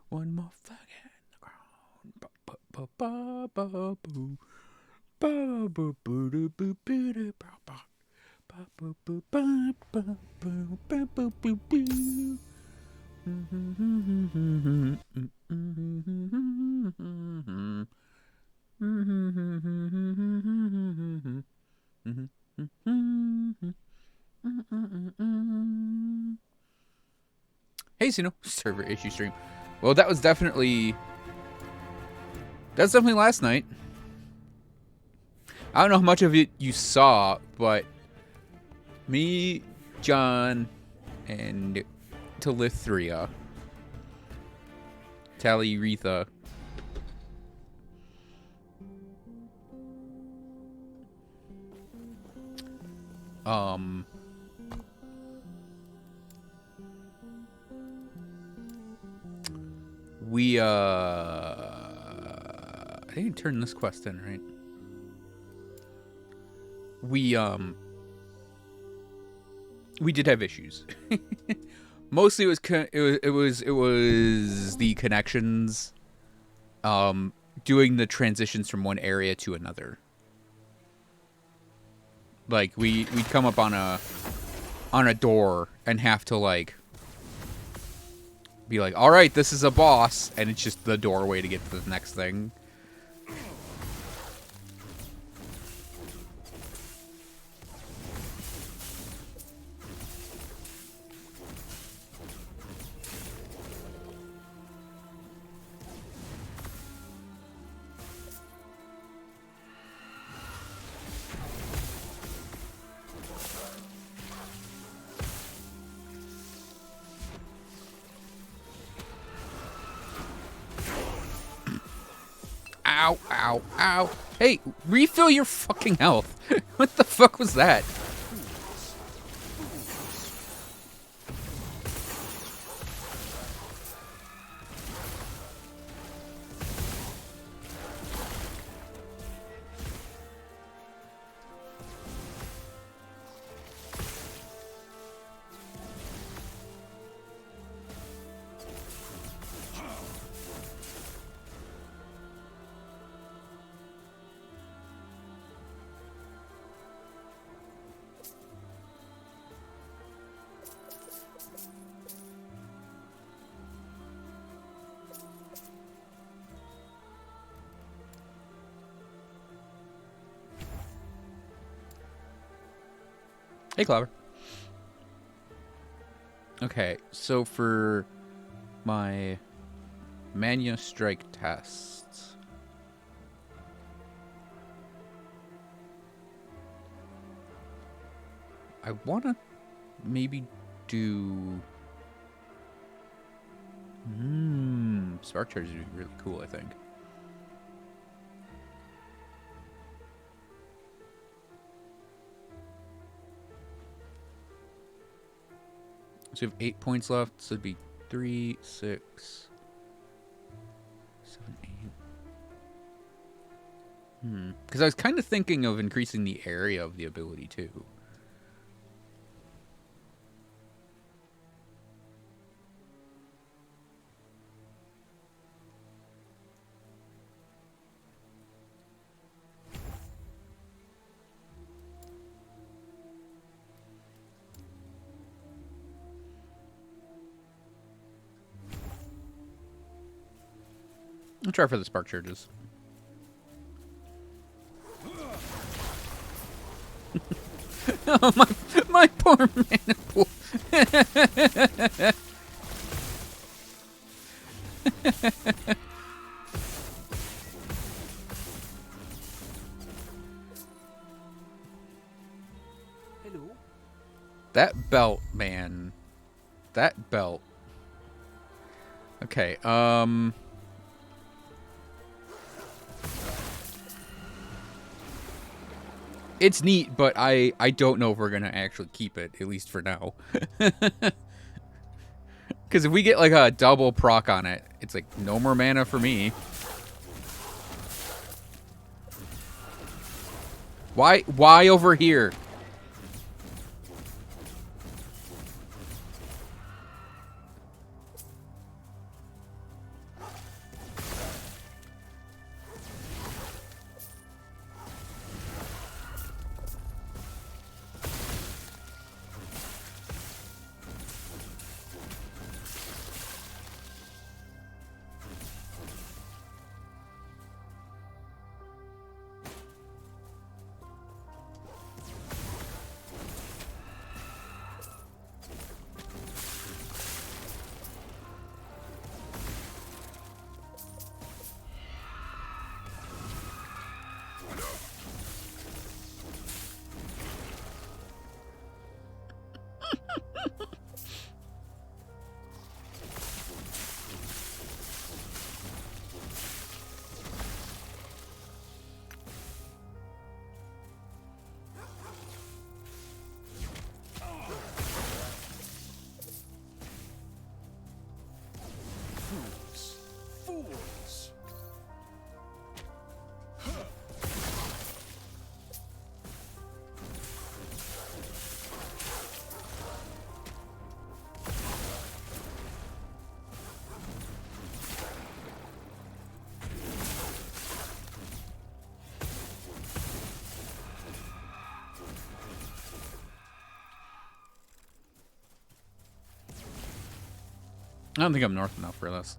One more flag in the ground. Hey, Sino, server issue stream. Well, that's definitely last night. I don't know how much of it you saw, but me, John, and Talithria, Talitha, we I didn't turn this quest in, right? We did have issues. Mostly it was the connections, doing the transitions from one area to another. Like we'd come up on a door and have to like be like, all right, this is a boss, and it's just the doorway to get to the next thing. Ow, ow, ow. Hey, refill your fucking health. What the fuck was that? Hey, Clover. Okay, so for my Mania Strike tests, I want to maybe do... Spark Charges would be really cool, I think. So we have 8 points left, so it'd be 3, 6, 7, 8. Because I was kind of thinking of increasing the area of the ability, too. I'll try for the Spark Charges. Oh, my poor mana pool. Hello. That belt, man. That belt. Okay, it's neat, but I don't know if we're gonna actually keep it, at least for now. Because if we get like a double proc on it, it's like no more mana for me. Why over here? I don't think I'm north enough for this.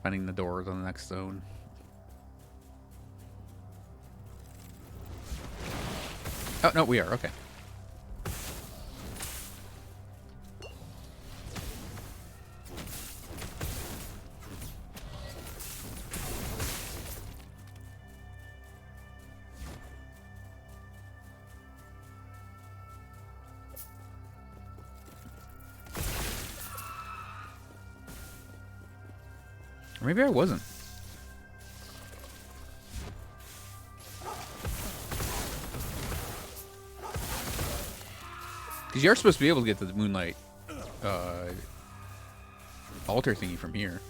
Finding the doors on the next zone. Oh, no, we are. Okay. Or maybe I wasn't. Because you're supposed to be able to get to the Moonlight altar thingy from here.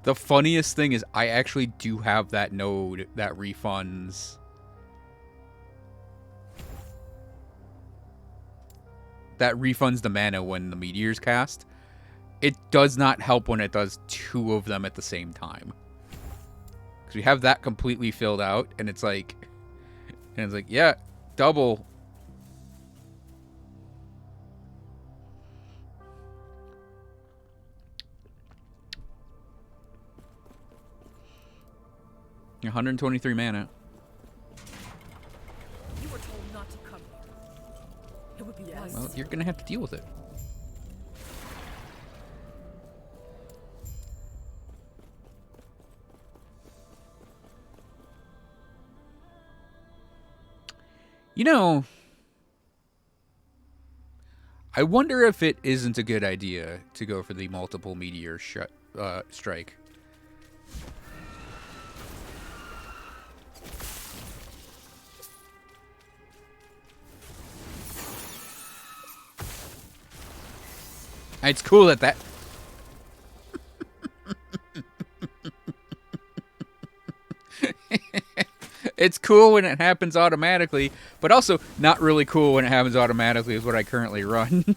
The funniest thing is I actually do have that node that refunds... that refunds the mana when the meteor's cast. It does not help when it does 2 of them at the same time. Because we have that completely filled out, and it's like, yeah, double. You're 123 mana. You were told not to come here. It would be wise. Well, you're gonna have to deal with it. You know, I wonder if it isn't a good idea to go for the multiple meteor strike. It's cool that it's cool when it happens automatically, but also not really cool when it happens automatically is what I currently run.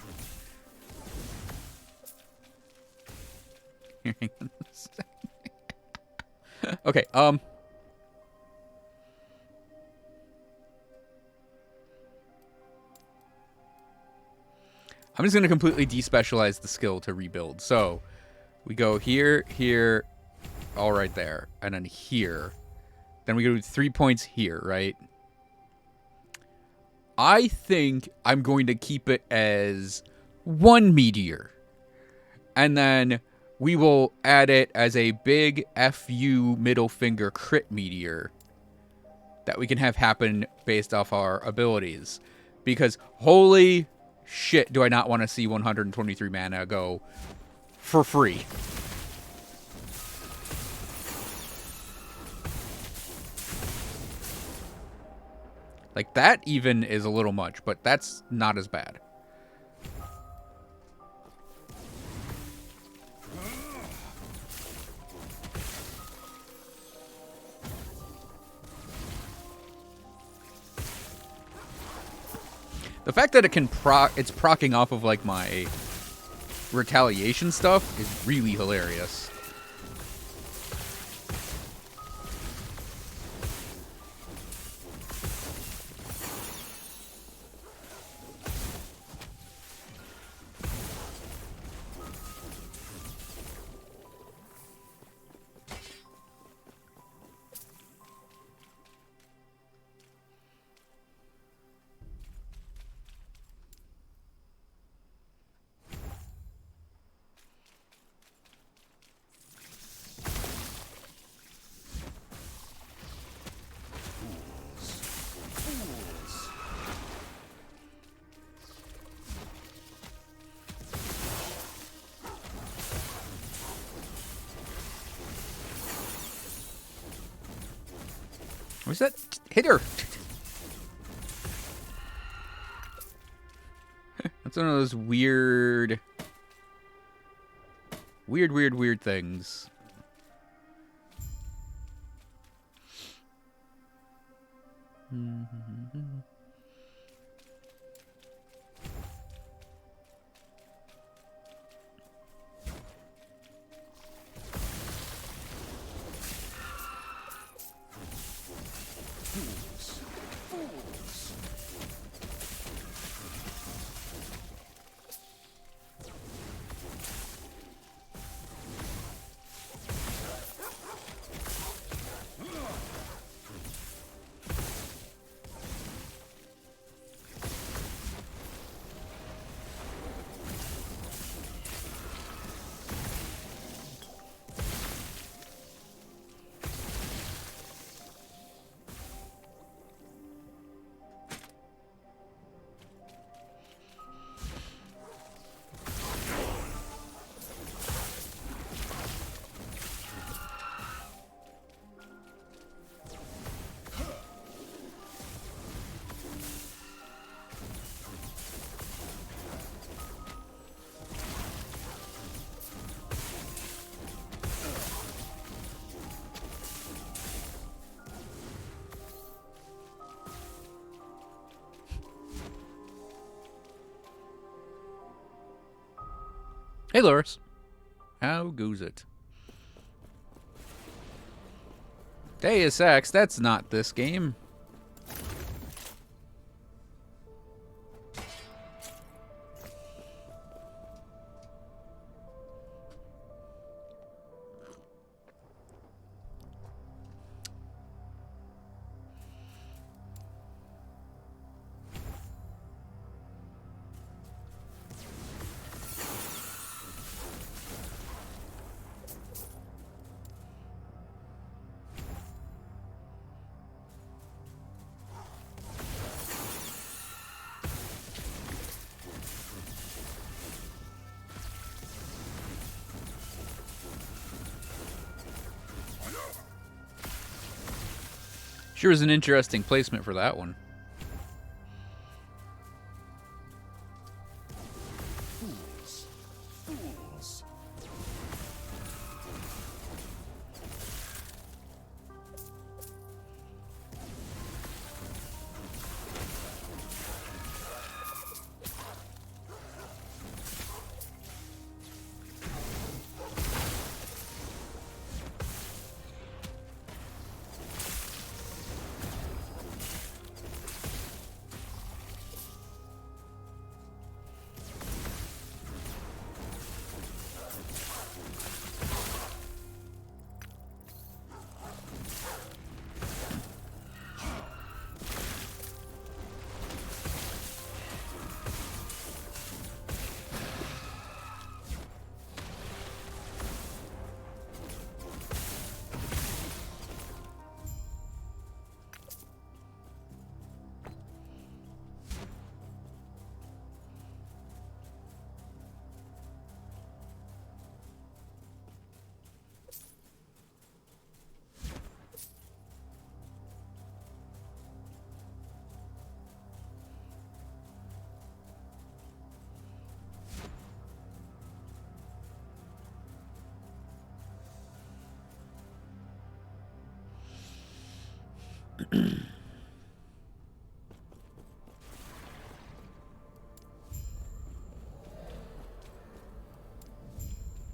Okay, I'm just going to completely despecialize the skill to rebuild. So, we go here, here, all right there, and then here. Then we go 3 points here, right? I think I'm going to keep it as 1 meteor. And then we will add it as a big FU middle finger crit meteor that we can have happen based off our abilities. Because holy shit, do I not want to see 123 mana go for free. Like, that even is a little much, but that's not as bad. The fact that it can it's proccing off of, like, my retaliation stuff is really hilarious. Where's that hitter? That's one of those weird things. Hey, Loris. How goes it? Deus Ex, that's not this game. Sure is an interesting placement for that one. Fools. Fools.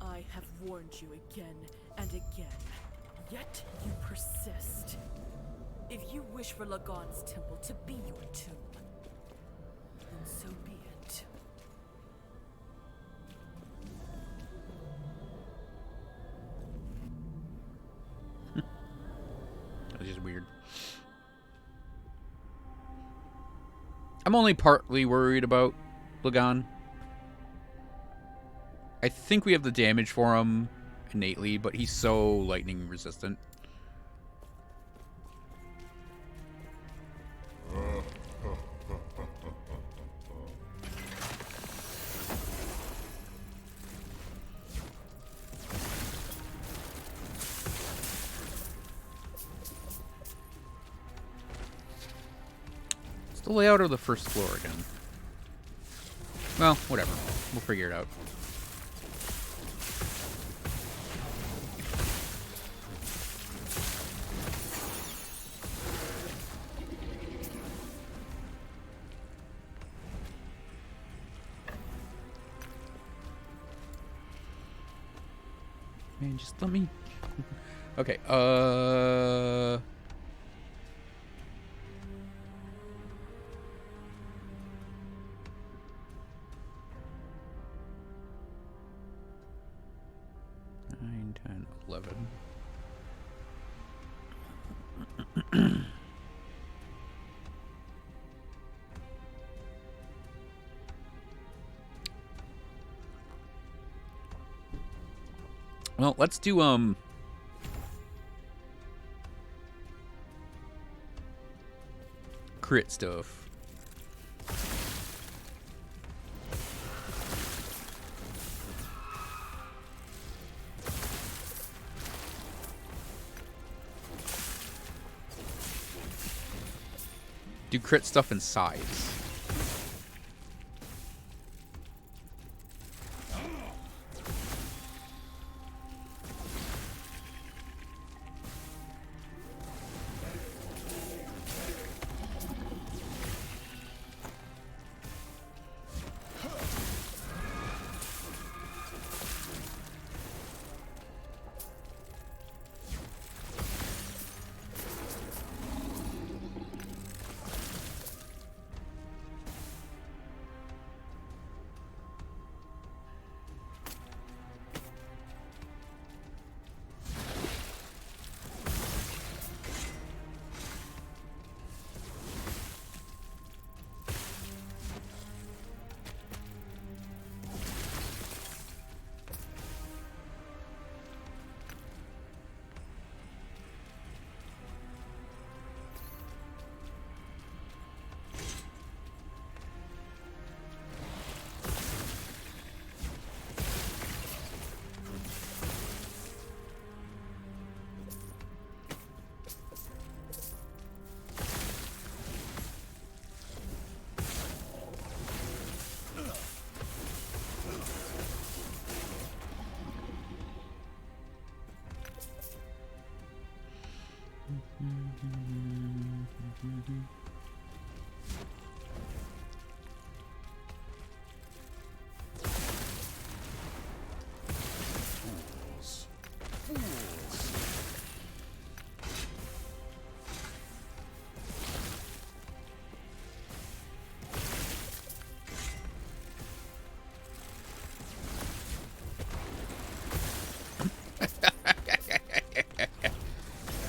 I have warned you again and again, yet you persist. If you wish for Lagon's temple to be your tomb, then so be it. That's just weird. I'm only partly worried about Lagon. I think we have the damage for him innately, but he's so lightning resistant. It's the layout of the first floor again. Well, whatever. We'll figure it out. Man, just let me... Okay, Nine, 10, 11. Well, let's do, crit stuff. Do crit stuff in size.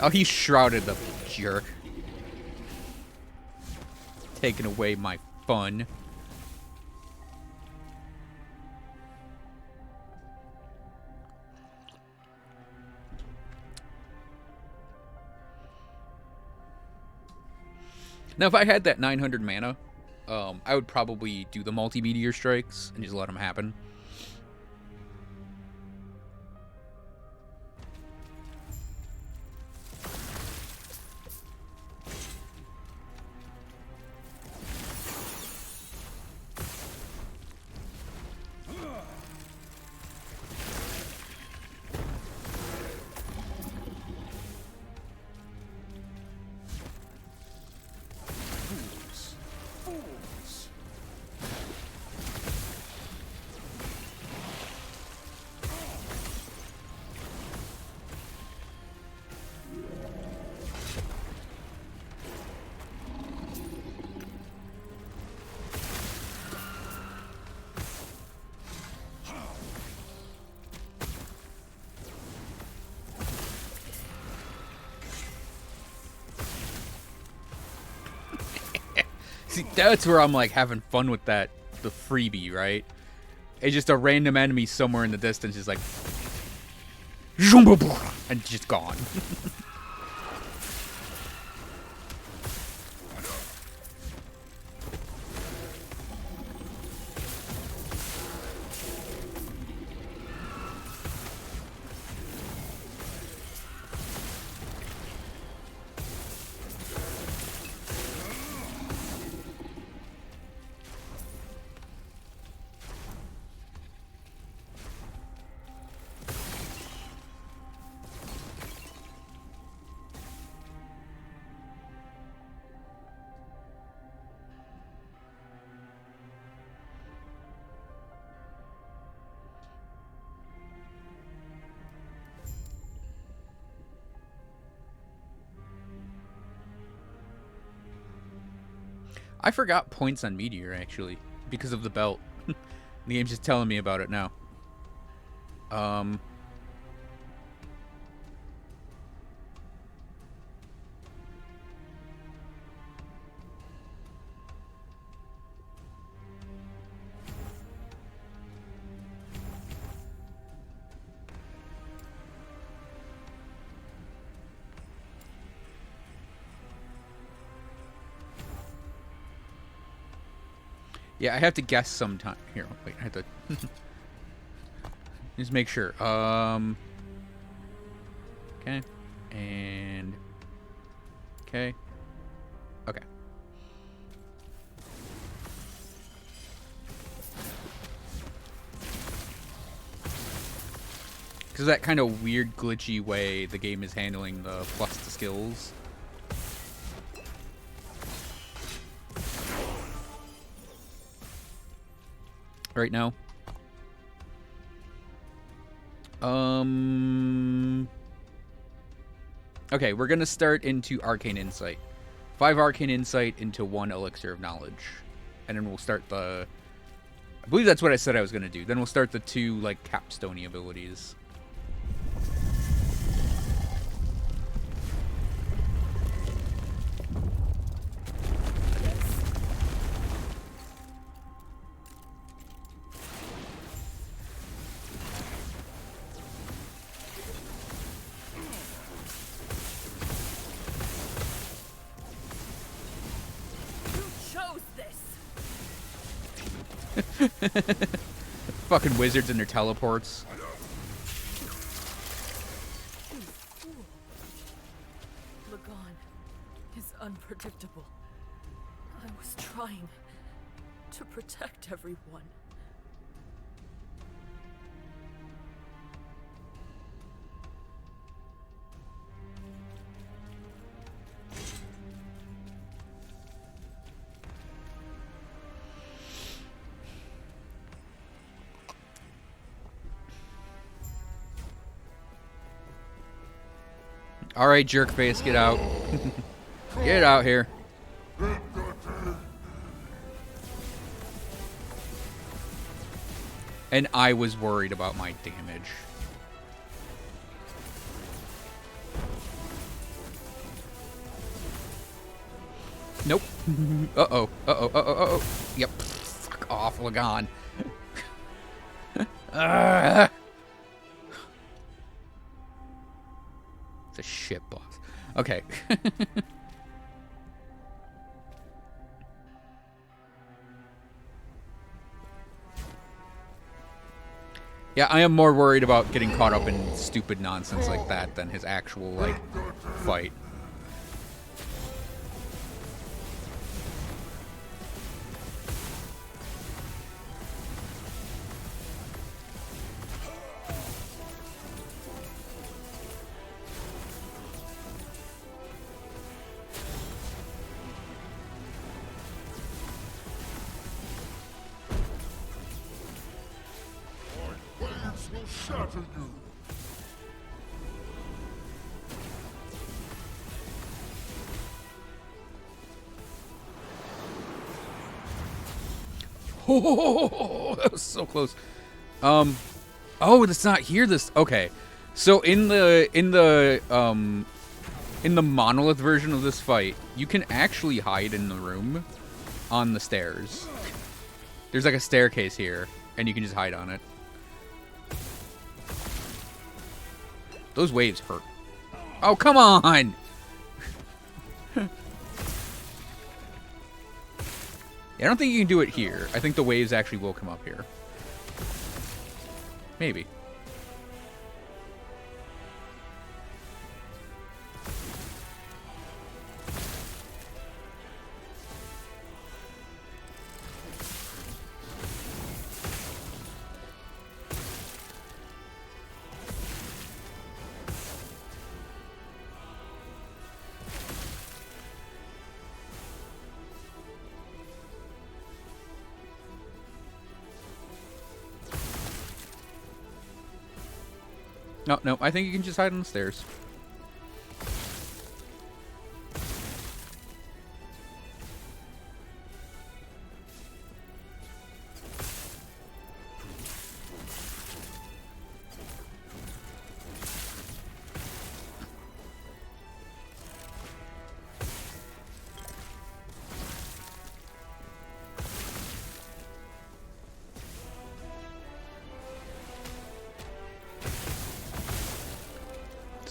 Oh, he shrouded the jerk. Taking away my fun. Now, if I had that 900 mana, I would probably do the multi-meteor strikes and just let them happen. Fools. Fools. See, that's where I'm like having fun with that, the freebie, right? It's just a random enemy somewhere in the distance is like, and just gone. I forgot points on Meteor, actually, because of the belt. The game's just telling me about it now. Yeah, I have to guess sometime. Here, wait, I have to just make sure. Okay, and okay, okay. Because that kind of weird, glitchy way the game is handling the plus to skills. Right now. Okay, we're gonna start into Arcane Insight. 5 Arcane Insight into 1 Elixir of Knowledge. And then we'll start the... I believe that's what I said I was gonna do. Then we'll start the 2, like, capstone-y abilities. Fucking wizards and their teleports. Lagon is unpredictable. I was trying to protect everyone. Alright, jerkface, get out. Get out here. And I was worried about my damage. Uh-oh. Uh-oh. Uh-oh. Uh-oh. Yep. Fuck off, Lagon. It's a shit boss. Okay. Yeah, I am more worried about getting caught up in stupid nonsense like that than his actual, like, fight. Waves will shatter you. Oh, that was so close. Oh, it's not here. This okay. So in the monolith version of this fight, you can actually hide in the room on the stairs. There's like a staircase here, and you can just hide on it. Those waves hurt. Oh, come on! I don't think you can do it here. I think the waves actually will come up here. Maybe. No, no, I think you can just hide on the stairs.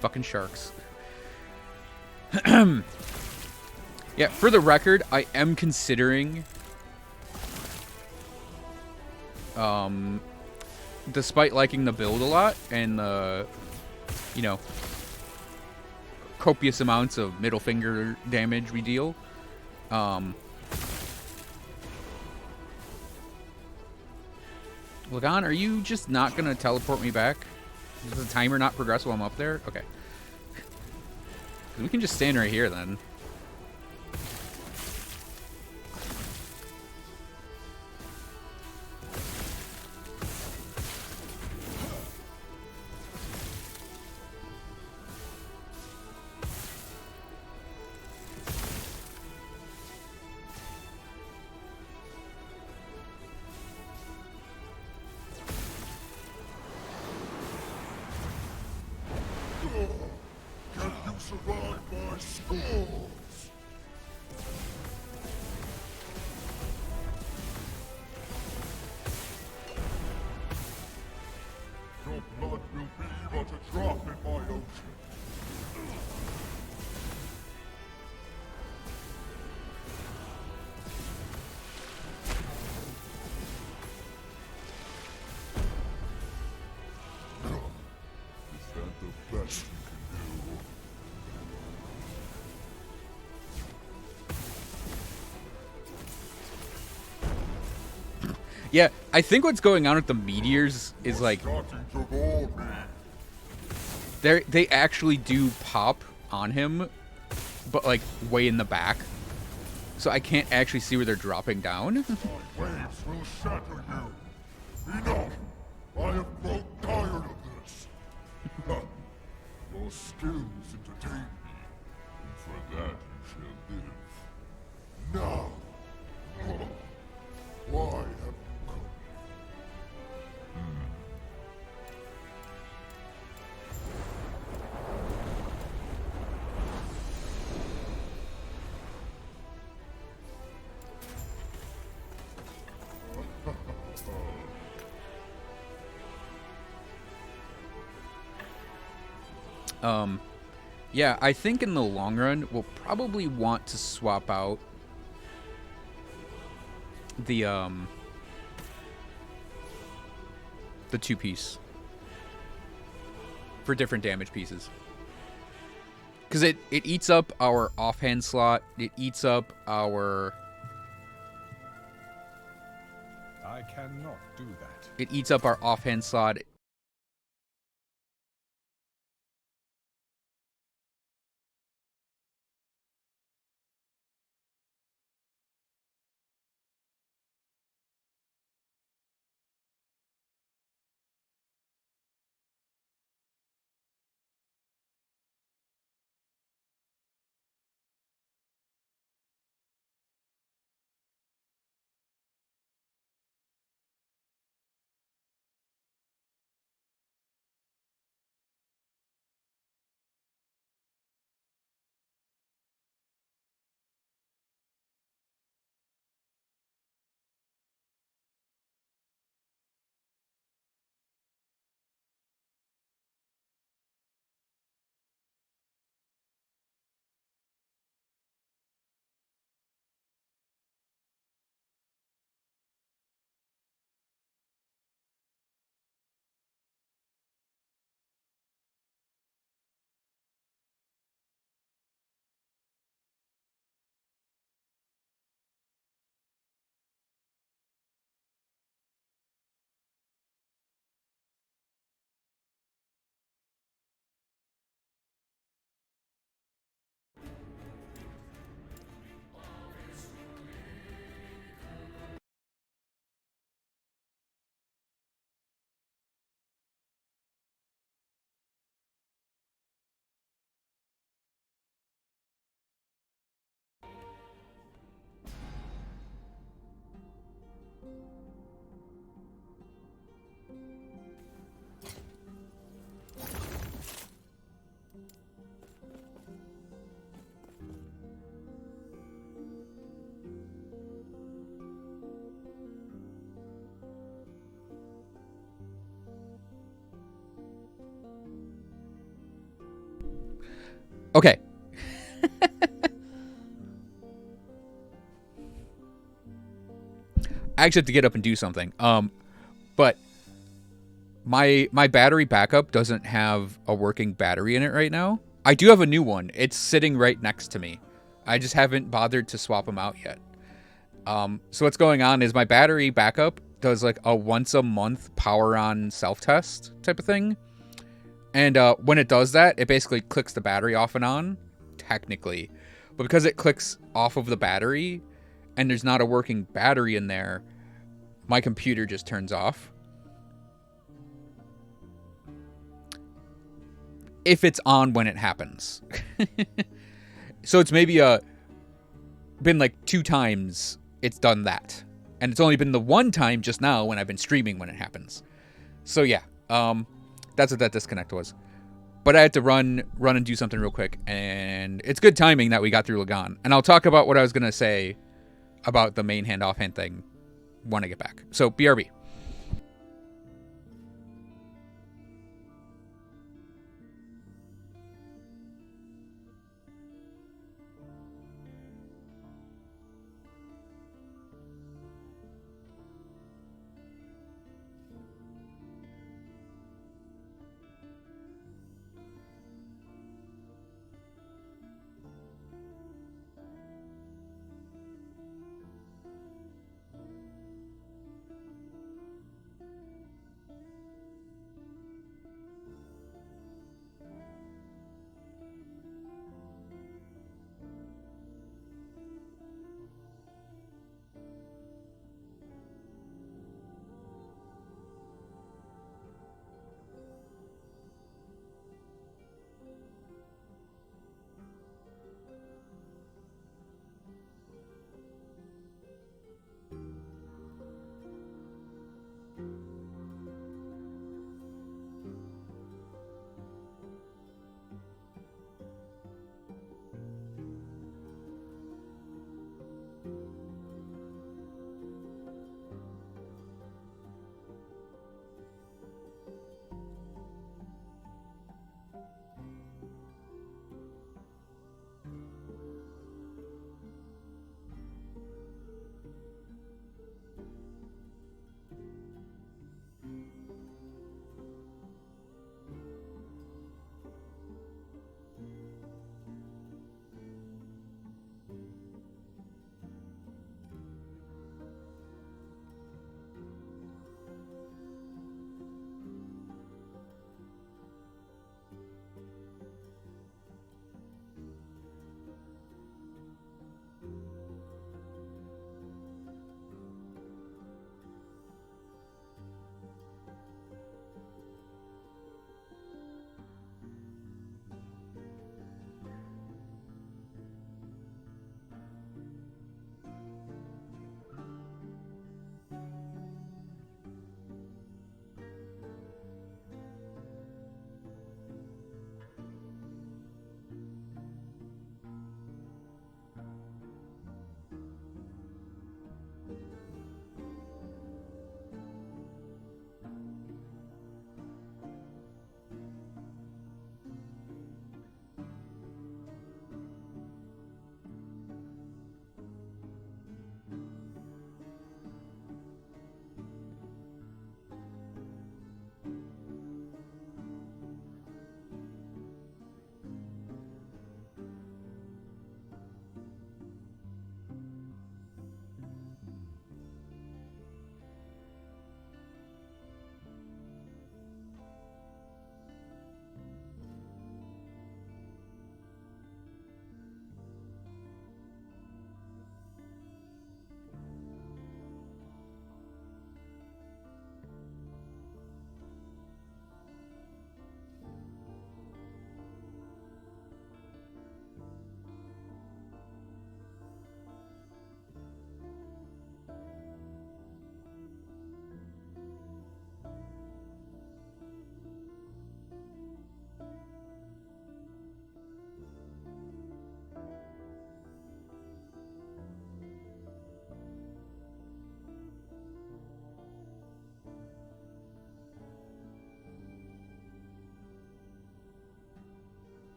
Fucking sharks. Yeah, for the record, I am considering, despite liking the build a lot and the, you know, copious amounts of middle finger damage we deal, Lagon, are you just not gonna teleport me back? Does the timer not progress while I'm up there? Okay. We can just stand right here then. Can you survive my scores? Your blood will be but a drop in my ocean. Is that the best you can do? Yeah, I think what's going on with the meteors is like Starting to bore me. they actually do pop on him, but like way in the back. So I can't actually see where they're dropping down. My waves will shatter you. Enough! I have grown tired of this. Your skills entertain me, and for that you shall live. Now, why have you come? Yeah, I think in the long run, we'll probably want to swap out the two-piece for different damage pieces. Because it eats up our offhand slot. It eats up our... I cannot do that. It eats up our offhand slot. Okay. I actually have to get up and do something. But my battery backup doesn't have a working battery in it right now. I do have a new one. It's sitting right next to me. I just haven't bothered to swap them out yet. So what's going on is my battery backup does like a once a month power on self test type of thing. And when it does that, it basically clicks the battery off and on, technically. But because it clicks off of the battery and there's not a working battery in there, my computer just turns off. If it's on when it happens. So it's maybe been like 2 times it's done that. And it's only been the 1 time just now when I've been streaming when it happens. So yeah, that's what that disconnect was. But I had to run and do something real quick, and it's good timing that we got through Lagan. And I'll talk about what I was gonna say about the main hand offhand thing when I get back. So BRB.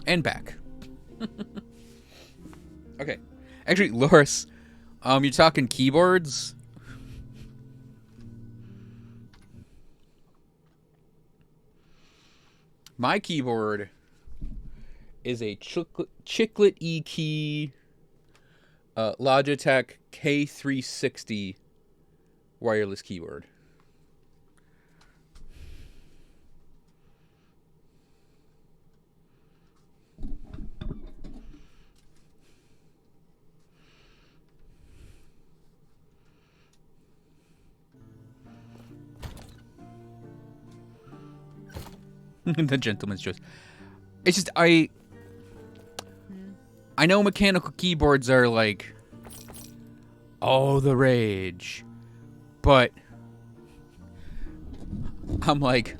And back. Okay. Actually, Loris, you're talking keyboards? My keyboard is a Chiclet E key Logitech K360 wireless keyboard. The gentleman's choice. It's just I know mechanical keyboards are like, oh, the rage, but I'm like,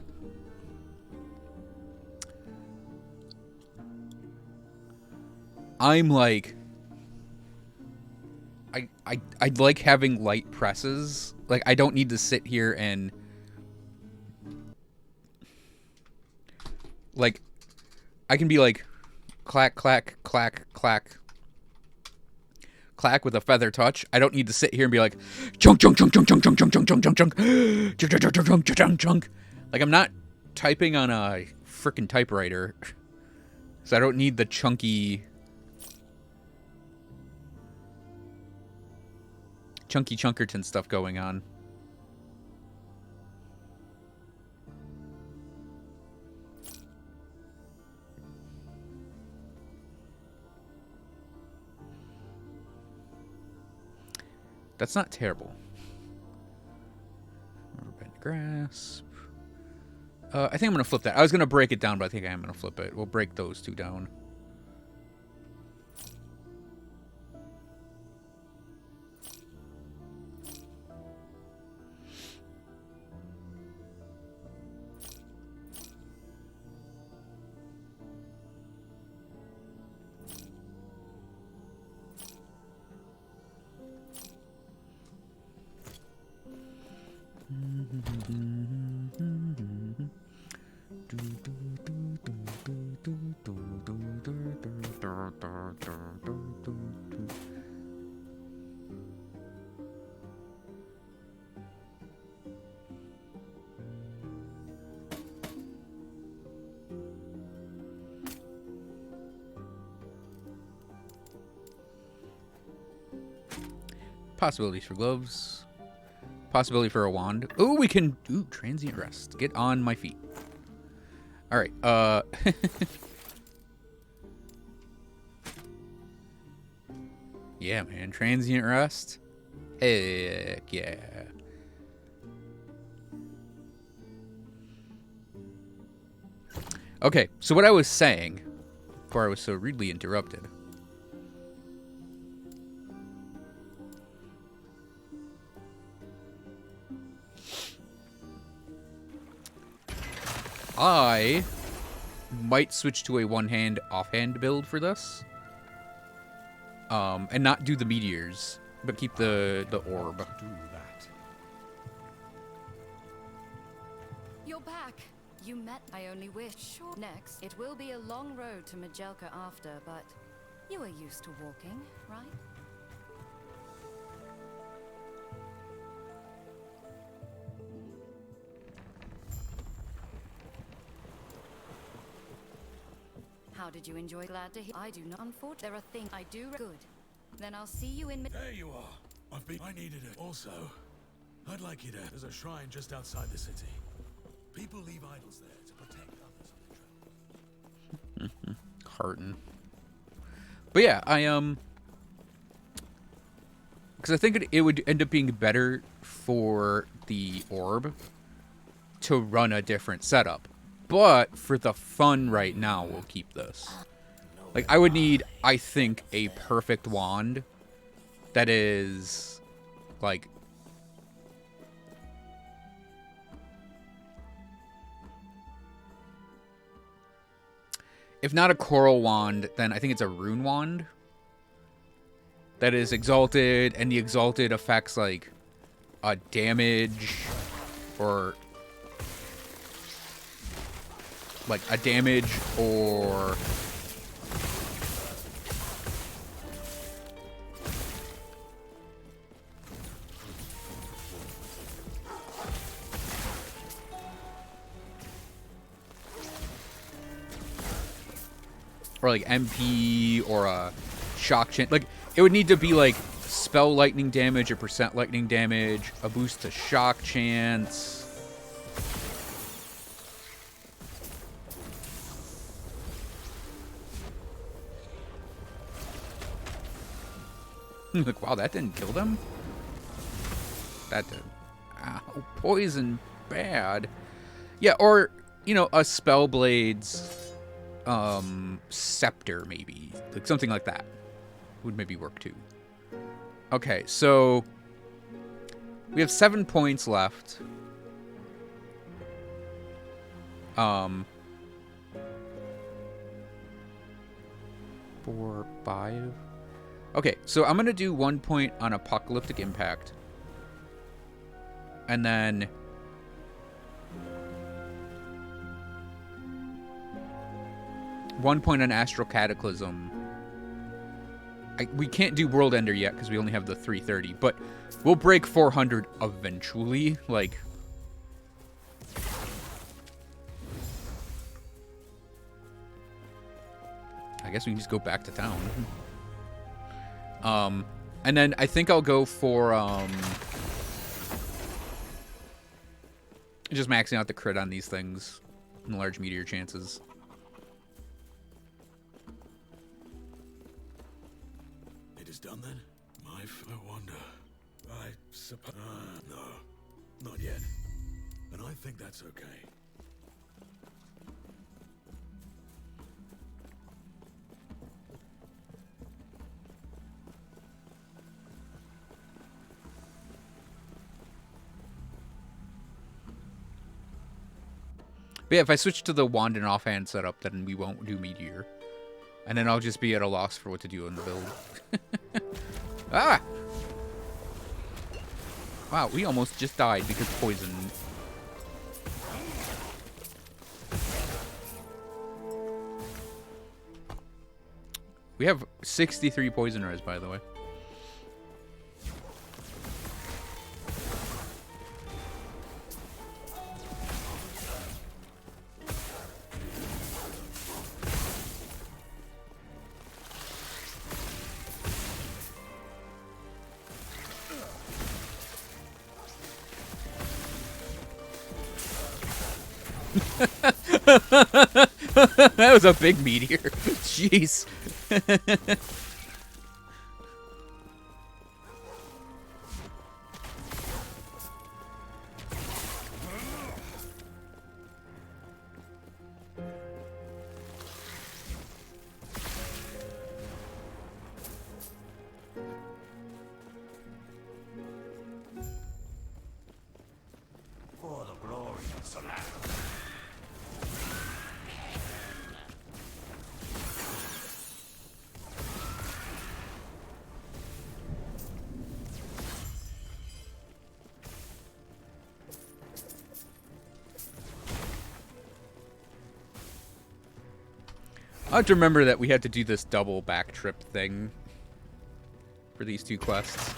I like having light presses. Like, I don't need to sit here and like, I can be like, clack, clack, clack, clack, clack with a feather touch. I don't need to sit here and be like, chunk, chunk, chunk, chunk, chunk, chunk, chunk, chunk, chunk, chunk, chunk, chunk, chunk, chunk, chunk, chunk, chunk. Like, I'm not typing on a freaking typewriter, so I don't need the chunky Chunkerton stuff going on. That's not terrible. Bend grasp. I think I'm going to flip that. I was going to break it down, but I think I am going to flip it. We'll break those two down. Possibilities for gloves. Possibility for a wand. Ooh, we can... Ooh, transient rest. Get on my feet. Alright, yeah, man. Transient rest. Heck yeah. Okay, so what I was saying, before I was so rudely interrupted... I might switch to a one-hand, offhand build for this. And not do the meteors, but keep the orb. Do that. You're back. You met my only wish. Sure. Next, it will be a long road to Majelka after, but you are used to walking, right? How did you enjoy? Glad to hear. I do not. Unfortunately, there are things I do. Good. Then I'll see you in. There you are. I needed it. Also, I'd like you to. There's a shrine just outside the city. People leave idols there to protect others on their travels. Carton. But yeah, because I think it would end up being better for the orb to run a different setup. But for the fun right now, we'll keep this. Like, I would need, I think, a perfect wand that is, like, if not a coral wand, then I think it's a rune wand that is exalted, and the exalted affects, like, a damage or like a damage or like MP or a shock chance. Like, it would need to be like spell lightning damage or percent lightning damage, a boost to shock chance. Like, wow, that didn't kill them? That did. Ow, poison bad. Yeah, or, you know, a Spellblade's scepter, maybe. Like, something like that would maybe work too. Okay, so we have 7 points left. 4, 5. Okay, so I'm gonna do 1 point on Apocalyptic Impact, and then one point on Astral Cataclysm. We can't do World Ender yet because we only have the 330, but we'll break 400 eventually. Like, I guess we can just go back to town. And then I think I'll go for just maxing out the crit on these things and large meteor chances. It is done then? I wonder. I suppose. No, not yet. And I think that's okay. But yeah, if I switch to the wand and offhand setup, then we won't do meteor. And then I'll just be at a loss for what to do in the build. Ah! Wow, we almost just died because poison. We have 63 poison res, by the way. That was a big meteor. Jeez. For the glory of Sorcerer. I have to remember that we had to do this double back trip thing for these two quests.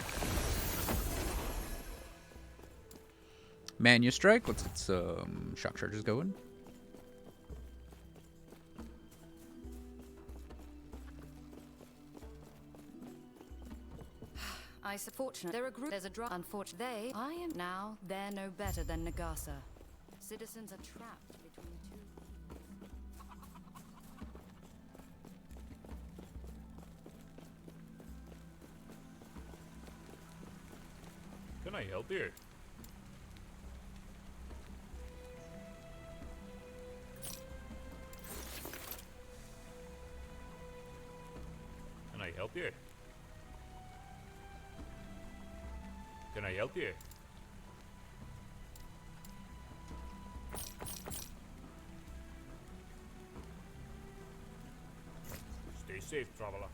Manu Strike, what's its shock charges going? I fortunate. They're a group. There's a drop. Unfortunate. They. I am now. They're no better than Nagasa. Citizens are trapped between two. I help you? Can I help you? Can I help you? Stay safe, traveler.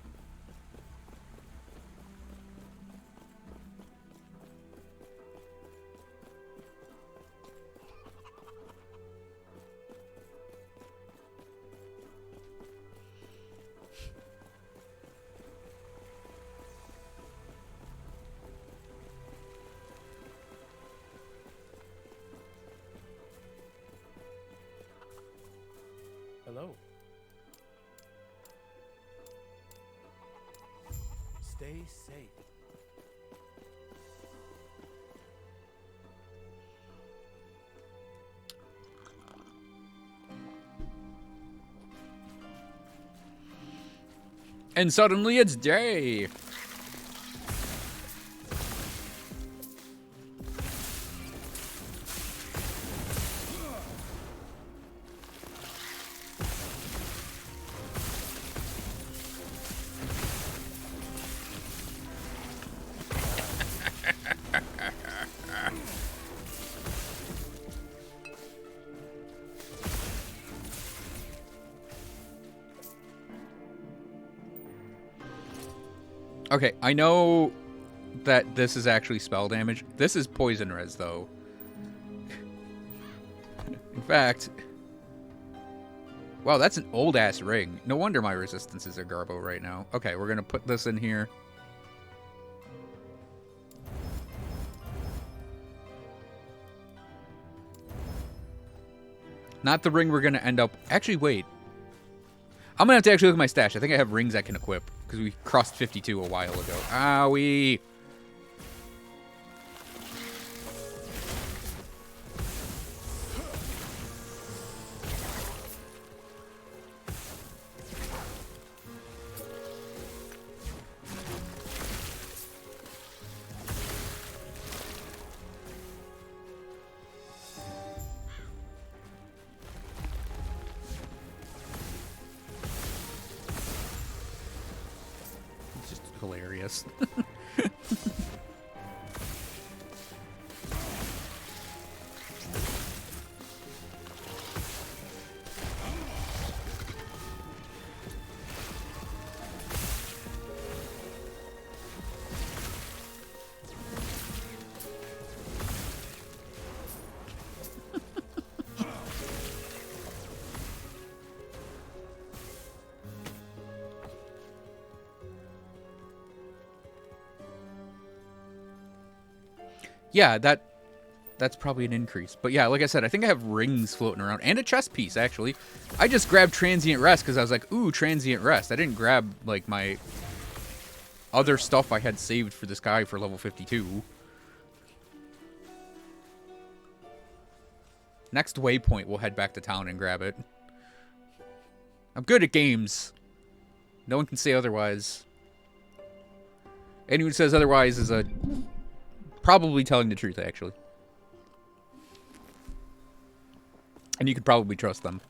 Hello. Stay safe. And suddenly it's day. Okay, I know that this is actually spell damage. This is poison res, though. In fact... Wow, that's an old-ass ring. No wonder my resistances are garbo right now. Okay, we're gonna put this in here. Not the ring we're gonna end up... Actually, wait. I'm gonna have to actually look at my stash. I think I have rings I can equip, because we crossed 52 a while ago. Owie! It's just hilarious. Yeah, that's probably an increase. But yeah, like I said, I think I have rings floating around. And a chest piece, actually. I just grabbed Transient Rest because I was like, ooh, Transient Rest. I didn't grab, like, my other stuff I had saved for this guy for level 52. Next waypoint, we'll head back to town and grab it. I'm good at games. No one can say otherwise. Anyone who says otherwise is a... probably telling the truth, actually. And you could probably trust them.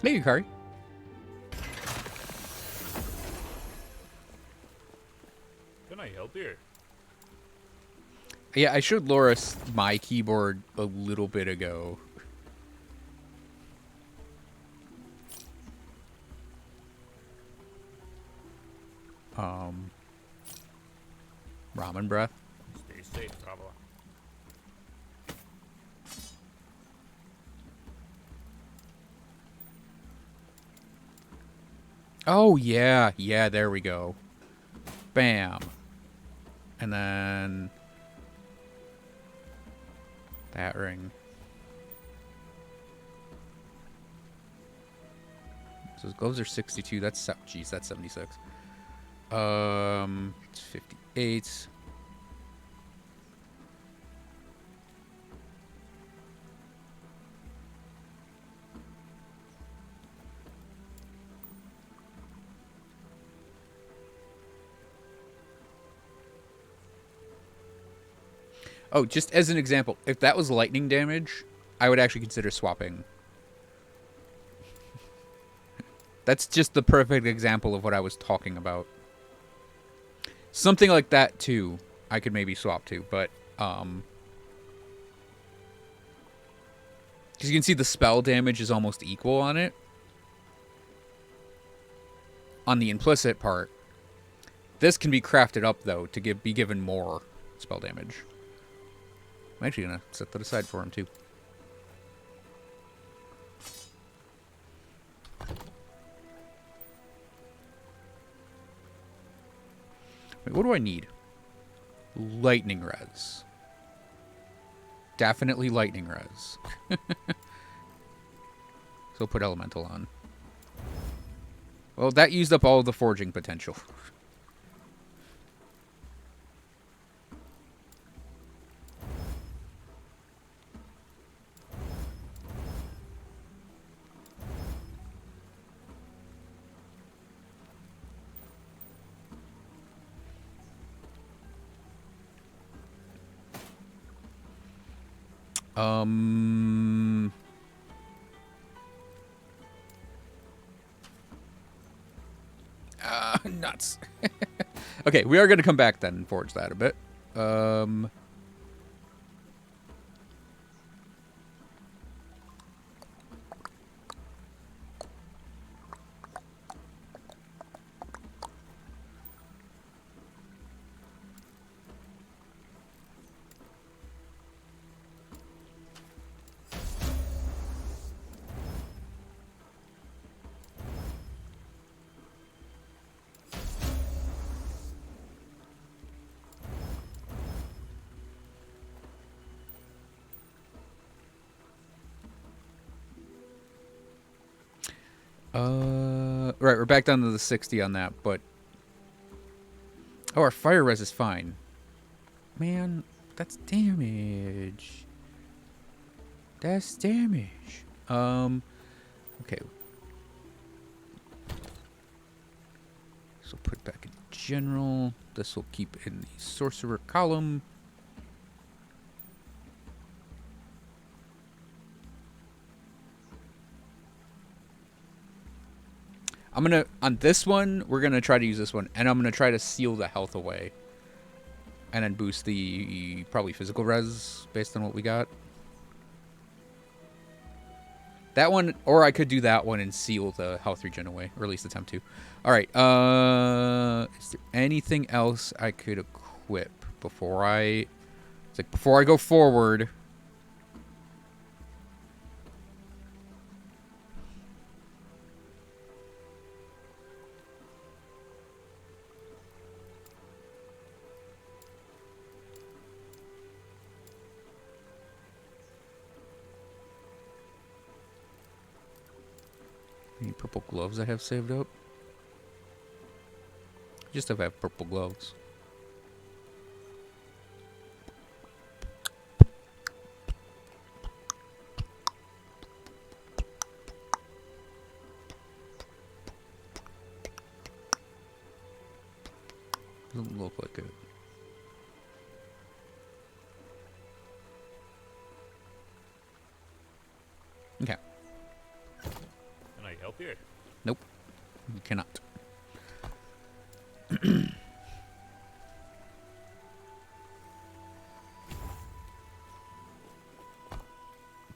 Hey, Yukari. Yeah, I showed Loris my keyboard a little bit ago. Ramen breath. Stay safe, traveler. Oh, yeah. Yeah, there we go. Bam. And then... that ring. So his gloves are 62. That's... Jeez, that's 76. It's 58. Oh, just as an example, if that was lightning damage, I would actually consider swapping. That's just the perfect example of what I was talking about. Something like that, too, I could maybe swap to, but, because you can see the spell damage is almost equal on it. On the implicit part. This can be crafted up, though, to be given more spell damage. I'm actually going to set that aside for him, too. Wait, what do I need? Lightning res. Definitely lightning res. So put elemental on. Well, that used up all of the forging potential. Nuts. Okay, we are going to come back then and forge that a bit. Right, we're back down to the 60 on that, but... oh, our fire res is fine. Man, that's damage. That's damage. Okay. So put back in general. This will keep in the sorcerer column. I'm gonna, on this one, we're gonna try to use this one, and I'm gonna try to seal the health away. And then boost the, probably physical res, based on what we got. That one, or I could do that one and seal the health regen away, or at least attempt to. Alright, is there anything else I could equip before I, it's like, before I go forward? Any purple gloves I have saved up? Just have purple gloves. Doesn't look like it. Okay. Can I help you? Nope. You cannot.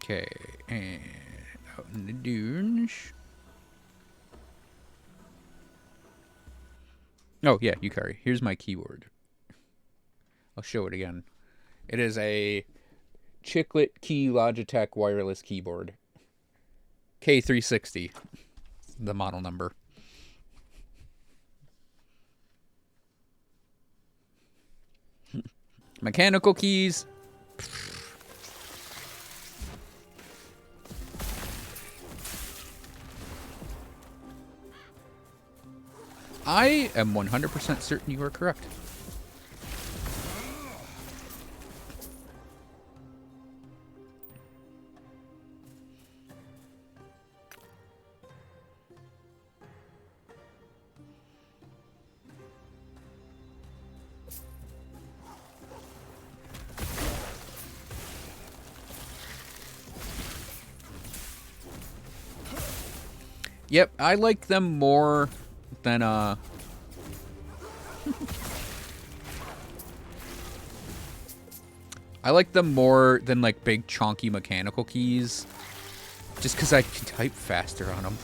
Okay, and out in the dunes. Oh, yeah, Yukari. Here's my keyboard. I'll show it again. It is a Chiclet Key Logitech wireless keyboard. K360, the model number. Mechanical keys. I am 100% certain you are correct. Yep, I like them more than I like them more than like big chonky mechanical keys, just because I can type faster on them.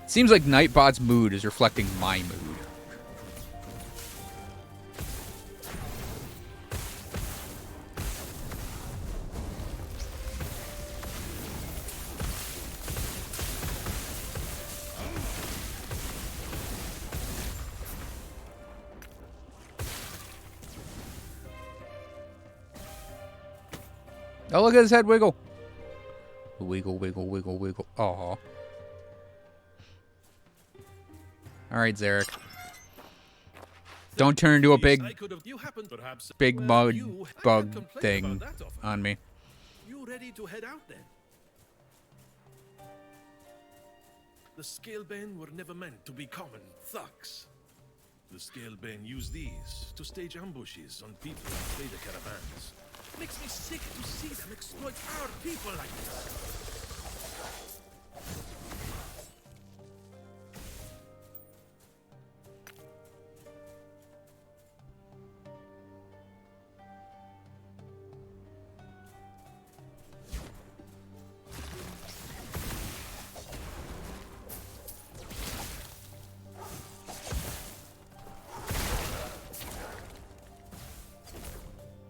Seems like Nightbot's mood is reflecting my mood. Oh, look at his head wiggle. Wiggle, wiggle, wiggle, wiggle. Aw. Alright, Zarek. Don't turn into a big mud bug thing on me. You ready to head out then? The Scalebane were never meant to be common thugs. The Scalebane use these to stage ambushes on people and trader caravans. Makes me sick to see them exploit our people like this.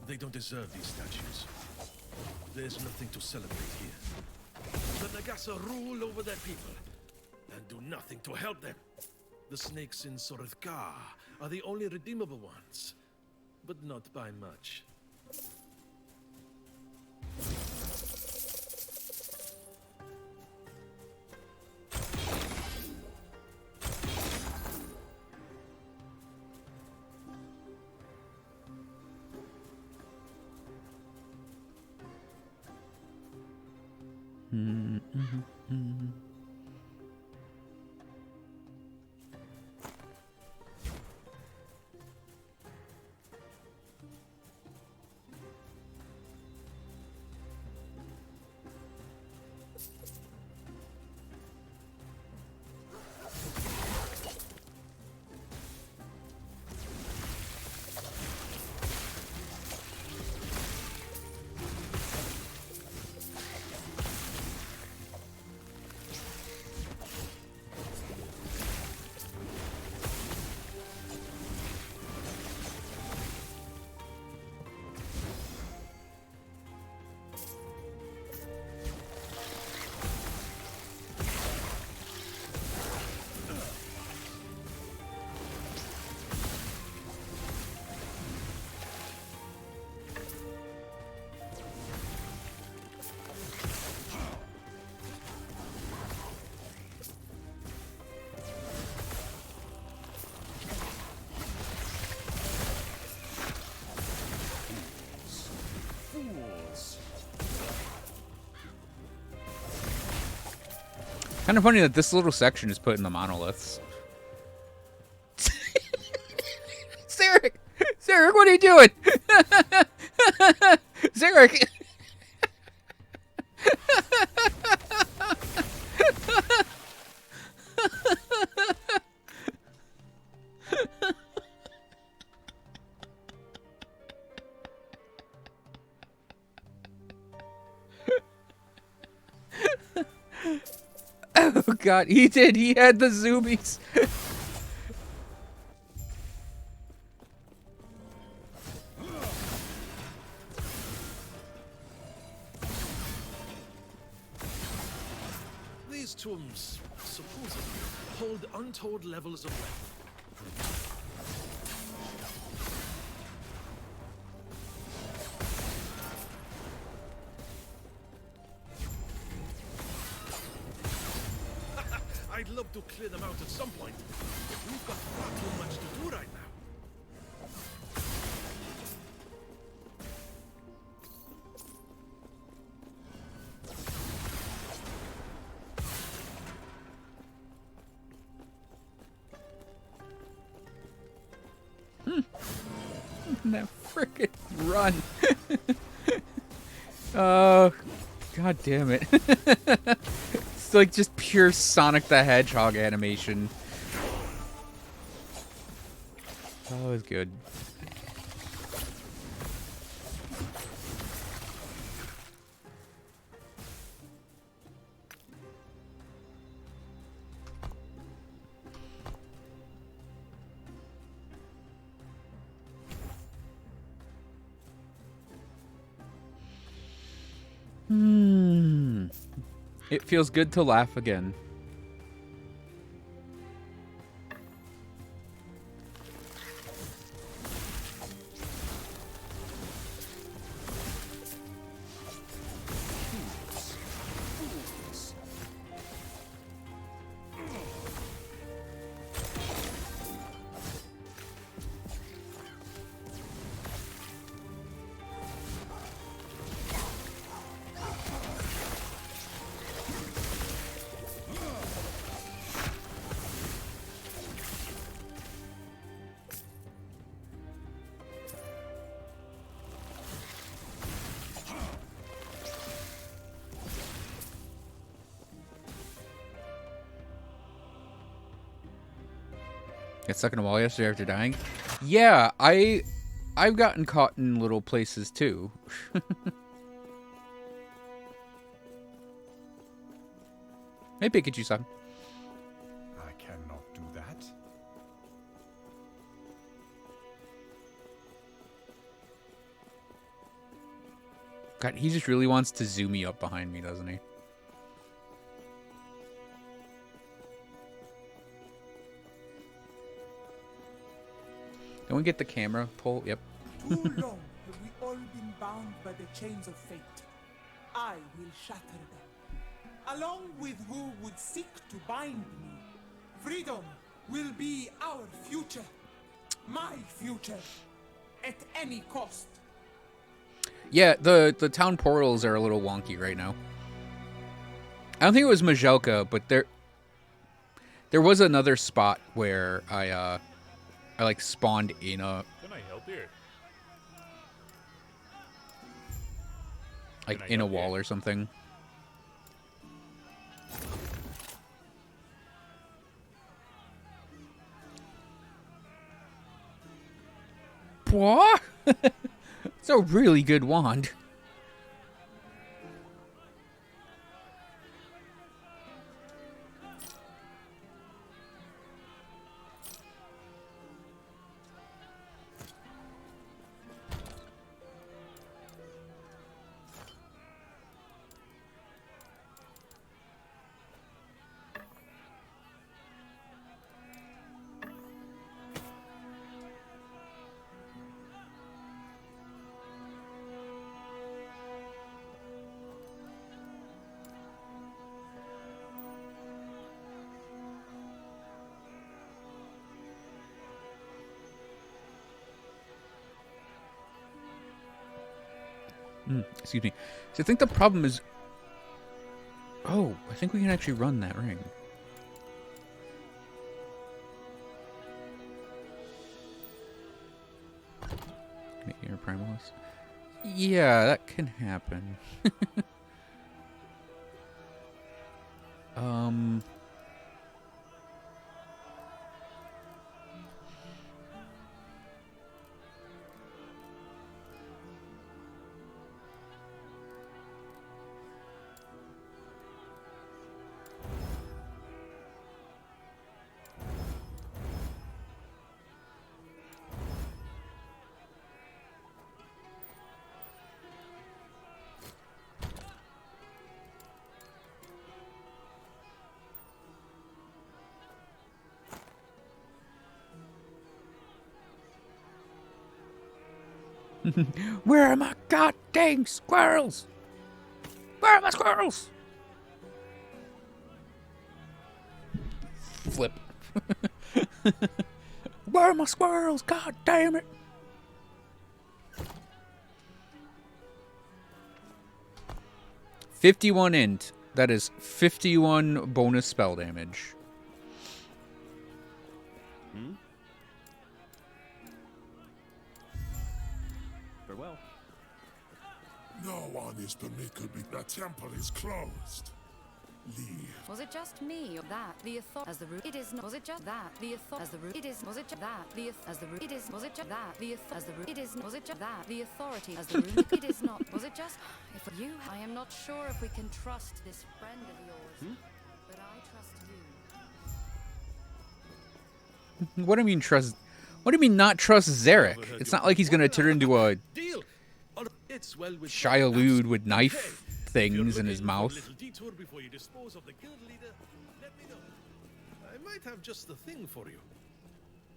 They don't deserve these statues. There's nothing to celebrate here. The Nagasa rule over their people and do nothing to help them. The snakes in Sorcerer are the only redeemable ones, but not by much. Kind of funny that this little section is put in the monoliths. Zarek! Zarek, what are you doing? Zarek! Oh god, he did. He had the zoomies. These tombs supposedly hold untold levels of wealth. I'd love to clear them out at some point, but we've got far too much to do right now. That frickin' run. Oh, god damn it. It's like just pure Sonic the Hedgehog animation. That was good. It feels good to laugh again. Got stuck in a wall yesterday after dying? Yeah, I've gotten caught in little places too. Hey Pikachu-san. I cannot do that. God, he just really wants to zoom me up behind me, doesn't he? Don't we get the camera pull? Yep. Too long have we all been bound by the chains of fate. I will shatter them, along with who would seek to bind me. Freedom will be our future. My future. At any cost. Yeah, the town portals are a little wonky right now. I don't think it was Majelka, but there was another spot where I like spawned in a Can I help you? like Can I in a help you? wall or something. What? It's a really good wand. Excuse me. So I think the problem is... Oh, I think we can actually run that ring. Making her primalist. Yeah, that can happen. Where are my goddamn squirrels? Where are my squirrels? Flip. Where are my squirrels? God damn it. $51 int. That is 51 bonus spell damage. Farewell. No one is permitted. The temple is closed. Leave. Was it just me or that the author as the root? It is not. Was it just that the author as the root? It is. Was it just that the as the root? It is. Was it just that the as the root? It is. Was it just that the authority as the root? It is not. Was it just if you? I am not sure if we can trust this friend of yours, but I trust you. What do you mean trust? What do you mean not trust Zarek? It's not like he's gonna turn into a Deal. It's well with Shia with knife things in his looking for a mouth. little detour before you dispose of the guild leader. Let me know. I might have just the thing for you.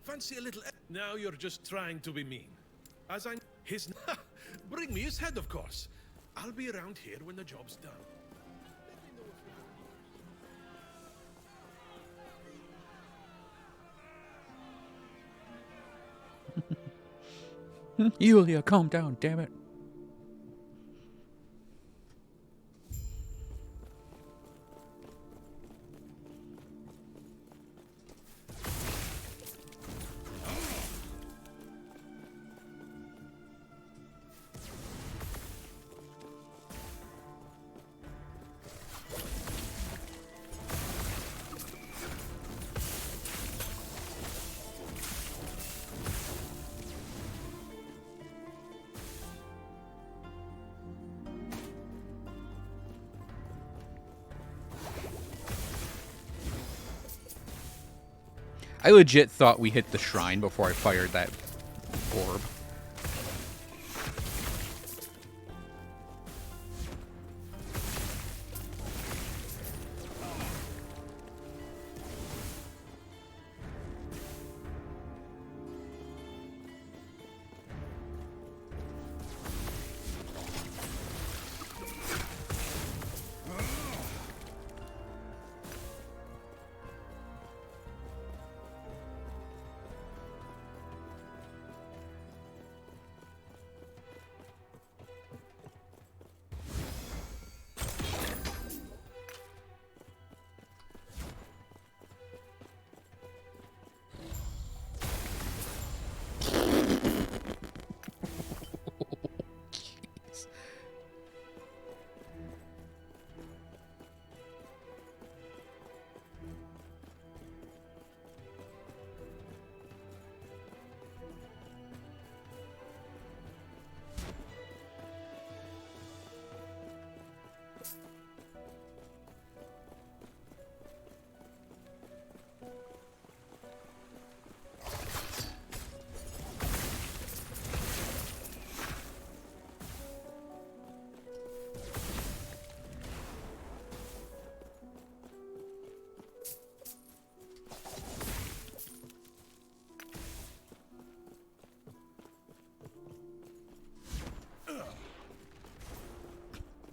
Fancy a little. Now you're just trying to be mean. As I his bring me his head, of course. I'll be around here when the job's done. Let me know if you Yulia, calm down, damn it. I legit thought we hit the shrine before I fired that orb.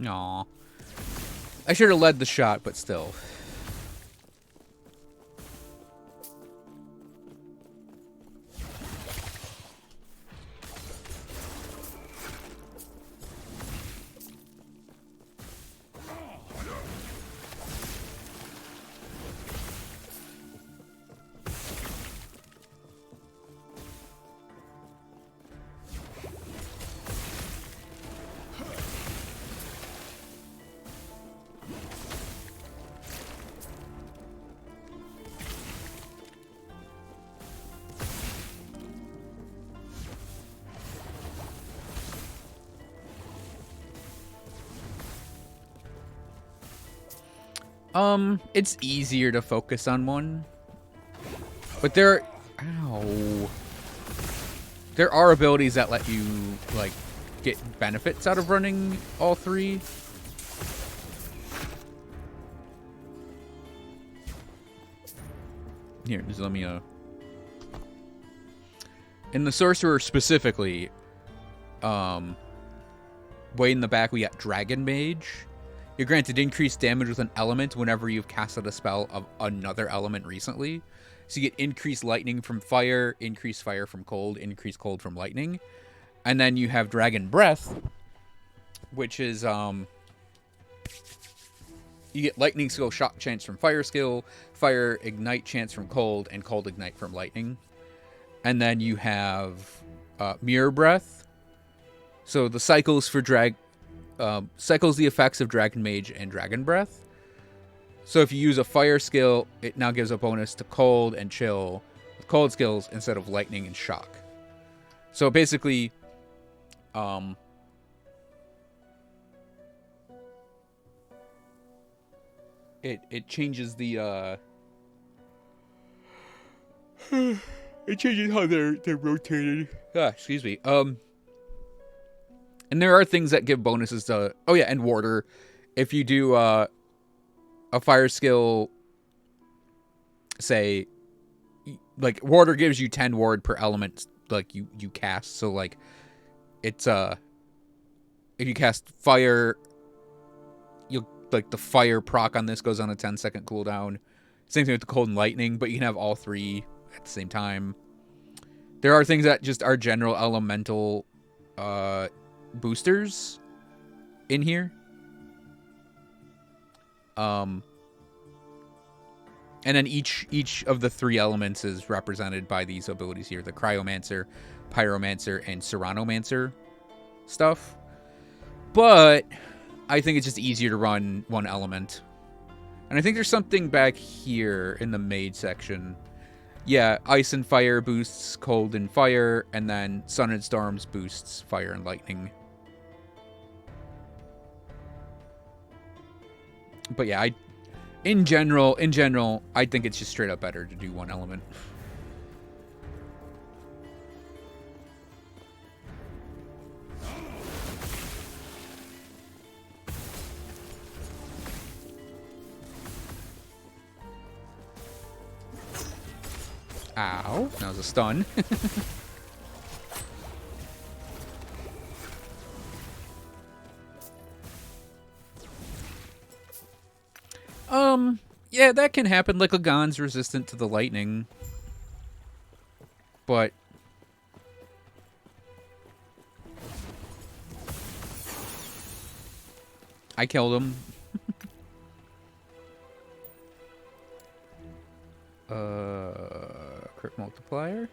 Aw. I should have led the shot, but still. It's easier to focus on one. But there are abilities that let you, like, get benefits out of running all three. Here, just let me, in the Sorcerer specifically, way in the back, we got Dragon Mage. You're granted increased damage with an element whenever you've casted a spell of another element recently. So you get increased lightning from fire, increased fire from cold, increased cold from lightning. And then you have Dragon Breath, which is, you get lightning skill shock chance from fire skill, fire ignite chance from cold, and cold ignite from lightning. And then you have Mirror Breath. So the cycles for cycles the effects of Dragon Mage and Dragon Breath. So if you use a fire skill, it now gives a bonus to cold and chill with cold skills instead of lightning and shock. So basically, it changes the it changes how they're rotated. Excuse me. And there are things that give bonuses to... Oh, yeah, and Warder. If you do a fire skill, say... Like, Warder gives you 10 ward per element, like, you cast. So, like, it's... If you cast fire, you'll... Like, the fire proc on this goes on a 10-second cooldown. Same thing with the cold and lightning, but you can have all three at the same time. There are things that just are general elemental... boosters in here. And then each of the three elements is represented by these abilities here: the Cryomancer, Pyromancer, and Serranomancer stuff. But I think it's just easier to run one element. And I think there's something back here in the mage section. Yeah, Ice and Fire boosts Cold and Fire, and then Sun and Storms boosts Fire and Lightning. But yeah, in general, I think it's just straight up better to do one element. Ow, that was a stun. Yeah, that can happen. Like, Lagan's resistant to the lightning. But... I killed him. Crit multiplier?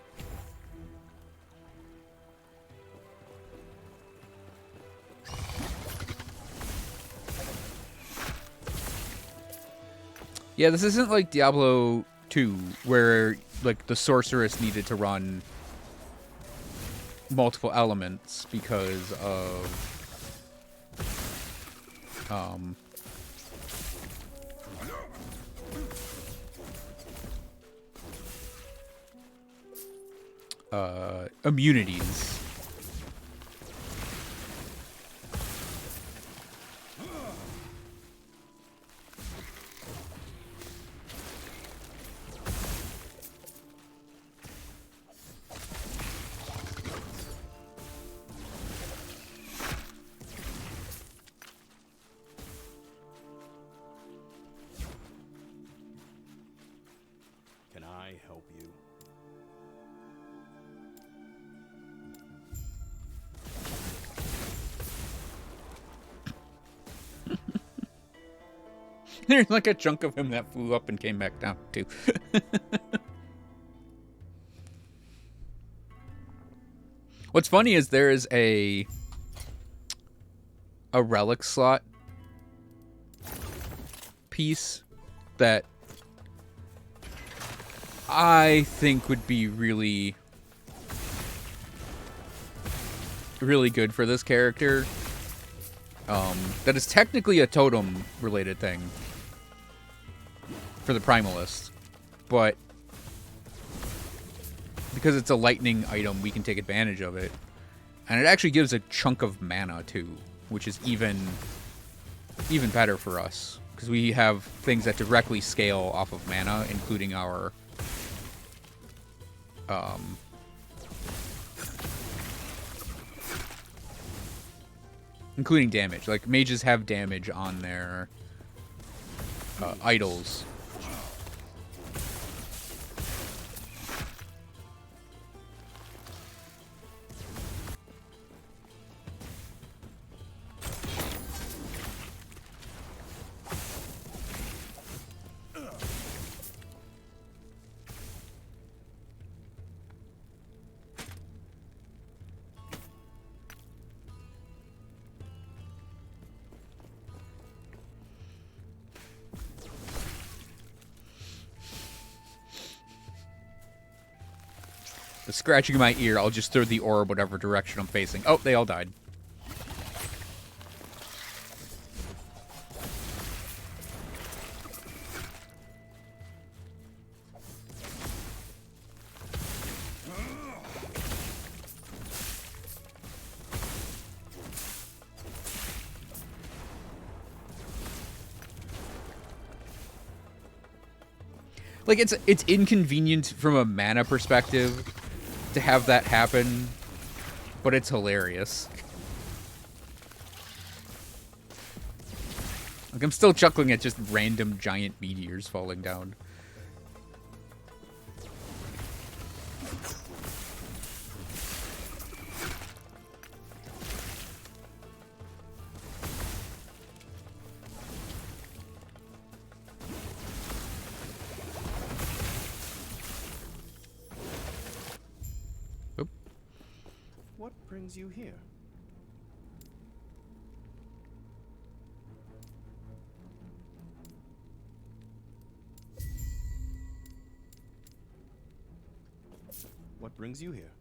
Yeah, this isn't like Diablo 2, where, like, the Sorceress needed to run multiple elements because of, immunities. Can I help you? There's like a chunk of him that flew up and came back down, too. What's funny is there is a relic slot piece that I think would be really, really good for this character. That is technically a totem related thing for the Primalist, but because it's a lightning item, we can take advantage of it. And it actually gives a chunk of mana too, which is even better for us, because we have things that directly scale off of mana, including our including damage. Like mages have damage on their idols. The scratching my ear, I'll just throw the orb whatever direction I'm facing. Oh, they all died. Like, it's inconvenient from a mana perspective to have that happen, but it's hilarious. Like, I'm still chuckling at just random giant meteors falling down. What brings you here? What brings you here?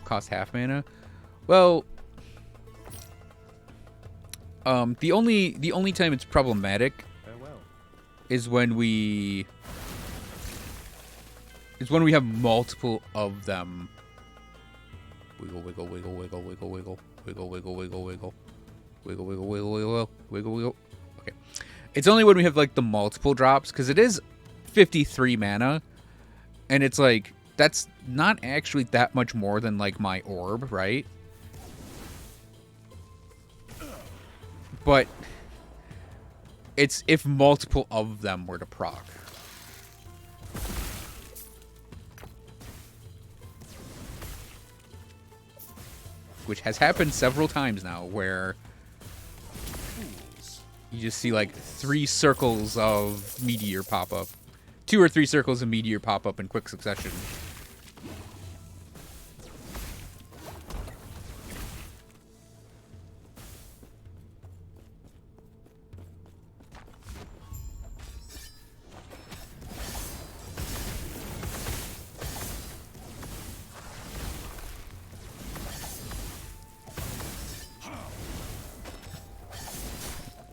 Cost half mana. Well, the only time it's problematic Farewell. is when we have multiple of them. Wiggle, wiggle, wiggle, wiggle, wiggle, wiggle, wiggle, wiggle, wiggle, wiggle, wiggle, wiggle, wiggle, wiggle, wiggle, wiggle. Okay, it's only when we have like the multiple drops, because it is 53 mana, and it's like that's not actually that much more than like my orb, right? But it's if multiple of them were to proc. Which has happened several times now, where you just see like 3 circles of meteor pop up. 2 or 3 circles of meteor pop up in quick succession.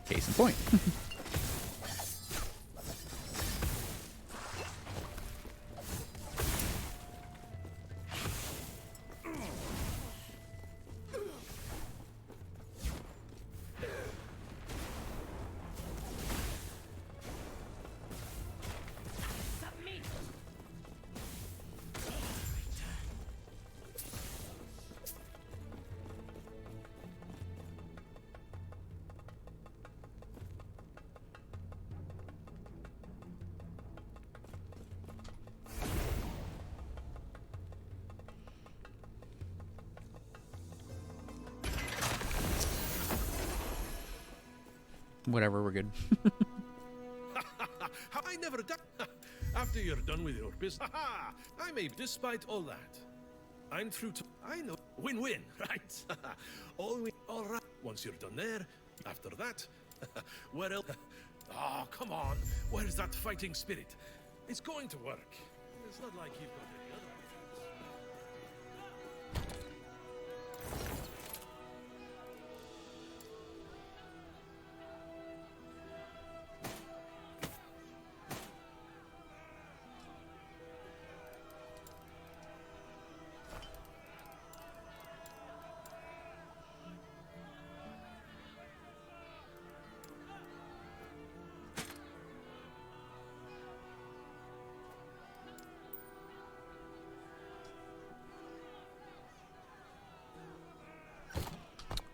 Case in point. Whatever, we're good. I never done. After you're done with your business, I may. Despite all that, I'm through to. I know. Win-win, right? All right. Once you're done there, after that, where else? Oh, come on. Where's that fighting spirit? It's going to work. It's not like you've got any other options.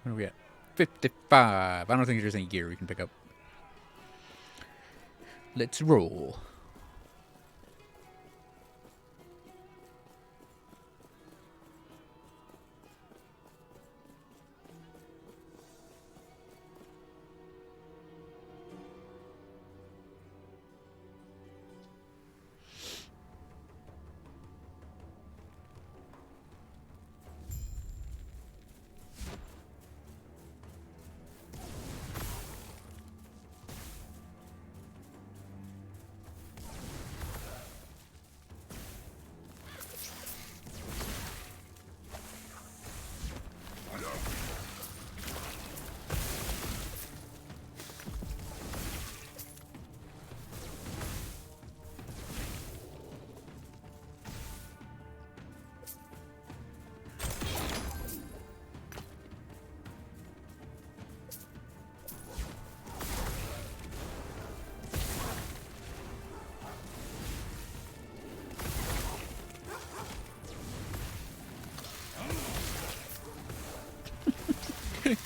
What are we at? 55. I don't think there's any gear we can pick up. Let's roll.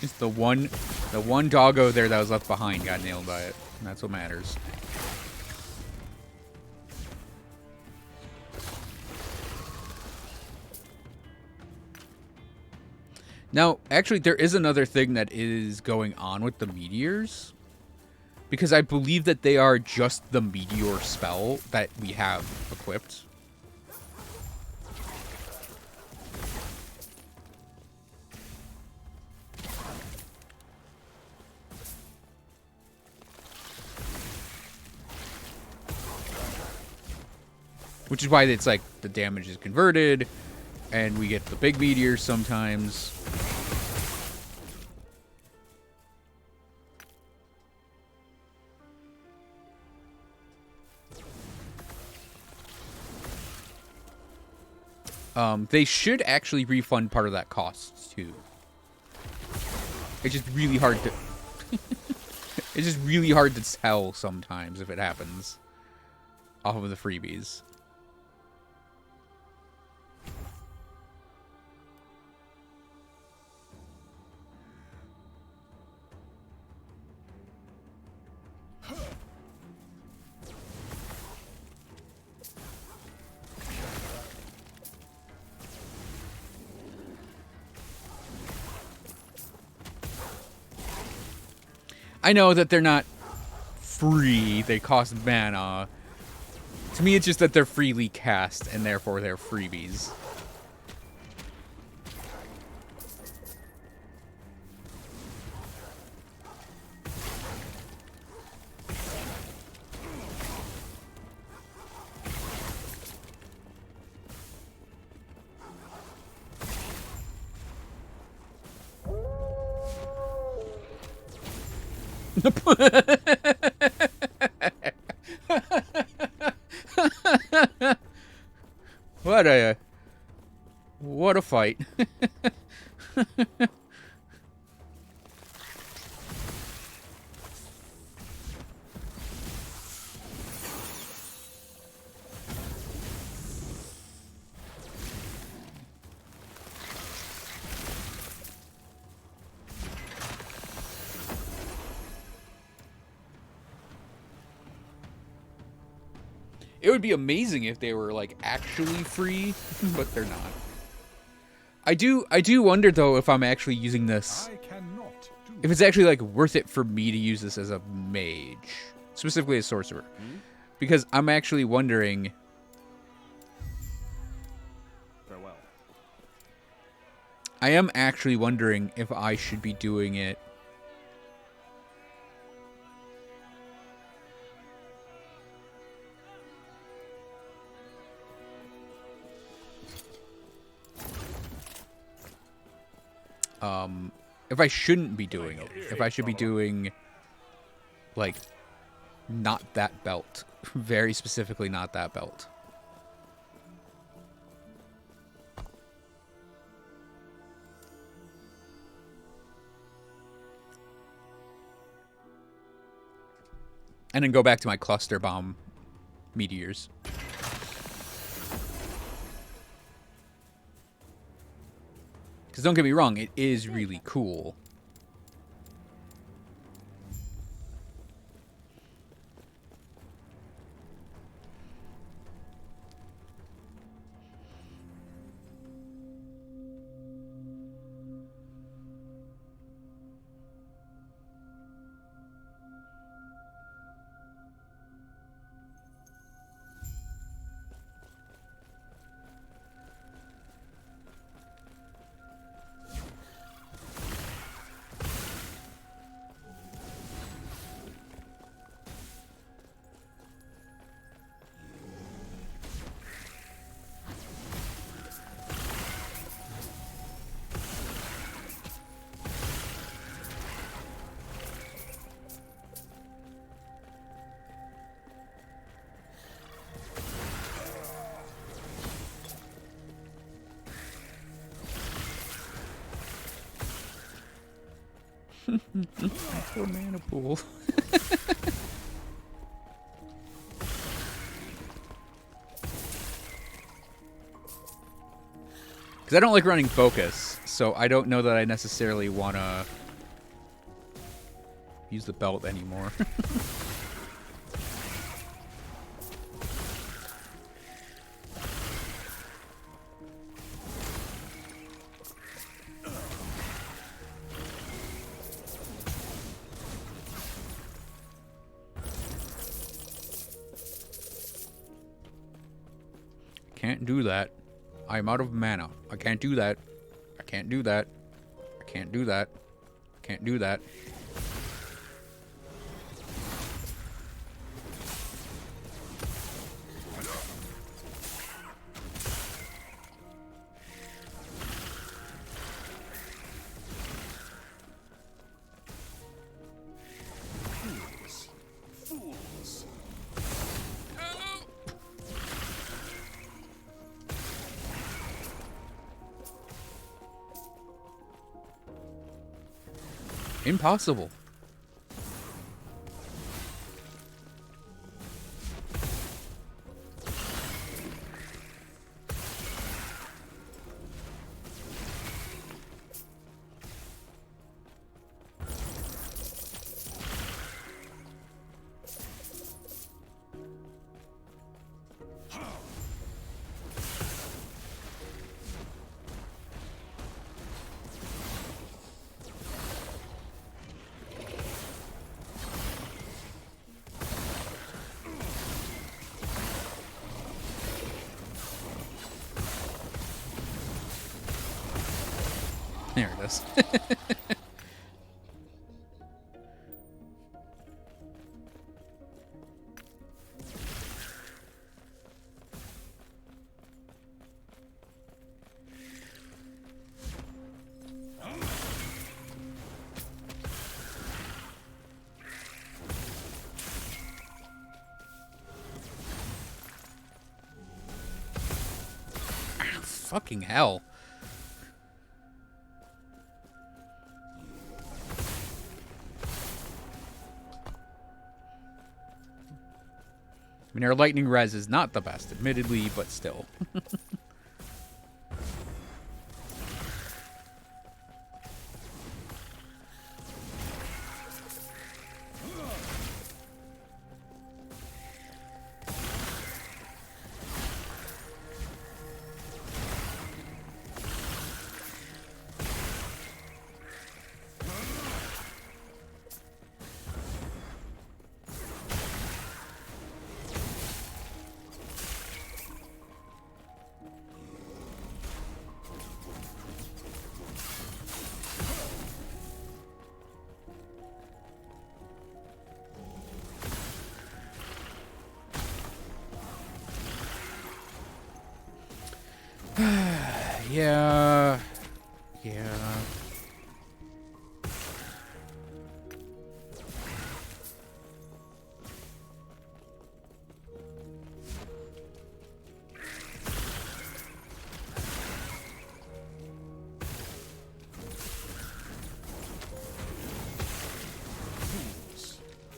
Just the one doggo there that was left behind got nailed by it. And that's what matters. Now, actually, there is another thing that is going on with the meteors. Because I believe that they are just the meteor spell that we have equipped. Which is why it's like the damage is converted, and we get the big meteors sometimes. They should actually refund part of that cost too. It's just really hard to. It's just really hard to tell sometimes if it happens off of the freebies. I know that they're not free, they cost mana. To me, it's just that they're freely cast, and therefore they're freebies. What a fight. It would be amazing if they were like actually free, but they're not. I do wonder though if I'm actually using this. If it's actually like worth it for me to use this as a mage, specifically a sorcerer. Because I'm actually wondering. Farewell. I am actually wondering if I should be doing it. If I shouldn't be doing it. If I should be doing, like, not that belt. Very specifically not that belt. And then go back to my cluster bomb meteors. Because don't get me wrong, it is really cool. Poor mana pool. Because I don't like running focus, so I don't know that I necessarily want to use the belt anymore. Can't do that. I'm out of mana. I can't do that. I can't do that. I can't do that. I can't do that. Impossible. There it is. Fucking hell. I mean, our lightning res is not the best, admittedly, but still. Yeah. Yeah.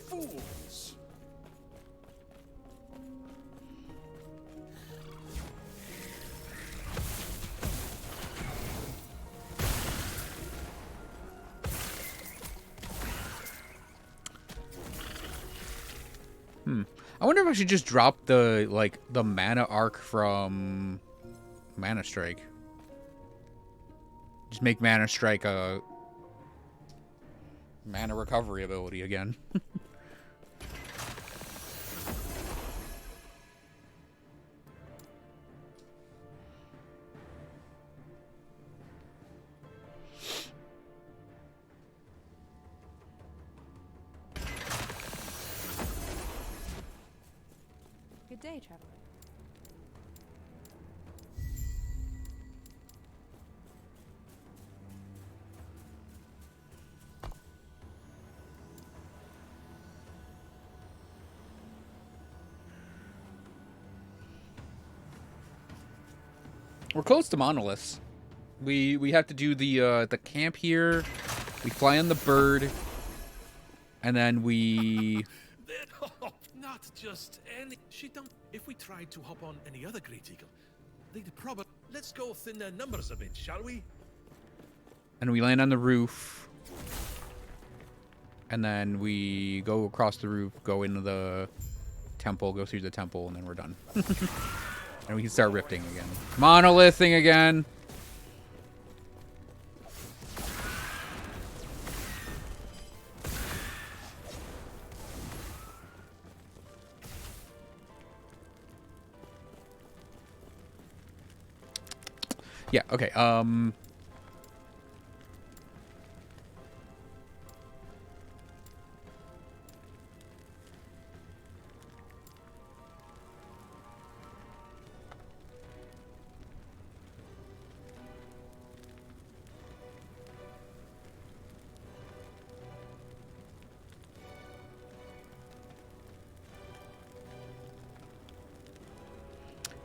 Fools! I wonder if I should just drop the, like, the mana arc from Mana Strike. Just make Mana Strike a mana recovery ability again. Good day, traveler. We're close to Monoliths. We have to do the camp here, We fly on the bird, and then we... Not just any... She don't... If we tried to hop on any other great eagle, they'd probably... Let's go thin their numbers a bit, shall we? And we land on the roof. And then we go across the roof, go into the temple, go through the temple, and then we're done. And we can start rifting again. Monolithing again. Yeah, okay.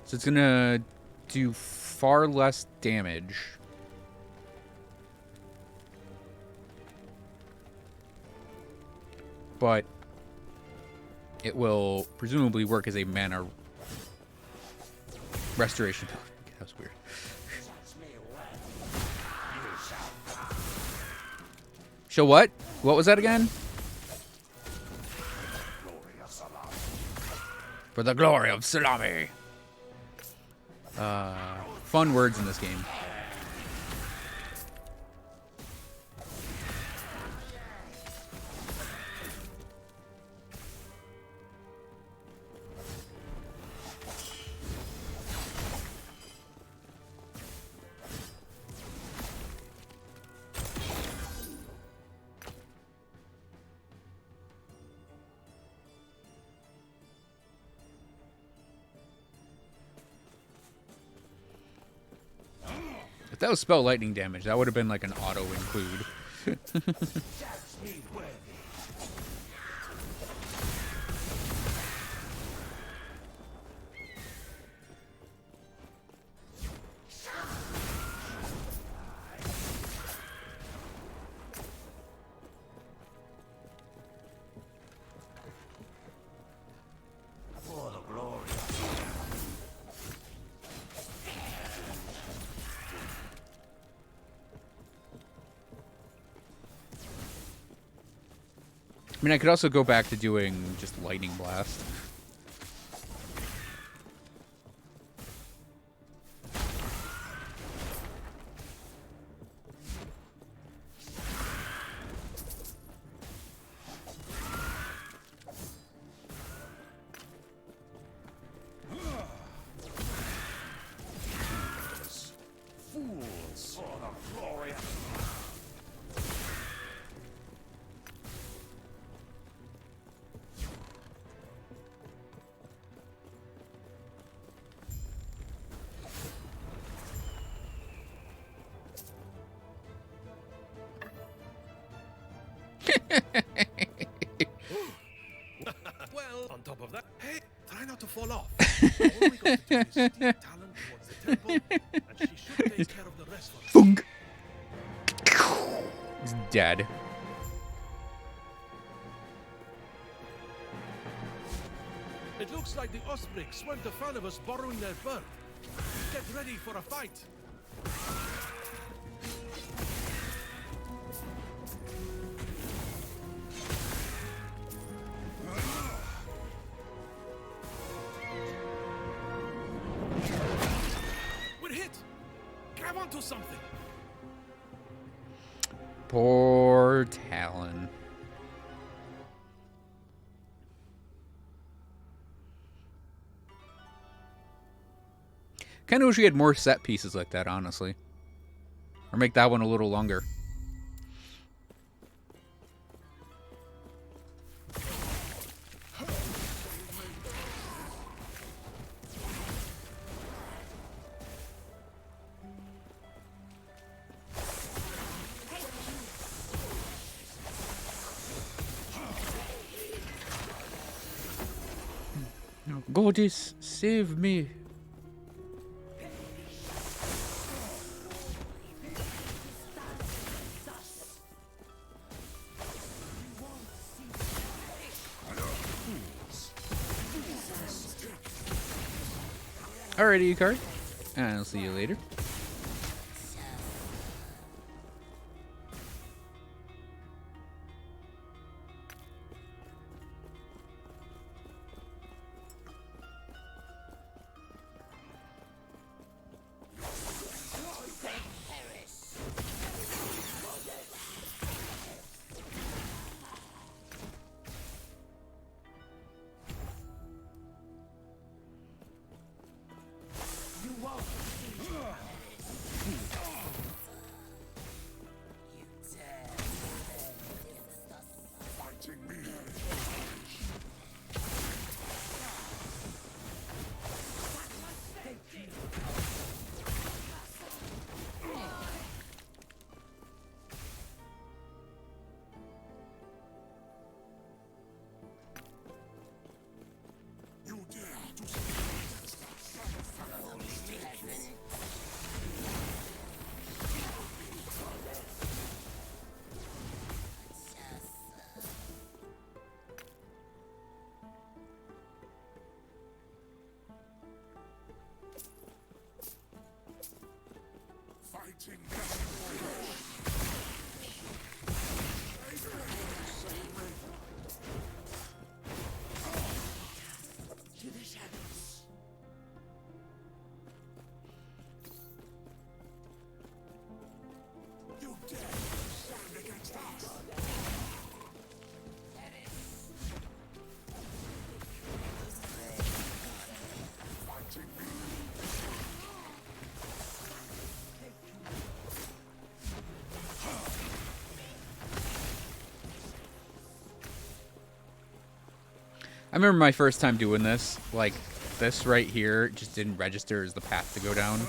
So it's gonna do far less damage. But it will presumably work as a mana restoration. Okay, that was weird. Show what? What was that again? For the glory of salami. Fun words in this game. If that was spell lightning damage, that would have been like an auto include. For the glory. I mean, I could also go back to doing just lightning blast. Fools for the glory. Well, on top of that, hey, try not to fall off. All we got to do is steer Talon towards the temple, and she should take care of the rest for us. Funk. He's dead. It looks like the Ospreys weren't a fan of us borrowing their bird. Get ready for a fight. We're hit. Grab onto something. Poor Talon. Kind of wish we had more set pieces like that, honestly. Or make that one a little longer. Goddess, save me. Alrighty, Ikari. And I'll see you later. I remember my first time doing this, like, this right here just didn't register as the path to go down.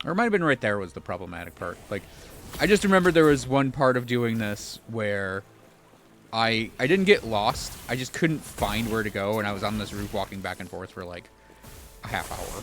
Or it might have been right there was the problematic part. Like, I just remember there was one part of doing this where I didn't get lost. I just couldn't find where to go, and I was on this roof walking back and forth for like a half hour.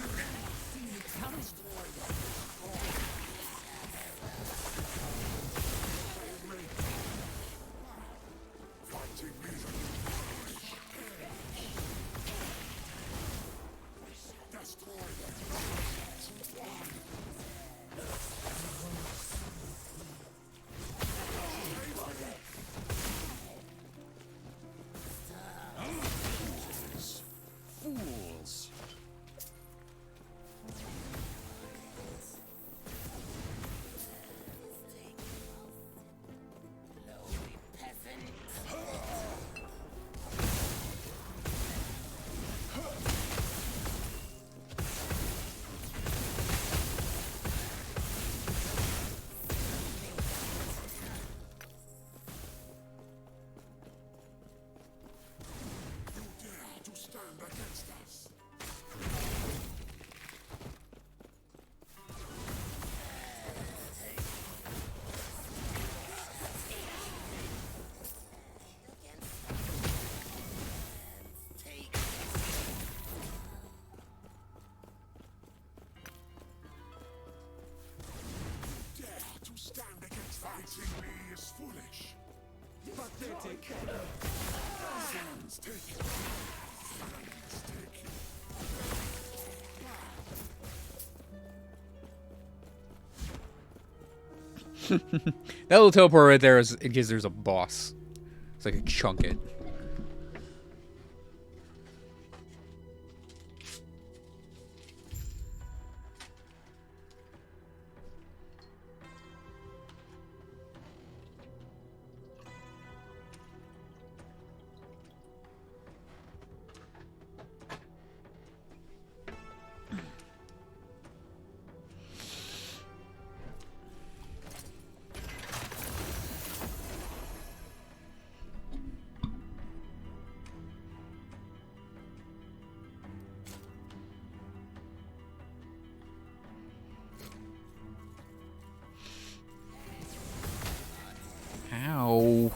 Fighting me is foolish. Pathetic. Silence taken. Silence taken. That little teleport right there is in case there's a boss. It's like a chunk it. Ow.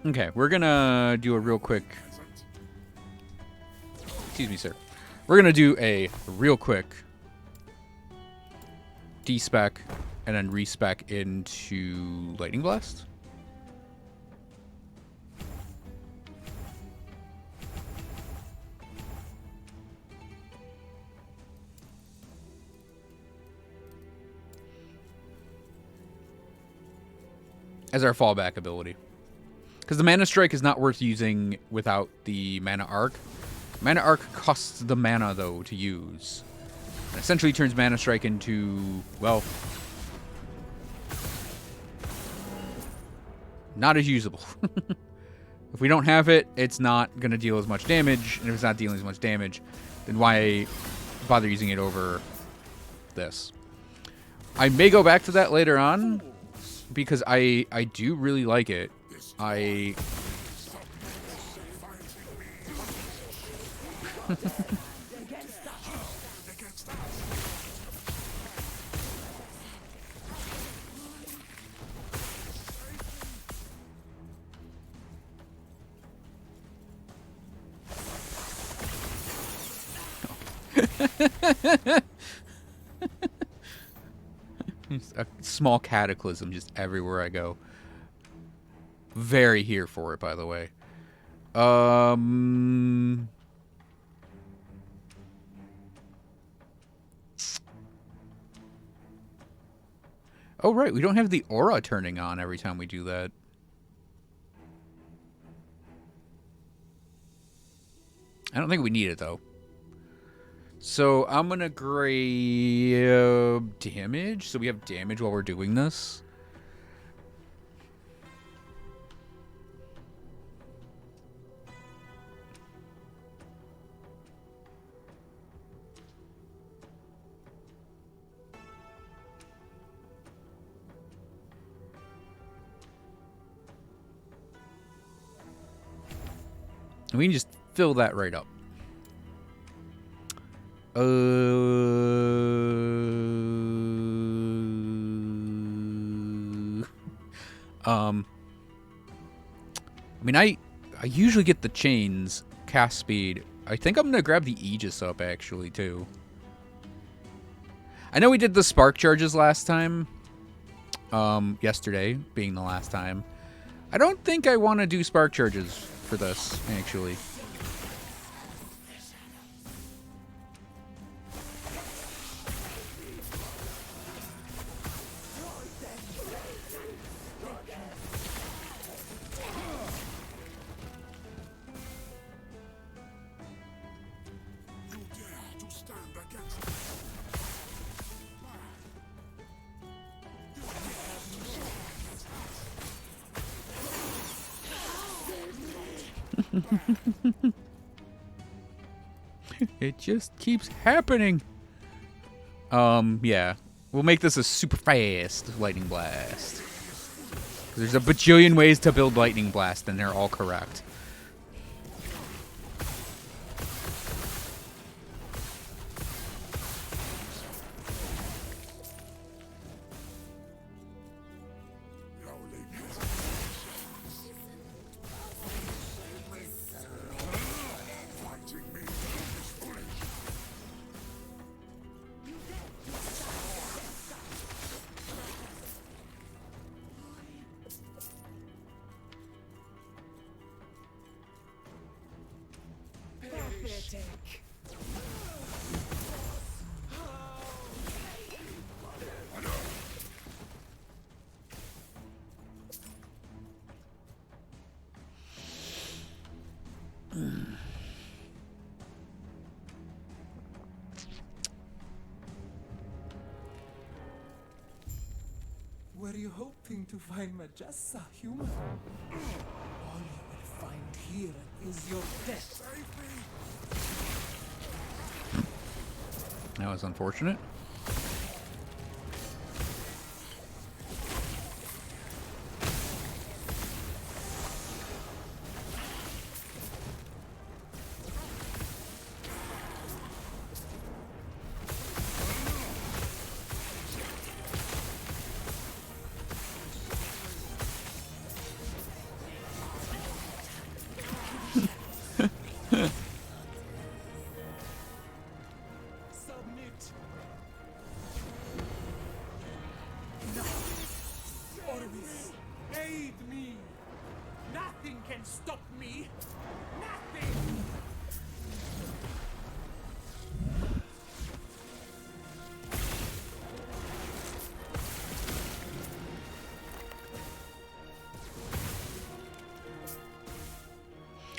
Okay, we're gonna do a real quick... Excuse me, sir. We're gonna do a real quick despec and then respec into Lightning Blast. As our fallback ability. Because the Mana Strike is not worth using without the Mana Arc. Mana Arc costs the mana, though, to use. It essentially turns Mana Strike into, well, not as usable. If we don't have it, it's not going to deal as much damage. And if it's not dealing as much damage, then why bother using it over this? I may go back to that later on, because I do really like it. I... A small cataclysm just everywhere I go. Very here for it, by the way. Oh, right. We don't have the aura turning on every time we do that. I don't think we need it, though. So I'm going to grab damage. So we have damage while we're doing this. And we can just fill that right up. I mean, I usually get the chains, cast speed. I think I'm going to grab the Aegis up, actually, too. I know we did the spark charges last time. Yesterday being the last time. I don't think I want to do spark charges for this, actually. It just keeps happening. Yeah. We'll make this a super fast lightning blast. There's a bajillion ways to build lightning blast, and they're all correct. Were you hoping to find Majessa, human? All you will find here is your death. That was unfortunate. Submit. No. Orbis, aid me. Nothing can stop me. Nothing.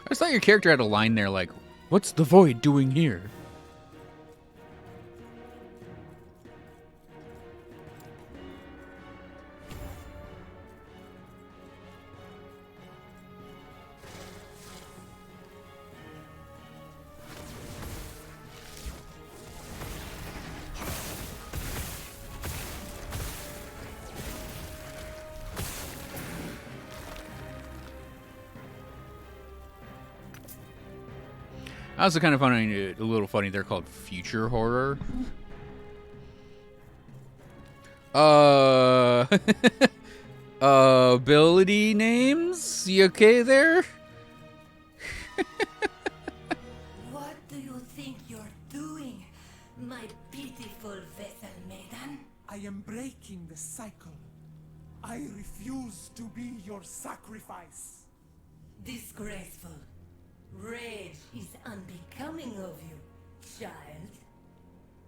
I just thought your character had a line there like, "What's the void doing here?" Also kind of funny, a little funny, they're called future horror. Ability names? You okay there? What do you think you're doing, my beautiful vessel maiden? I am breaking the cycle. I refuse to be your sacrifice. Disgraceful. Rage is unbecoming of you, child.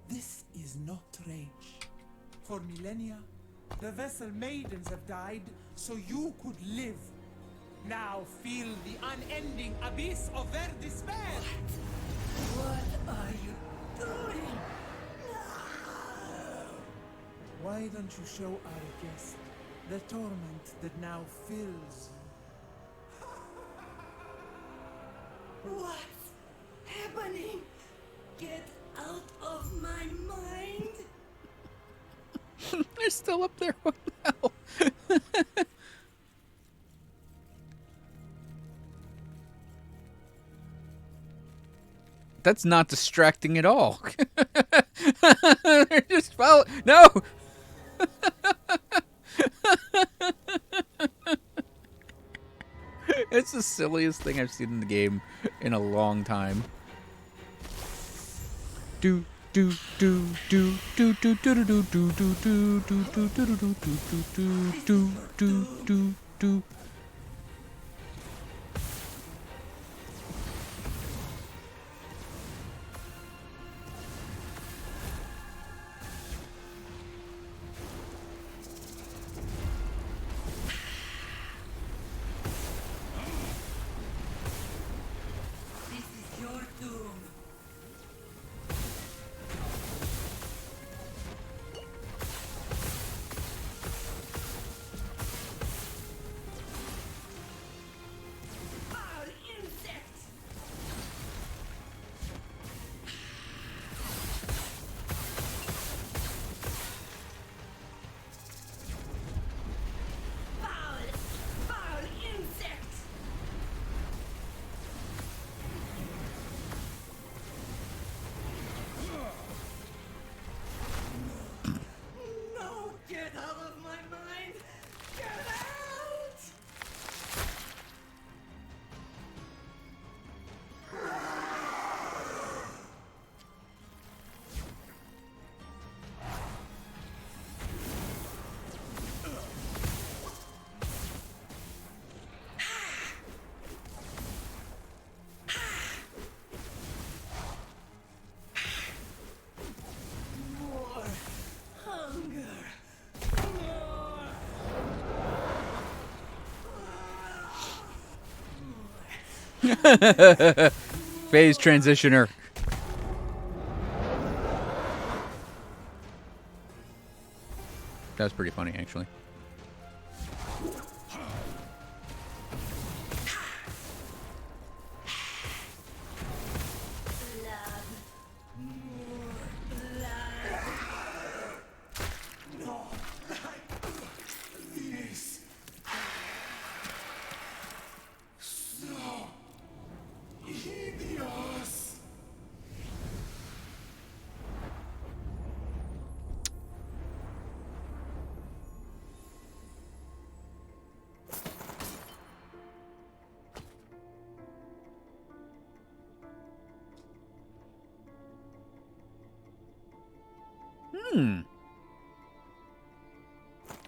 This is not rage. For millennia, the vessel maidens have died so you could live. Now feel the unending abyss of their despair. What are you doing? Why don't you show our guest the torment that now fills you? What's happening? Get out of my mind! They're still up there. What the hell? That's not distracting at all. They're just no. It's the silliest thing I've seen in the game in a long time. Do do do do do do do do do do do do do do do do do do do. This is your doom. Phase transitioner. That was pretty funny, actually.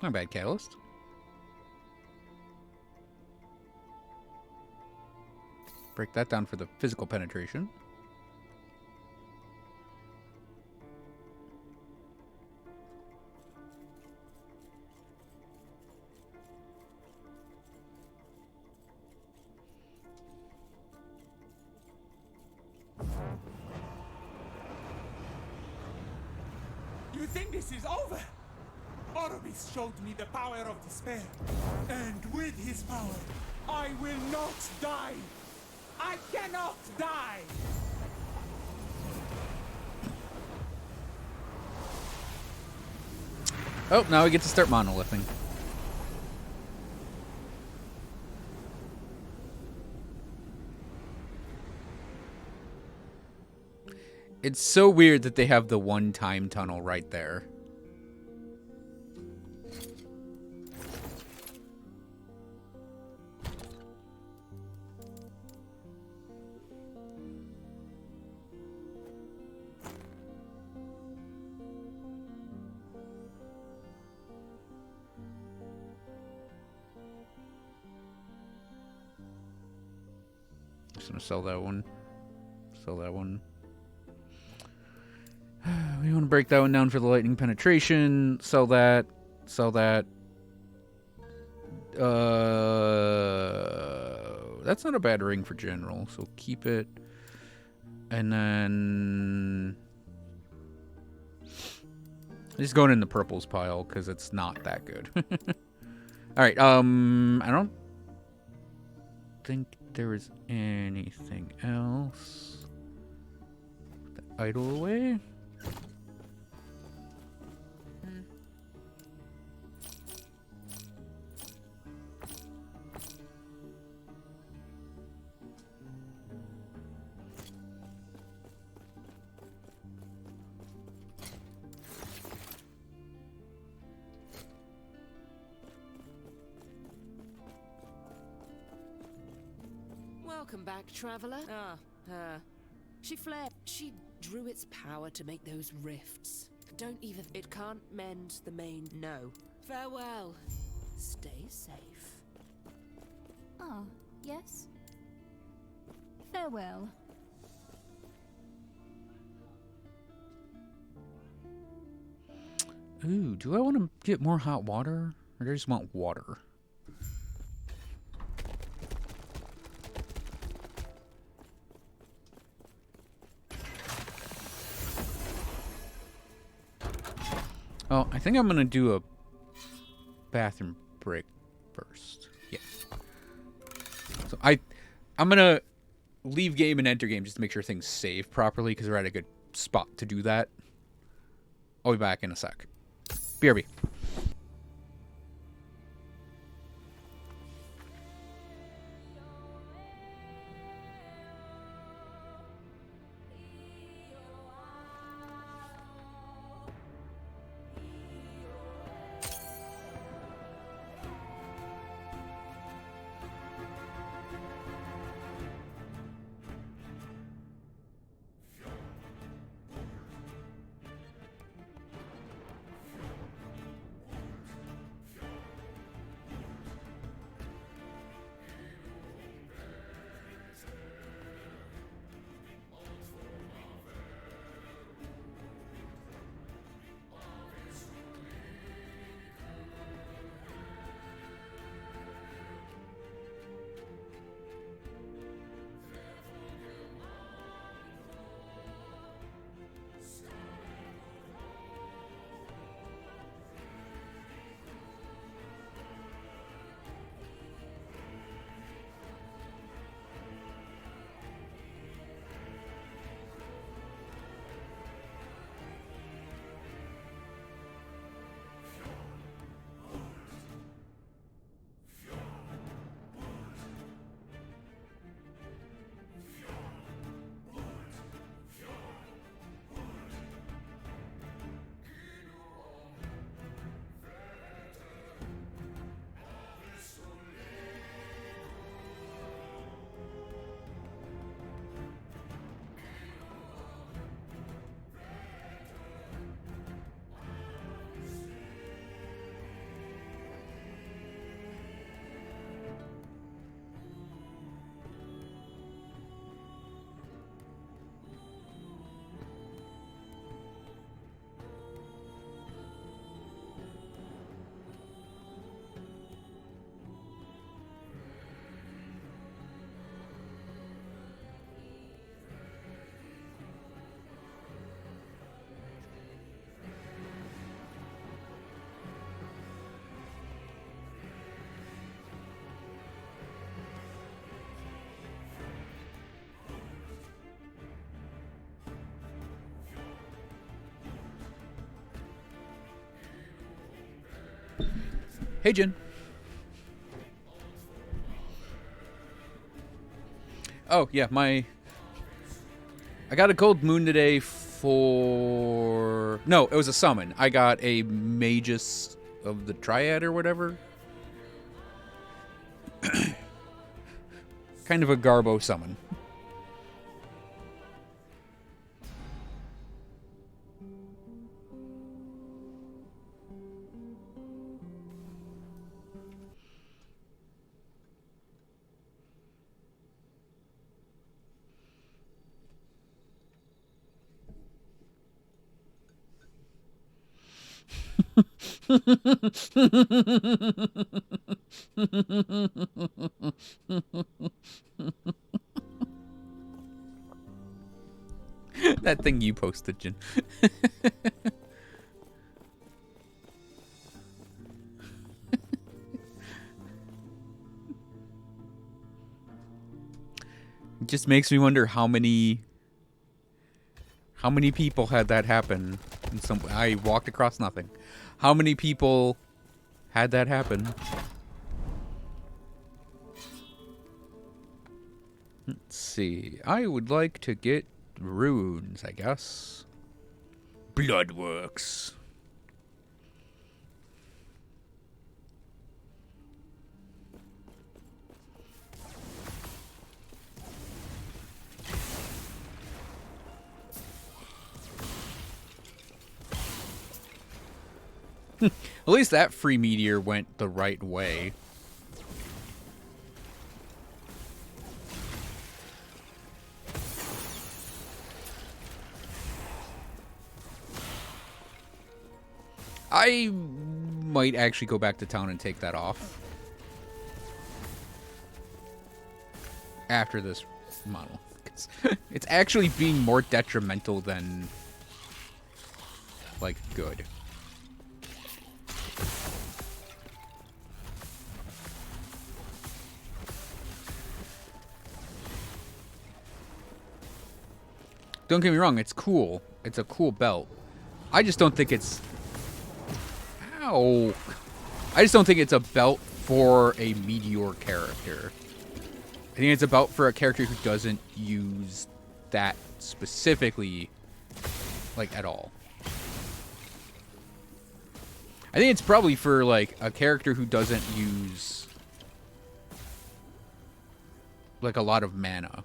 Not bad, Catalyst. Break that down for the physical penetration. You think this is over? Orbis showed me the power of despair. And with his power, I will not die. I cannot die. Oh, now we get to start monolithing. It's so weird that they have the one-time tunnel right there. Just gonna sell that one. Sell that one. We want to break that one down for the lightning penetration. Sell that. Sell that. That's not a bad ring for general, so keep it. And then just going in the purples pile because it's not that good. All right. I don't think there is anything else. Put the idol away. Welcome back, traveler. She flared. She drew its power to make those rifts. Don't even. It can't mend the main. No. Farewell. Stay safe. Ah, yes. Farewell. Ooh, do I want to get more hot water? Or do I just want water? Oh, I think I'm going to do a bathroom break first. Yeah. So I'm going to leave game and enter game just to make sure things save properly because we're at a good spot to do that. I'll be back in a sec. BRB. Hey, Jin. Oh, yeah, I got a gold moon today for... No, it was a summon. I got a Magus of the Triad or whatever. Kind of a Garbo summon. That thing you posted, Jin. It just makes me wonder how many people had that happen. I walked across nothing. How many people had that happen? Let's see. I would like to get runes, I guess. Bloodworks. At least that free meteor went the right way. I might actually go back to town and take that off. After this model. It's actually being more detrimental than, like, good. Don't get me wrong, it's cool. It's a cool belt. I just don't think it's... Ow! I just don't think it's a belt for a Meteor character. I think it's a belt for a character who doesn't use that specifically, like, at all. I think it's probably for, like, a character who doesn't use, like, a lot of mana.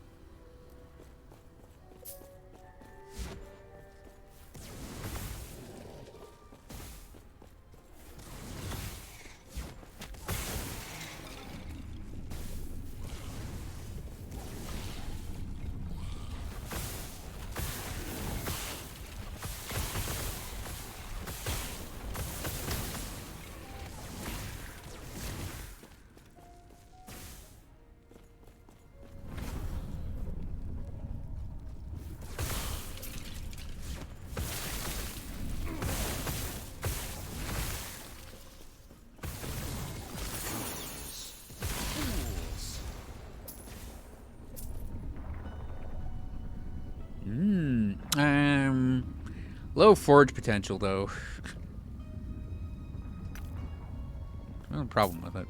Low forge potential, though. No problem with it.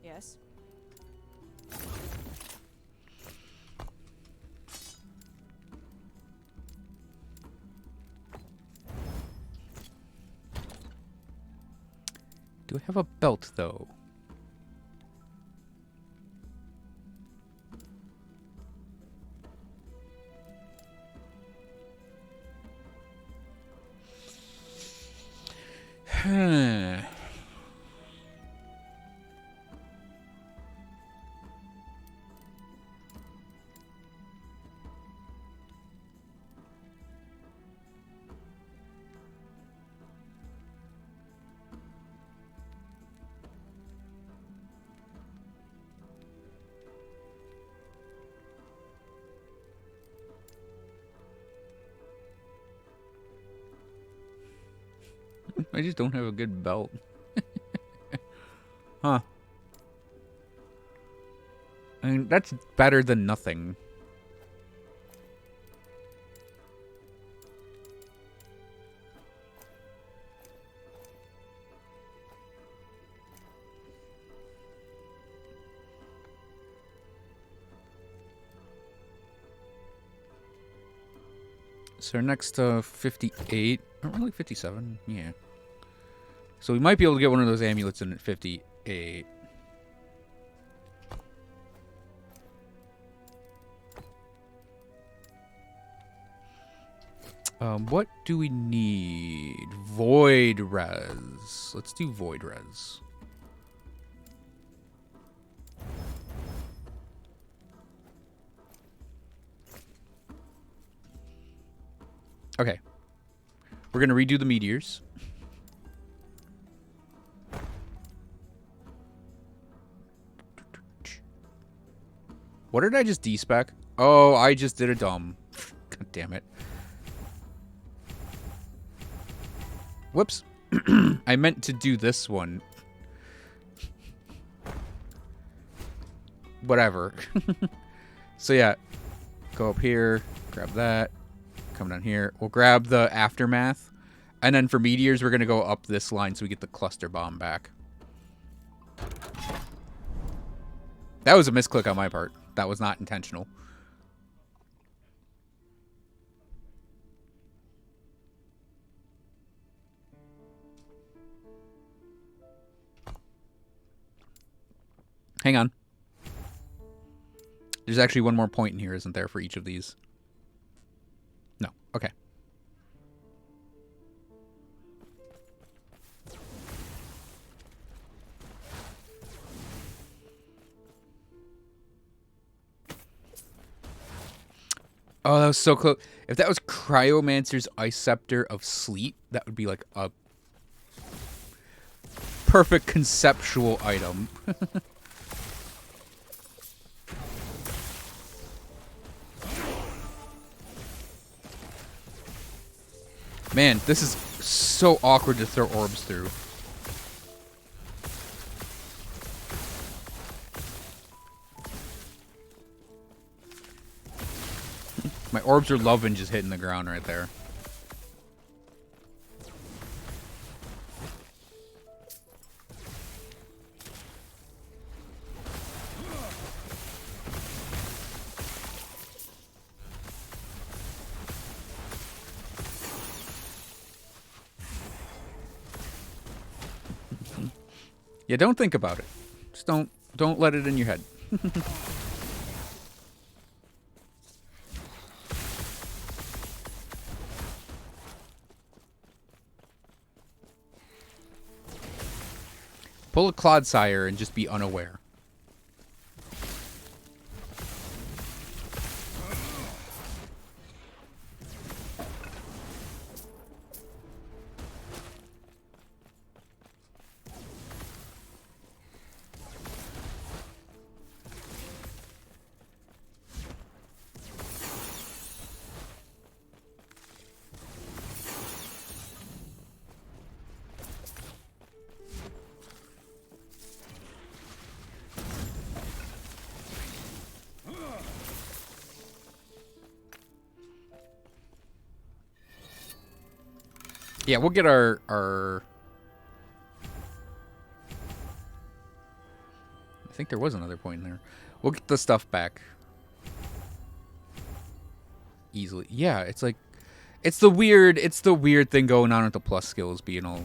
Yes. Do I have a belt, though? I just don't have a good belt. Huh. I mean, that's better than nothing. So our next 58, or really 57, yeah. So we might be able to get one of those amulets in at 58. What do we need? Void res. Let's do void res. Okay. We're going to redo the meteors. What did I just despec? Oh, I just did a dumb. God damn it. Whoops. I meant to do this one. Whatever. So yeah. Go up here. Grab that. Come down here. We'll grab the aftermath. And then for meteors, we're going to go up this line so we get the cluster bomb back. That was a misclick on my part. That was not intentional. Hang on. There's actually one more point in here, isn't there, for each of these? No. Okay. Oh, that was so close. If that was Cryomancer's Ice Scepter of Sleep, that would be like a perfect conceptual item. Man, this is so awkward to throw orbs through. My orbs are loving just hitting the ground right there. Yeah, don't think about it. Just don't let it in your head. Pull a Clodsire and just be unaware. Yeah, we'll get our... I think there was another point in there. We'll get the stuff back. Easily. Yeah, it's like... It's the weird thing going on with the plus skills being all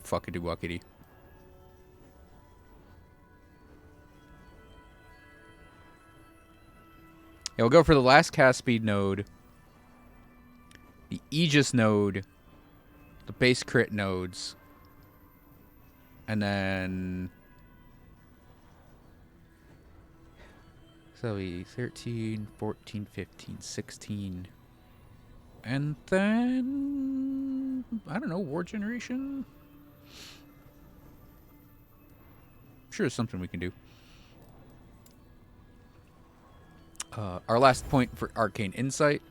fuckity-wuckity. Yeah, we'll go for the last cast speed node, the Aegis node, the base crit nodes, and then so we 13, 14, 15, 16, and then I don't know, war generation. Sure, it's something we can do. Our last point for Arcane Insight.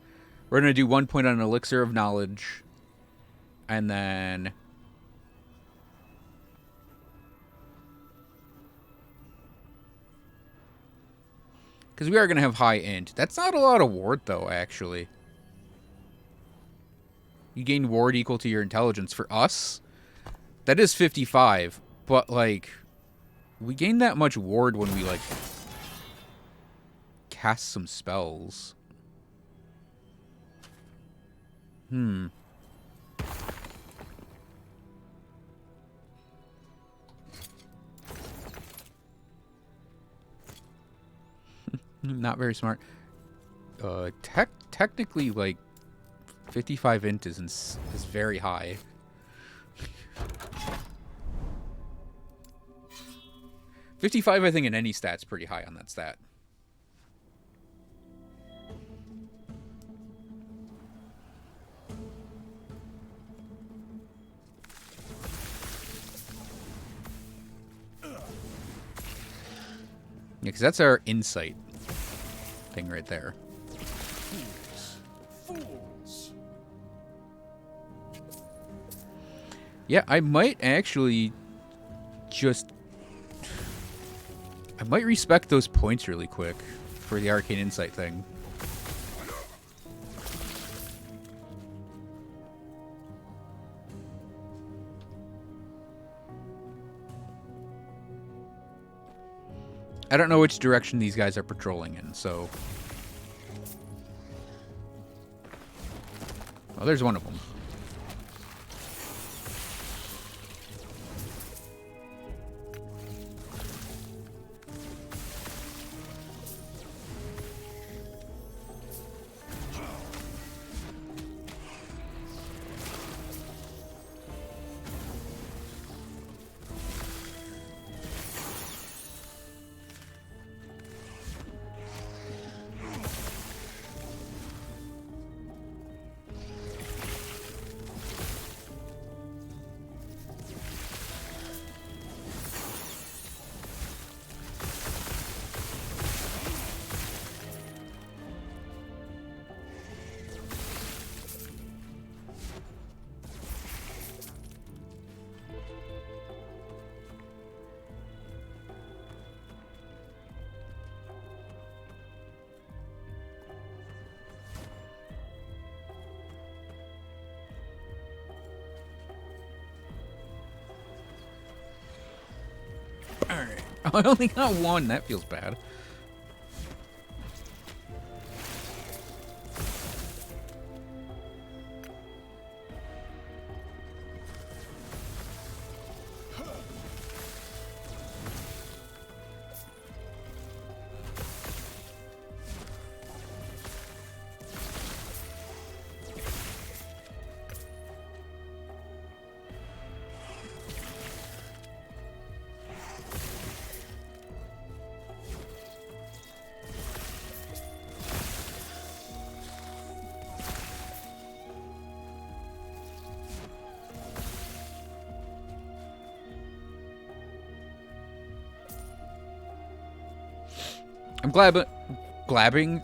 We're going to do 1 point on Elixir of Knowledge. And then Because we are going to have high int. That's not a lot of ward, though, actually. You gain ward equal to your intelligence. For us, that is 55. But, like, we gain that much ward when we, like, cast some spells. Not very smart. Technically, like, 55 int is very high. 55, I think, in any stat's pretty high on that stat. Yeah, because that's our insight thing right there. Fools. Yeah, I might actually just... I might respec those points really quick for the Arcane Insight thing. I don't know which direction these guys are patrolling in, so... Oh, there's one of them. Alright. I only got one. That feels bad.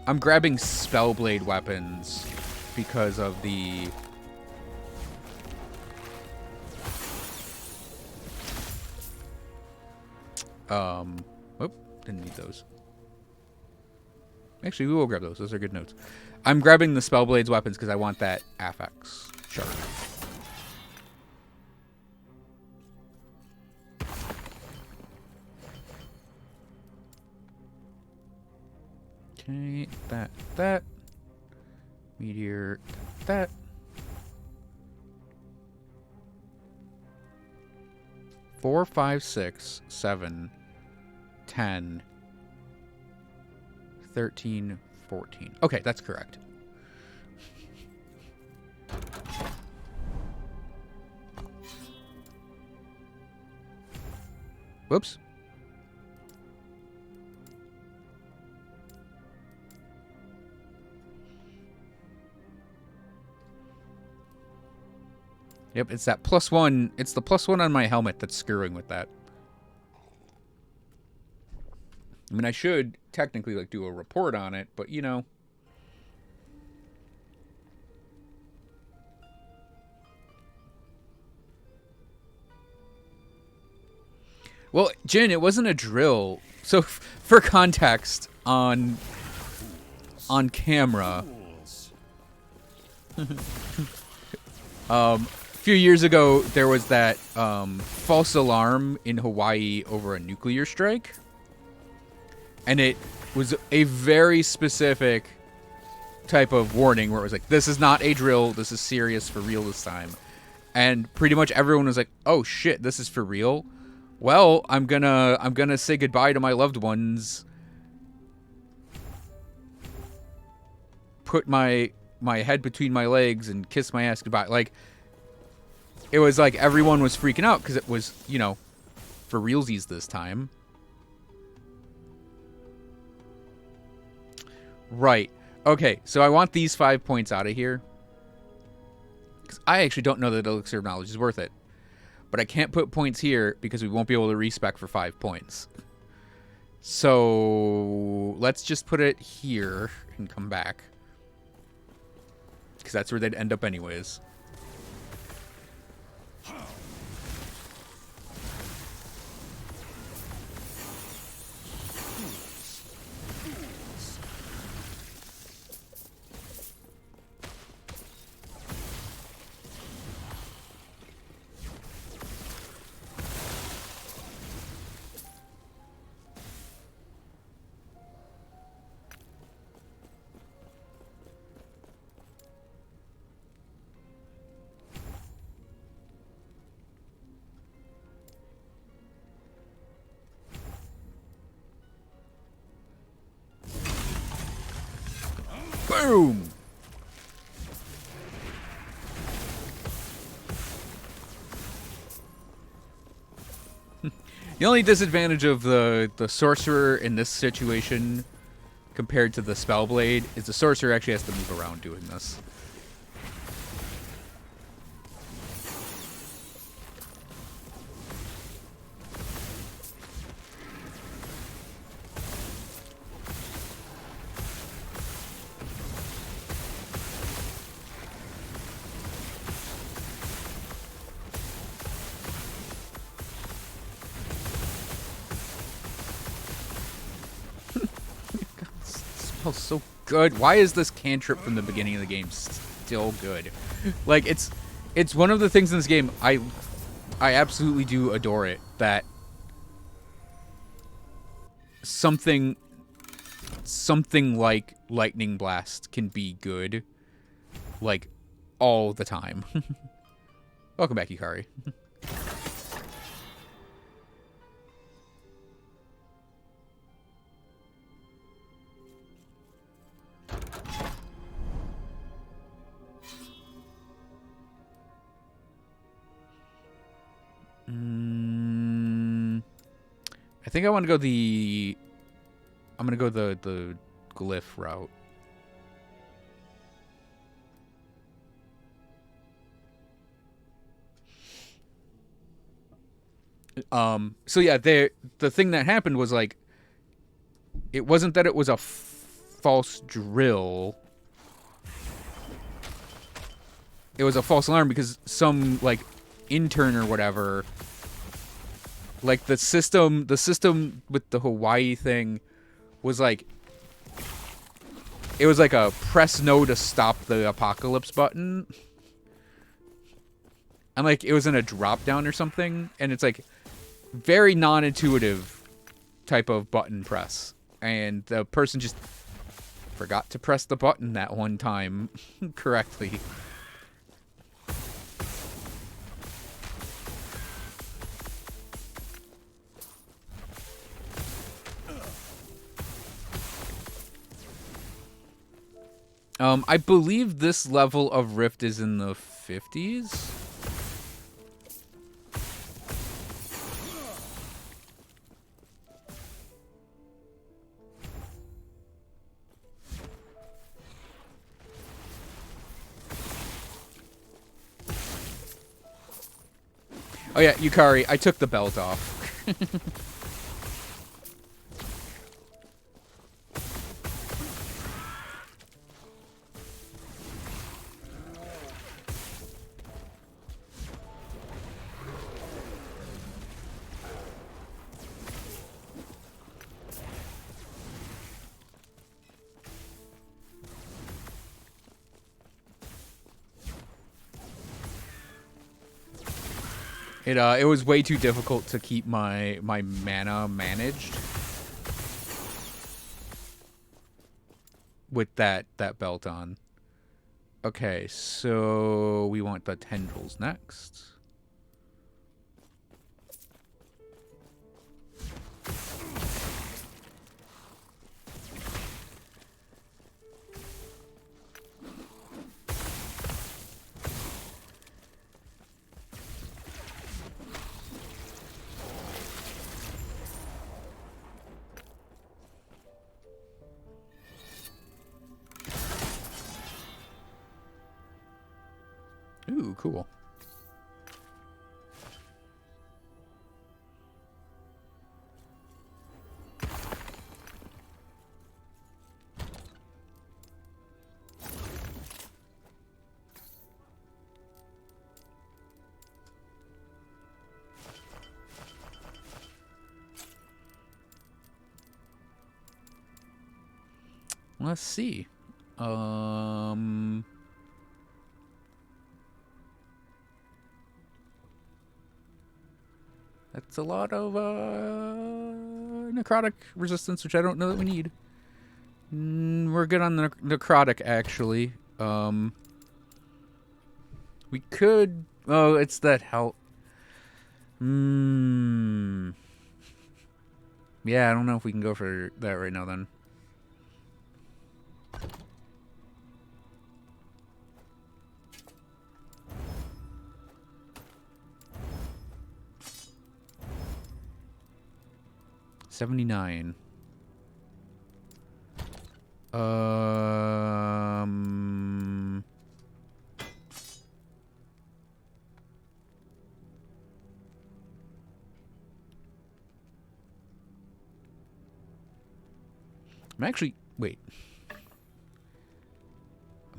I'm grabbing Spellblade weapons because of the... Whoop, didn't need those. Actually, we will grab those. Those are good notes. I'm grabbing the Spellblade's weapons because I want that affix shard. Okay, that. Meteor, that. Four, 5, 6, 7, 10, 13, 14. Okay, that's correct. Whoops. Yep, it's that +1. It's the +1 on my helmet that's screwing with that. I mean, I should technically, like, do a report on it, but, you know. Well, Jin, it wasn't a drill. So, for context, on camera. A few years ago, there was that false alarm in Hawaii over a nuclear strike. And it was a very specific type of warning where it was like, this is not a drill, this is serious for real this time. And pretty much everyone was like, oh shit, this is for real? Well, I'm gonna say goodbye to my loved ones. Put my head between my legs and kiss my ass goodbye. Like, it was like everyone was freaking out because it was, you know, for realsies this time. Right. Okay, so I want these 5 points out of here. Because I actually don't know that Elixir of Knowledge is worth it. But I can't put points here because we won't be able to respec for 5 points. So let's just put it here and come back. Because that's where they'd end up anyways. Boom! The only disadvantage of the Sorcerer in this situation compared to the Spellblade is the Sorcerer actually has to move around doing this. Smells so good. Why is this cantrip from the beginning of the game still good? Like, it's one of the things in this game I absolutely do adore it, that something like Lightning Blast can be good, like, all the time. Welcome back, Yukari. I think I want to go I'm gonna go the glyph route. So yeah, the thing that happened was, like, it wasn't that it was a false drill. It was a false alarm because some, like, intern or whatever, like, the system with the Hawaii thing was like, it was like a press no to stop the apocalypse button. And, like, it was in a drop down or something, and it's like very non-intuitive type of button press, and the person just forgot to press the button that one time correctly. I believe this level of Rift is in the 50s. Oh yeah, Yukari, I took the belt off. It was way too difficult to keep my mana managed with that belt on. Okay, so we want the tendrils next. Ooh, cool. Let's see. That's a lot of necrotic resistance, which I don't know that we need. We're good on the necrotic, actually. We could... Oh, it's that health. Yeah, I don't know if we can go for that right now, then. $79. I'm actually... Wait. I'm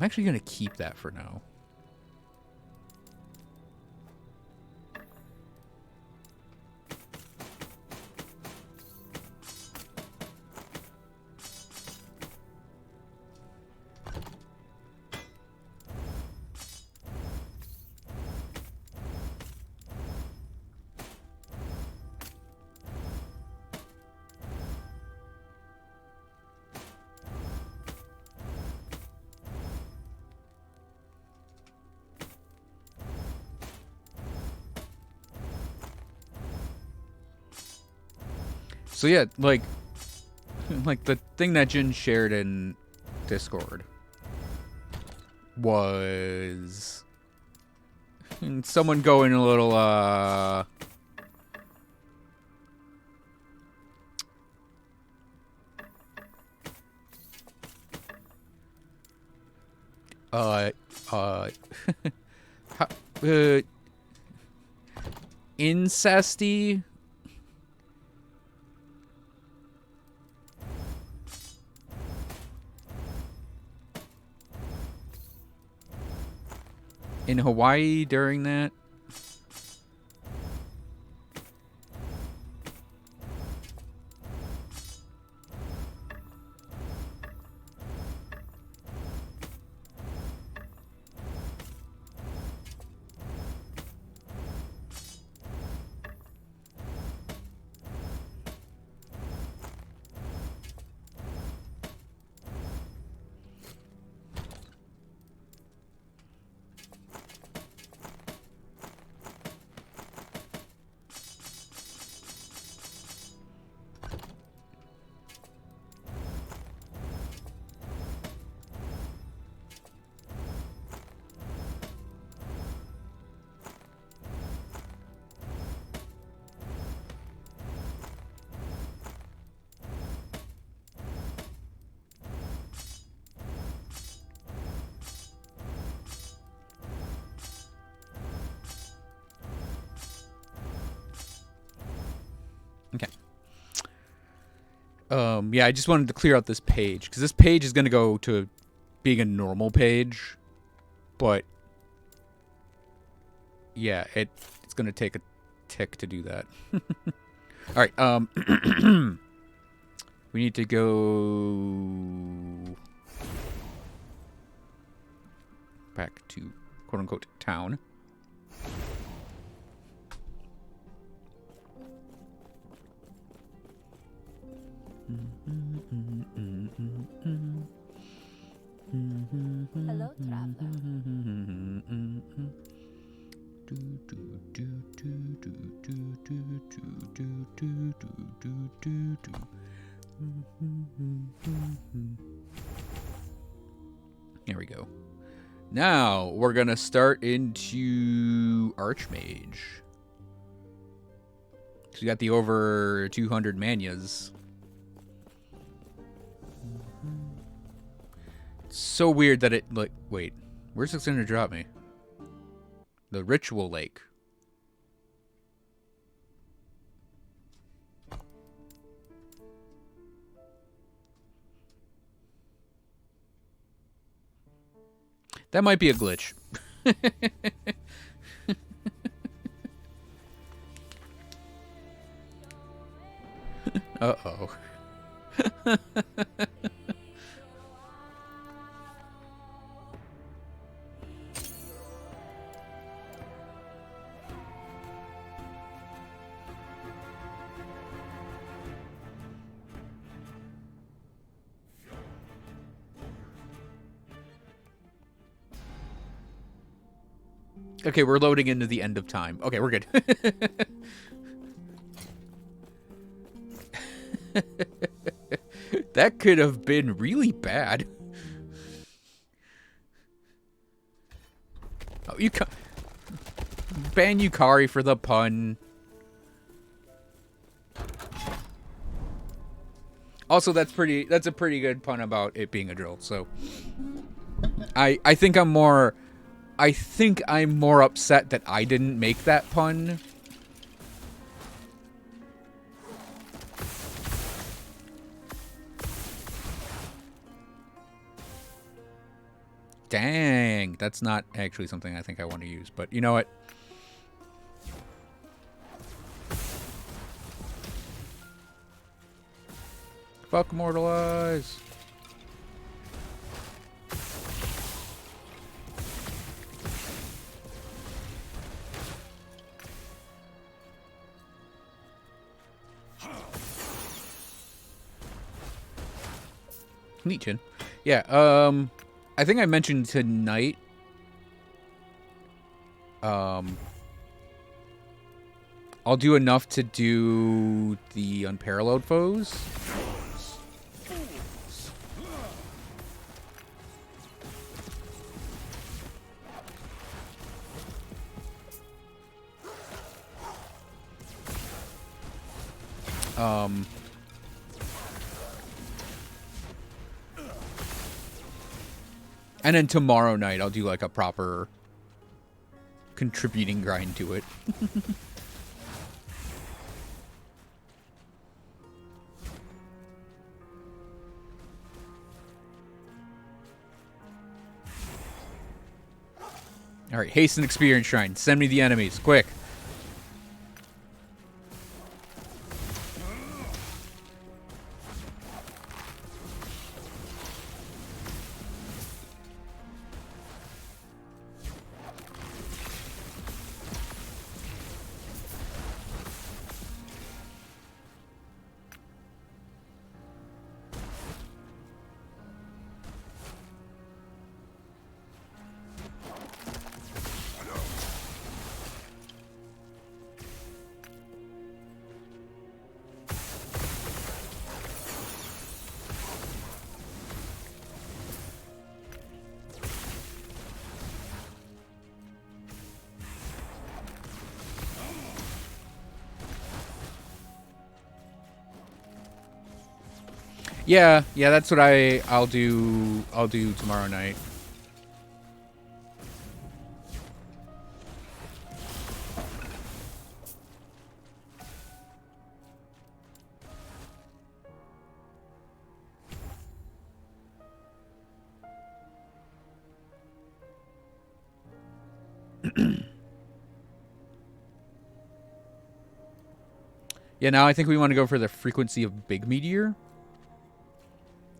actually going to keep that for now. So yeah, like the thing that Jin shared in Discord was someone going a little incesty. In Hawaii during that. Okay. Yeah, I just wanted to clear out this page, because this page is going to go to being a normal page, but yeah, it's going to take a tick to do that. All right, we need to go back to quote-unquote town. Hello, traveler. There we go. Now we're gonna start into Archmage. Cause we got the over 200 manias. It's so weird that it like wait, where's this gonna drop me? The Ritual Lake. That might be a glitch. Uh-oh. Okay, we're loading into the end of time. Okay, we're good. That could have been really bad. Oh, you ban Yukari for the pun. Also, that's a pretty good pun about it being a drill. So, I think I'm more upset that I didn't make that pun. Dang, that's not actually something I think I want to use, but you know what? Fuck Immortalize. Neat, Chin. Yeah, I think I mentioned tonight, I'll do enough to do the Unparalleled Foes. And then tomorrow night, I'll do like a proper contributing grind to it. All right, hasten experience shrine. Send me the enemies, quick. Yeah, that's what I'll do tomorrow night. Yeah, now I think we want to go for the frequency of big meteor.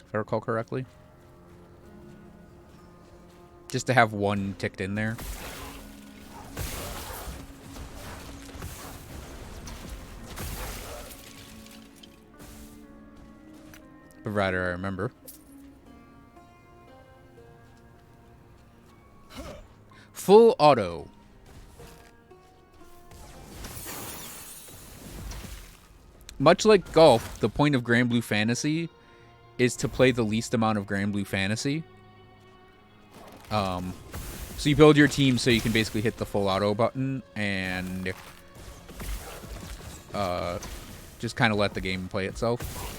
If I recall correctly. Just to have one ticked in there. But provided I remember. Full auto. Much like golf, the point of Grand Blue Fantasy is to play the least amount of Grand Blue Fantasy. So you build your team so you can basically hit the full auto button and just kind of let the game play itself.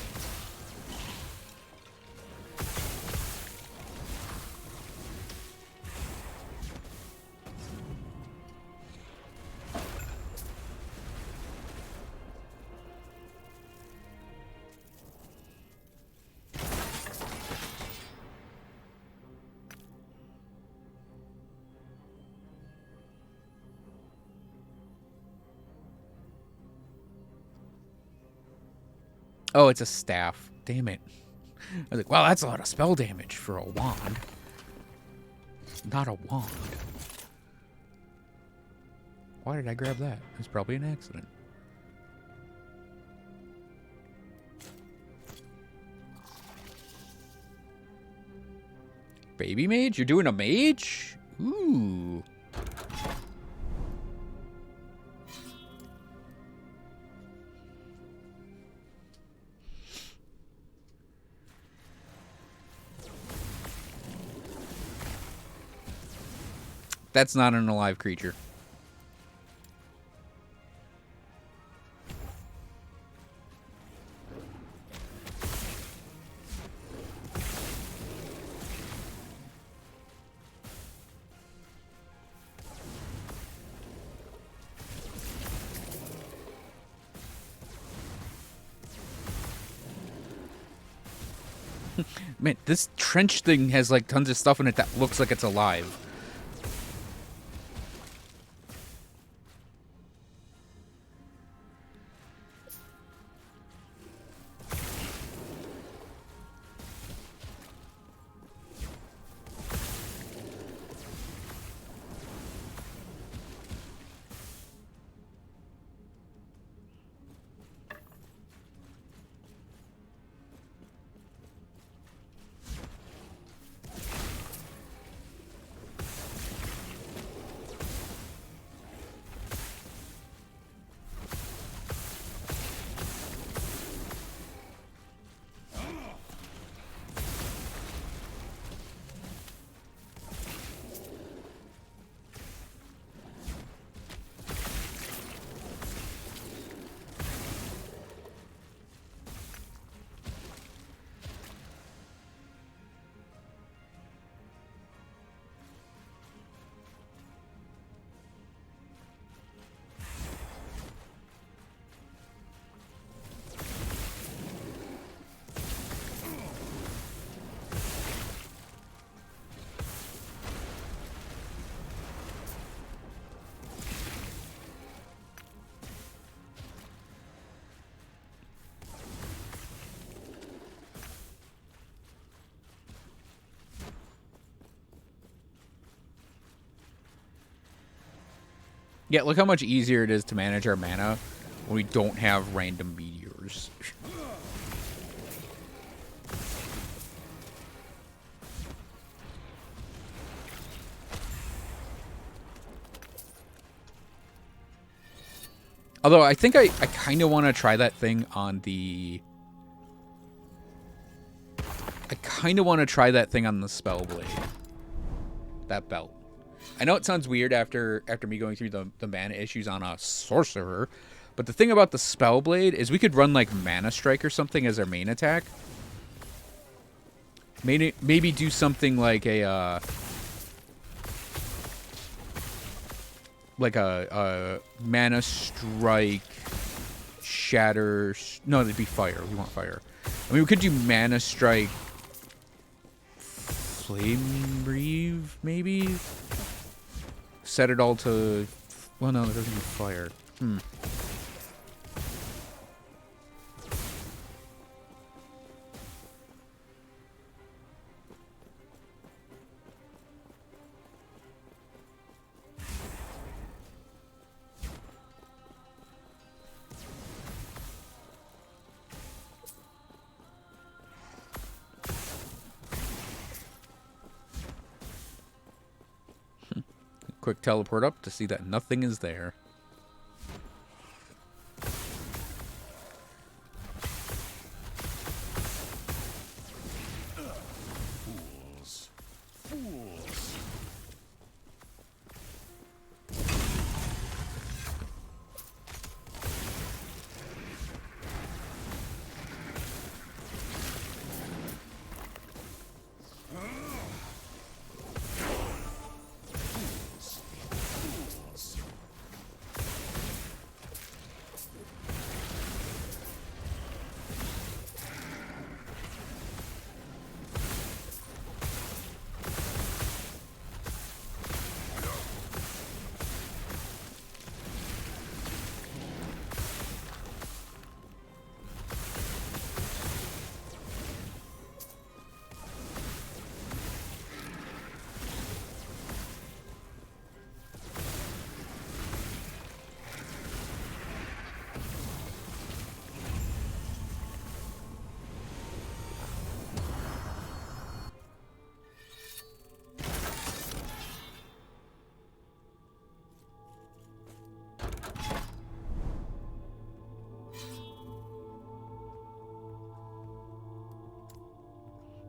Oh, it's a staff. Damn it. I was like, wow, that's a lot of spell damage for a wand. Not a wand. Why did I grab that? It was probably an accident. Baby mage? You're doing a mage? Ooh. That's not an alive creature. Man, this trench thing has like tons of stuff in it that looks like it's alive. Yeah, look how much easier it is to manage our mana when we don't have random meteors. Although I think I kind of want to try that thing on the... I kind of want to try that thing on the Spellblade. That belt. I know it sounds weird after me going through the mana issues on a Sorcerer, but the thing about the Spellblade is we could run like Mana Strike or something as our main attack. Maybe do something like a Mana Strike, Shatter. No, it'd be fire. We want fire. I mean, we could do Mana Strike, Flame Reave, maybe. Set it all to... Well, no, it doesn't do fire. Quick teleport up to see that nothing is there. Fools. Fools.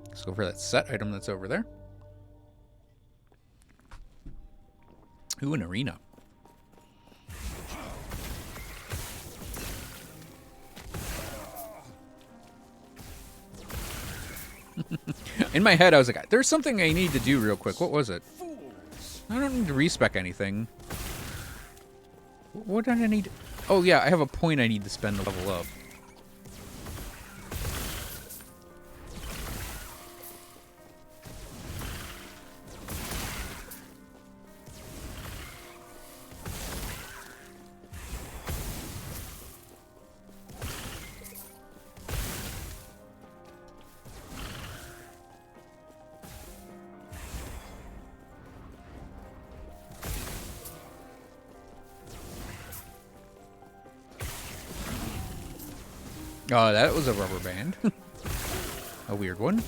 Let's go for that set item that's over there. Ooh, an arena. In my head, I was like, there's something I need to do real quick. What was it? I don't need to respec anything. What did I need? Oh, yeah, I have a point I need to spend to level up. Oh, that was a rubber band. A weird one.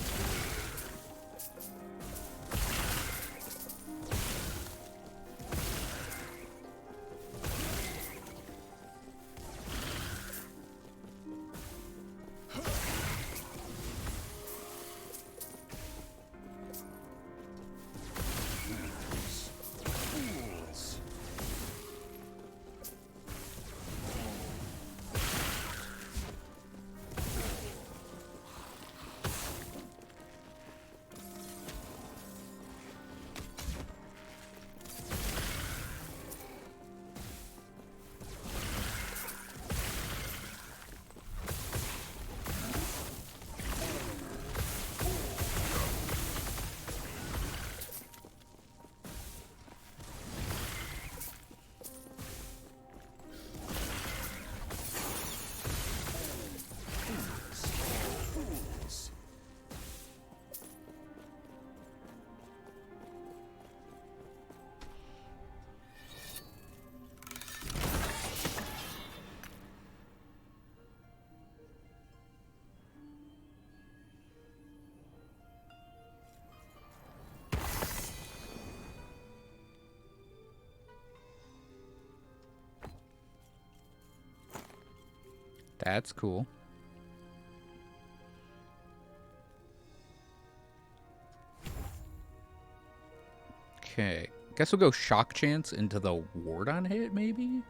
That's cool. Okay. Guess we'll go Shock Chance into the ward on hit, maybe?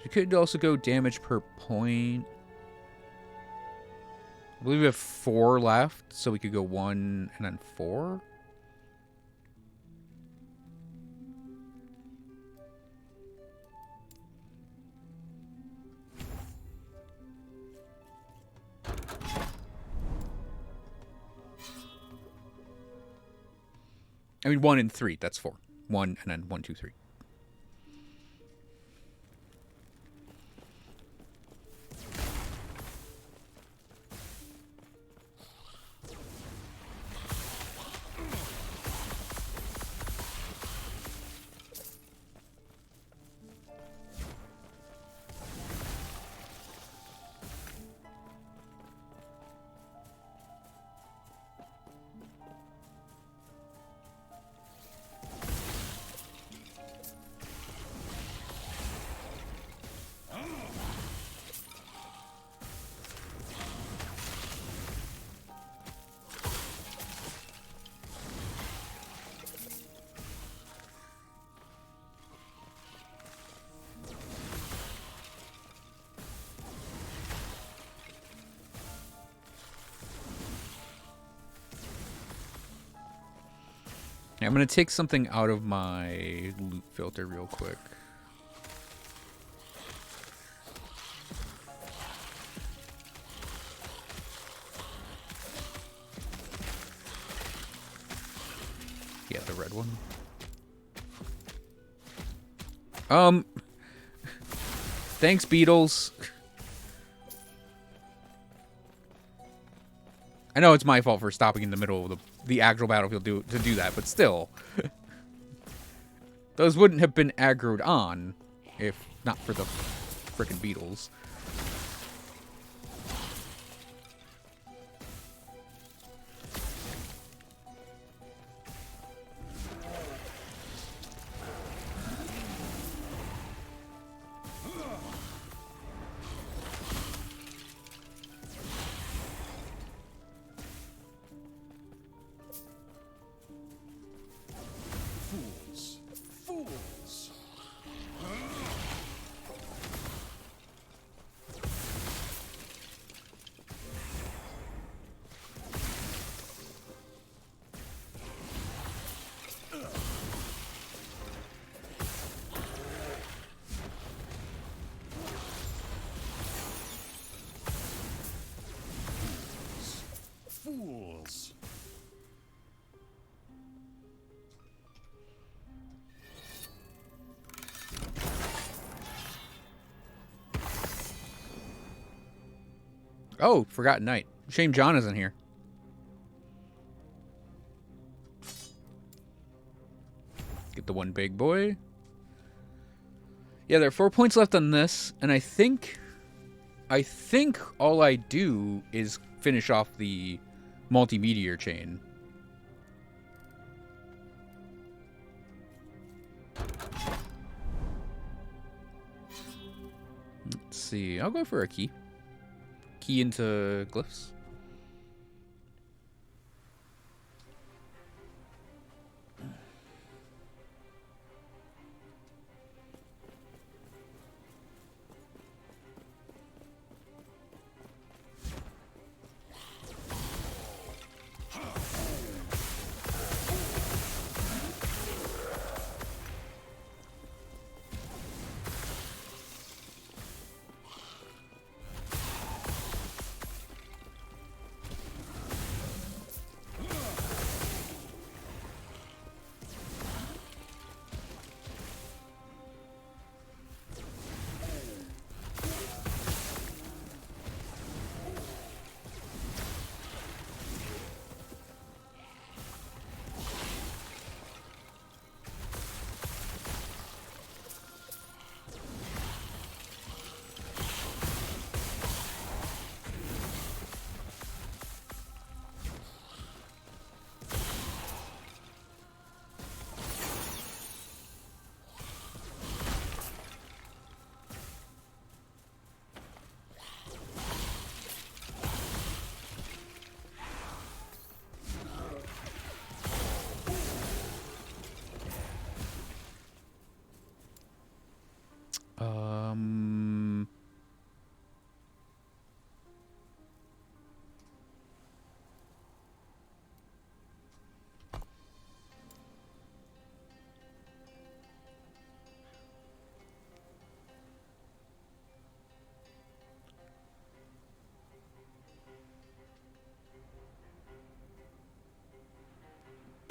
You could also go damage per point. I believe we have 4 left, so we could go 1 and then 4. I mean, 1 and 3. That's 4. 1 and then 1, 2, 3. I'm gonna take something out of my loot filter real quick. Yeah, the red one. Thanks, Beatles. I know it's my fault for stopping in the middle of the actual battlefield to do that, but still. Those wouldn't have been aggroed on if not for the frickin' Beatles. Fools. Fools. Fools. Oh, Forgotten Knight. Shame John isn't here. Get the one big boy. Yeah, there are 4 points left on this, and I think all I do is finish off the multi-meteor chain. Let's see. I'll go for a key. Key into glyphs.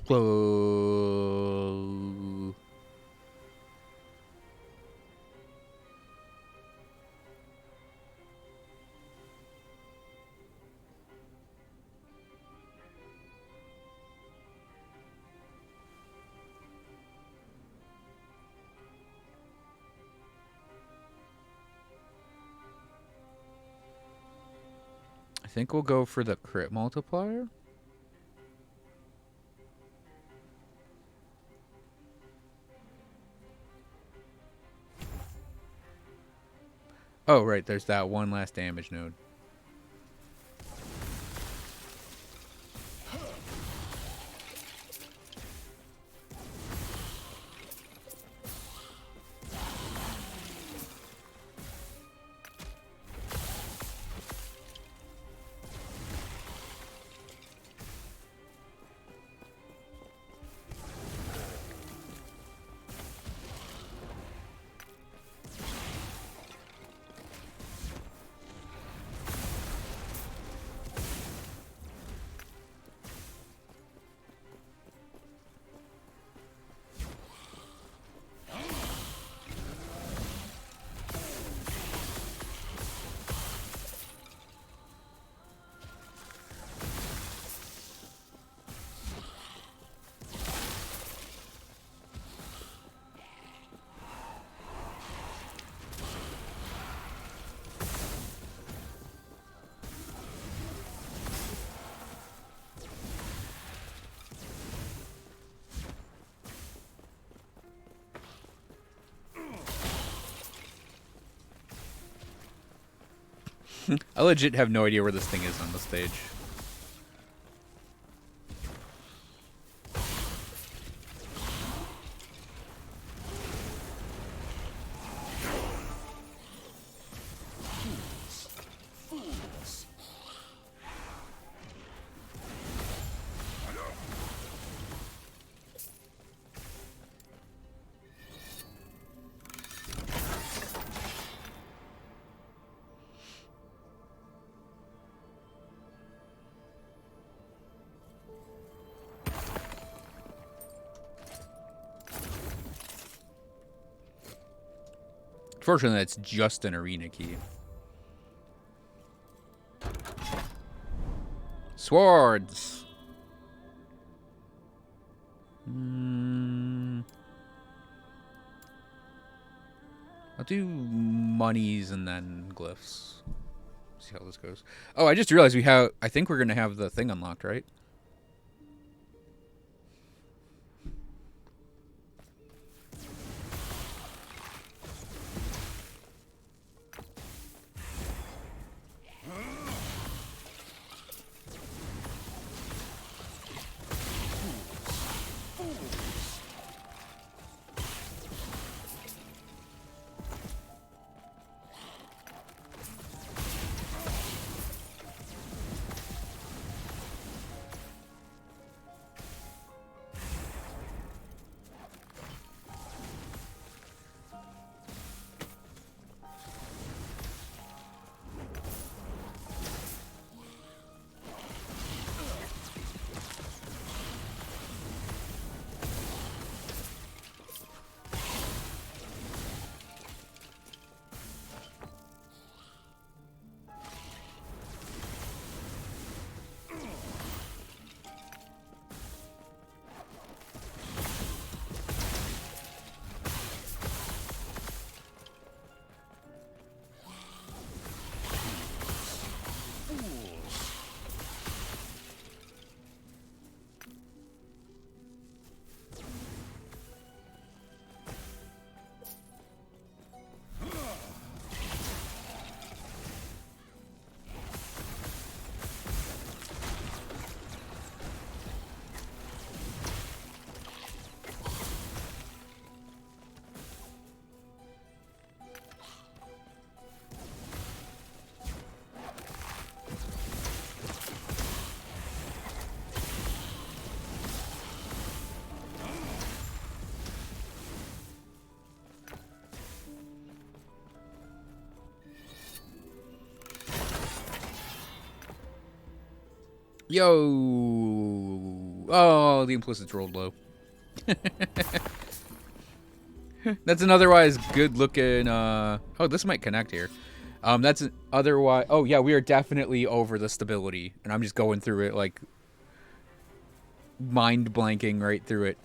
Whoa. I think we'll go for the crit multiplier. Oh, right, there's that one last damage node. I legit have no idea where this thing is on the stage. Fortunately, that's just an arena key. Swords. I'll do monies and then glyphs. See how this goes. Oh, I just realized we have. I think we're gonna have the thing unlocked, right? Yo! Oh, the implicits rolled low. That's an otherwise good looking, oh, this might connect here. That's an otherwise, oh yeah, we are definitely over the stability. And I'm just going through it, like, mind blanking right through it.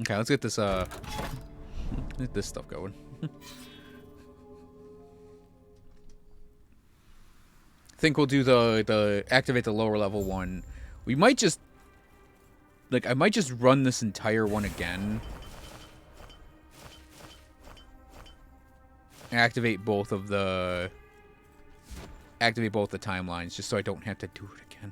Okay, let's get this stuff going. Think we'll do the activate the lower level one. We might just I might just run this entire one again. Activate both the timelines just so I don't have to do it again.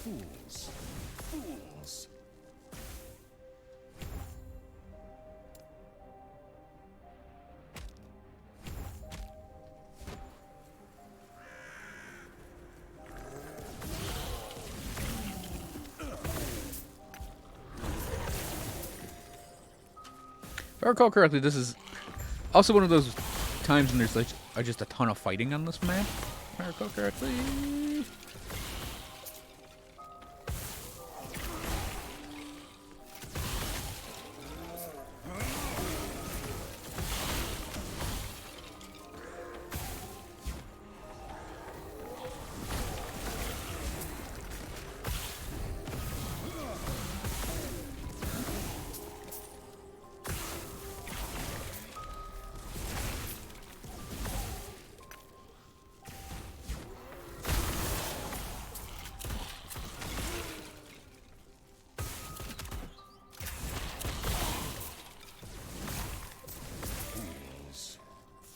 Fools. Fools. If I recall correctly, this is also one of those times when there's like just a ton of fighting on this map. If I recall correctly.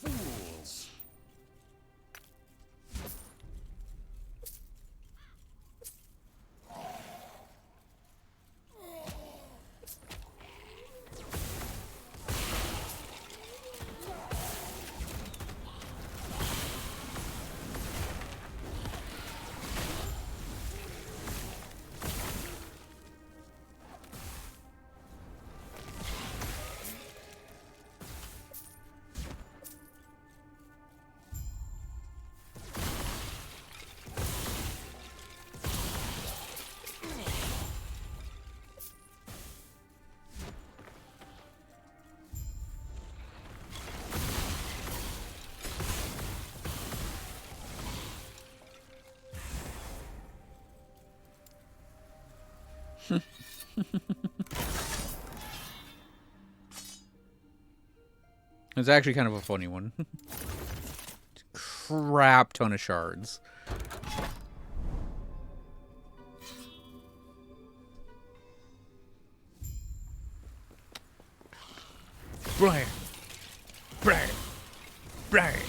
Fools. It's actually kind of a funny one. Crap ton of shards. Brian. Brian. Brian.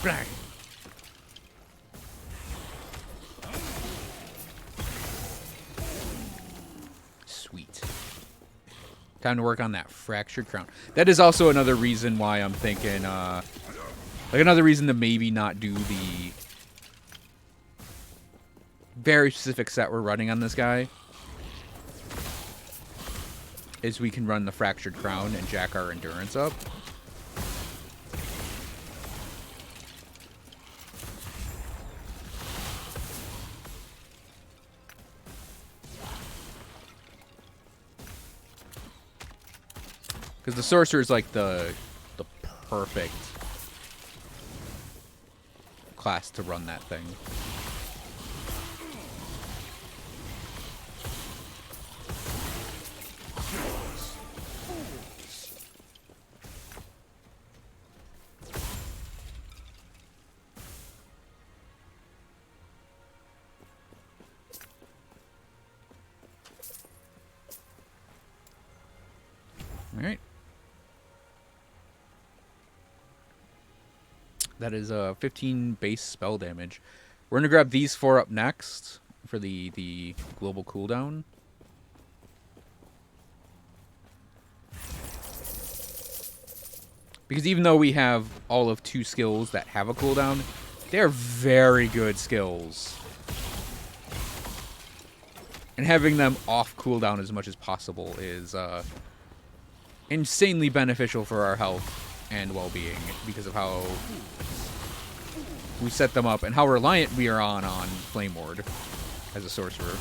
Brian. Sweet. Time to work on that fractured crown. That is also another reason why I'm thinking, like another reason to maybe not do the very specific set we're running on this guy. Is we can run the fractured crown and jack our endurance up. Because the Sorcerer is like the perfect class to run that thing. All right. That is 15 base spell damage. We're gonna grab these 4 up next for the global cooldown. Because even though we have all of 2 skills that have a cooldown, they're very good skills. And having them off cooldown as much as possible is insanely beneficial for our health and well-being because of how we set them up and how reliant we are on Flame Ward as a sorcerer.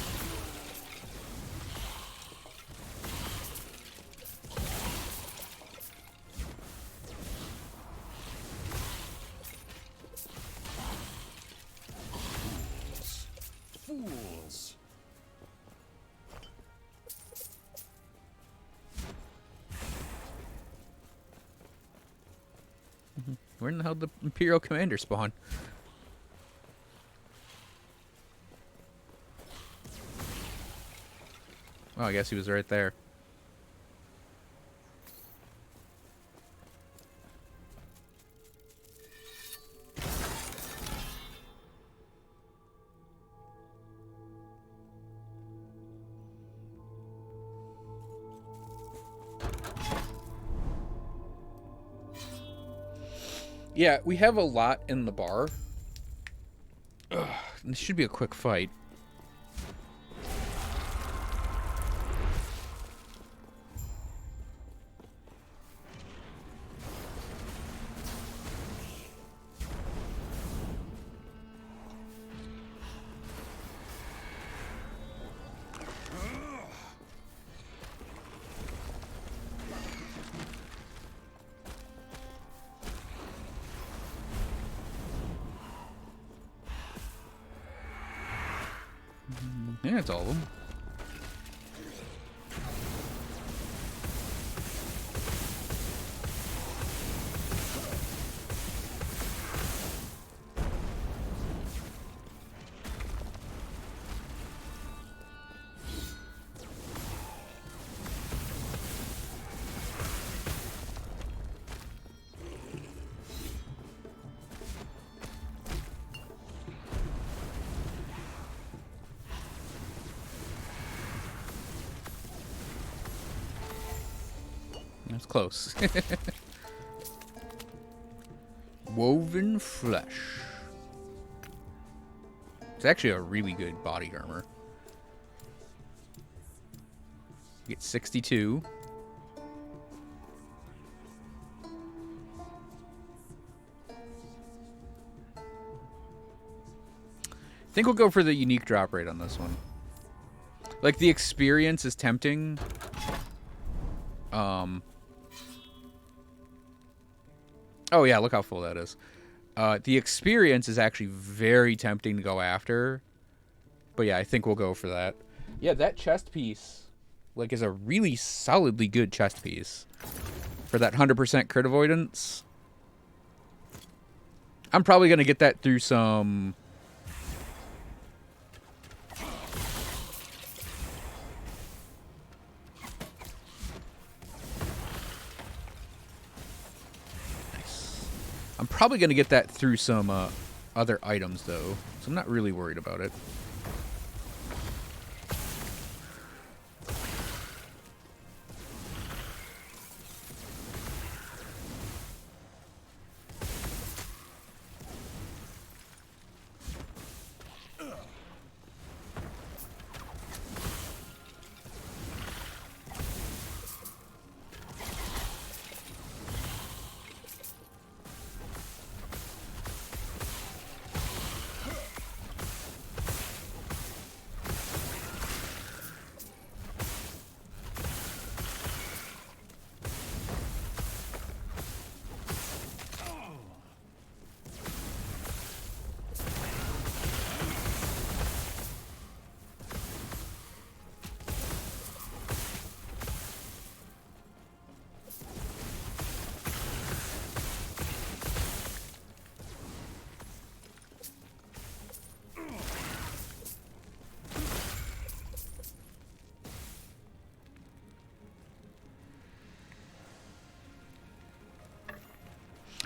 Fools. Where in the hell did the Imperial Commander spawn? Oh, I guess he was right there. Yeah, we have a lot in the bar. Ugh, this should be a quick fight. Yeah, it's all of them. That's close. Woven flesh. It's actually a really good body armor. You get 62. I think we'll go for the unique drop rate on this one. Like, the experience is tempting. Oh yeah, look how full that is. The experience is actually very tempting to go after. But yeah, I think we'll go for that. Yeah, that chest piece, like, is a really solidly good chest piece. For that 100% crit avoidance. I'm probably going to get that through some... I'm probably going to get that through some other items, though. So I'm not really worried about it.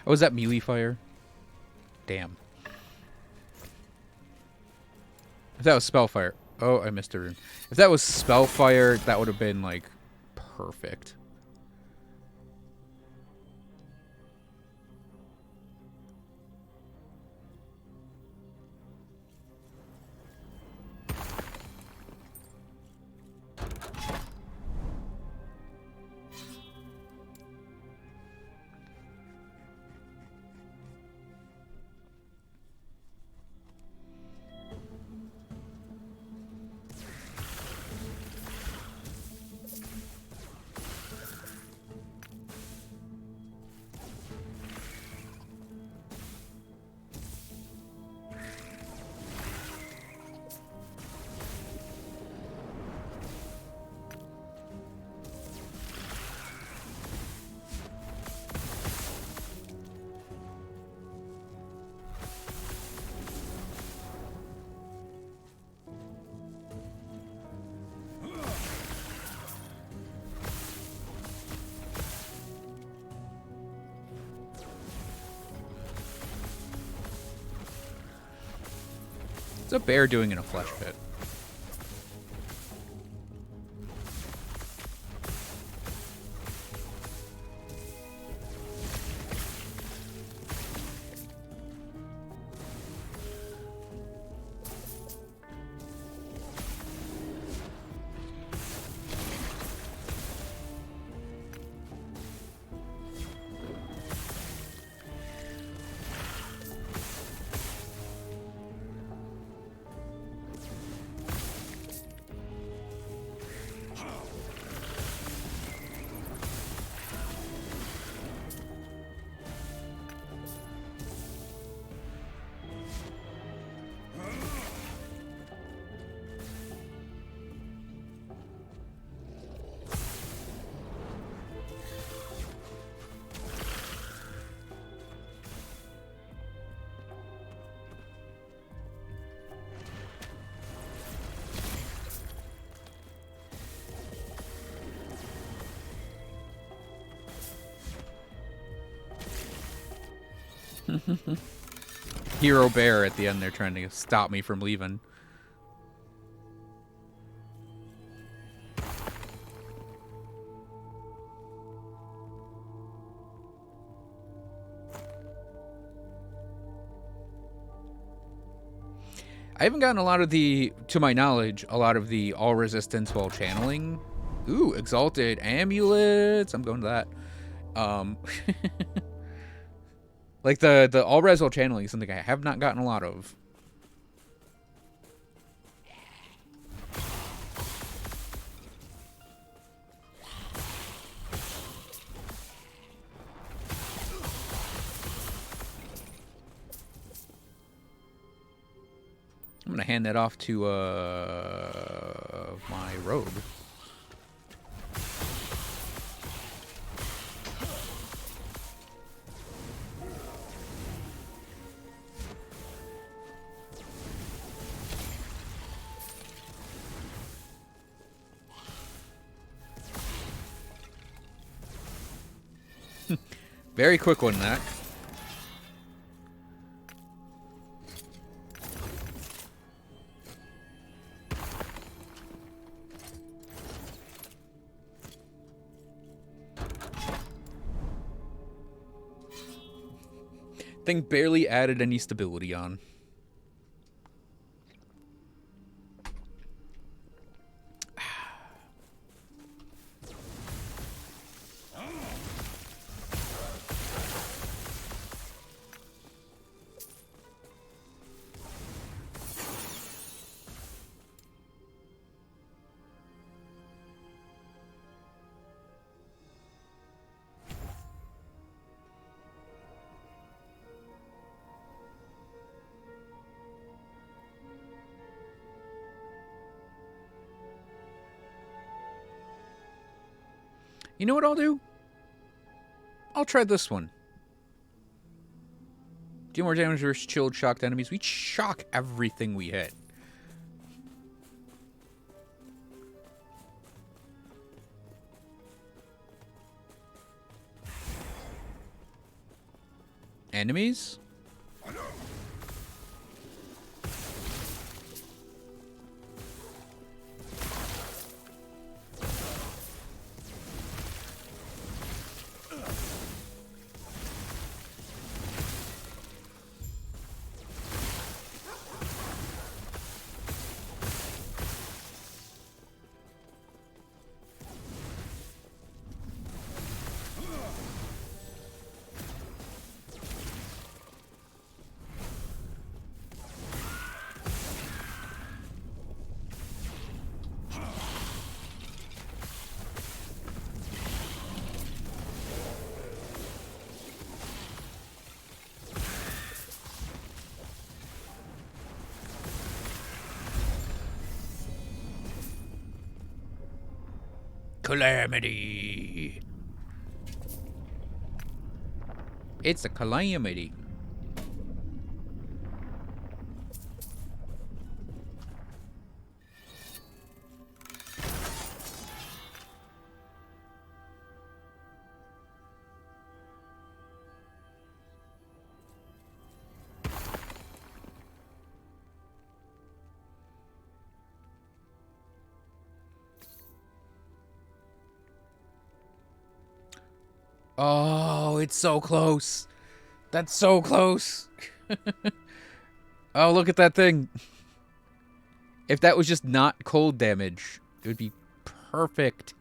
Oh, is that melee fire? Damn. If that was spellfire. Oh, I missed a rune. If that was spellfire, that would have been, like, perfect. What's a bear doing in a flesh pit? Hero bear at the end. They're trying to stop me from leaving. I haven't gotten a lot of the, to my knowledge, a lot of the all resistance while channeling. Ooh, exalted amulets. I'm going to that. Like the all res while channeling is something I have not gotten a lot of. I'm gonna hand that off to my rogue. Very quick one, that. Thing barely added any stability on. You know what I'll do? I'll try this one. Do more damage versus chilled, shocked enemies. We shock everything we hit. Enemies? Calamity. It's a calamity. Oh, it's so close. That's so close. Oh, look at that thing. If that was just not cold damage, it would be perfect.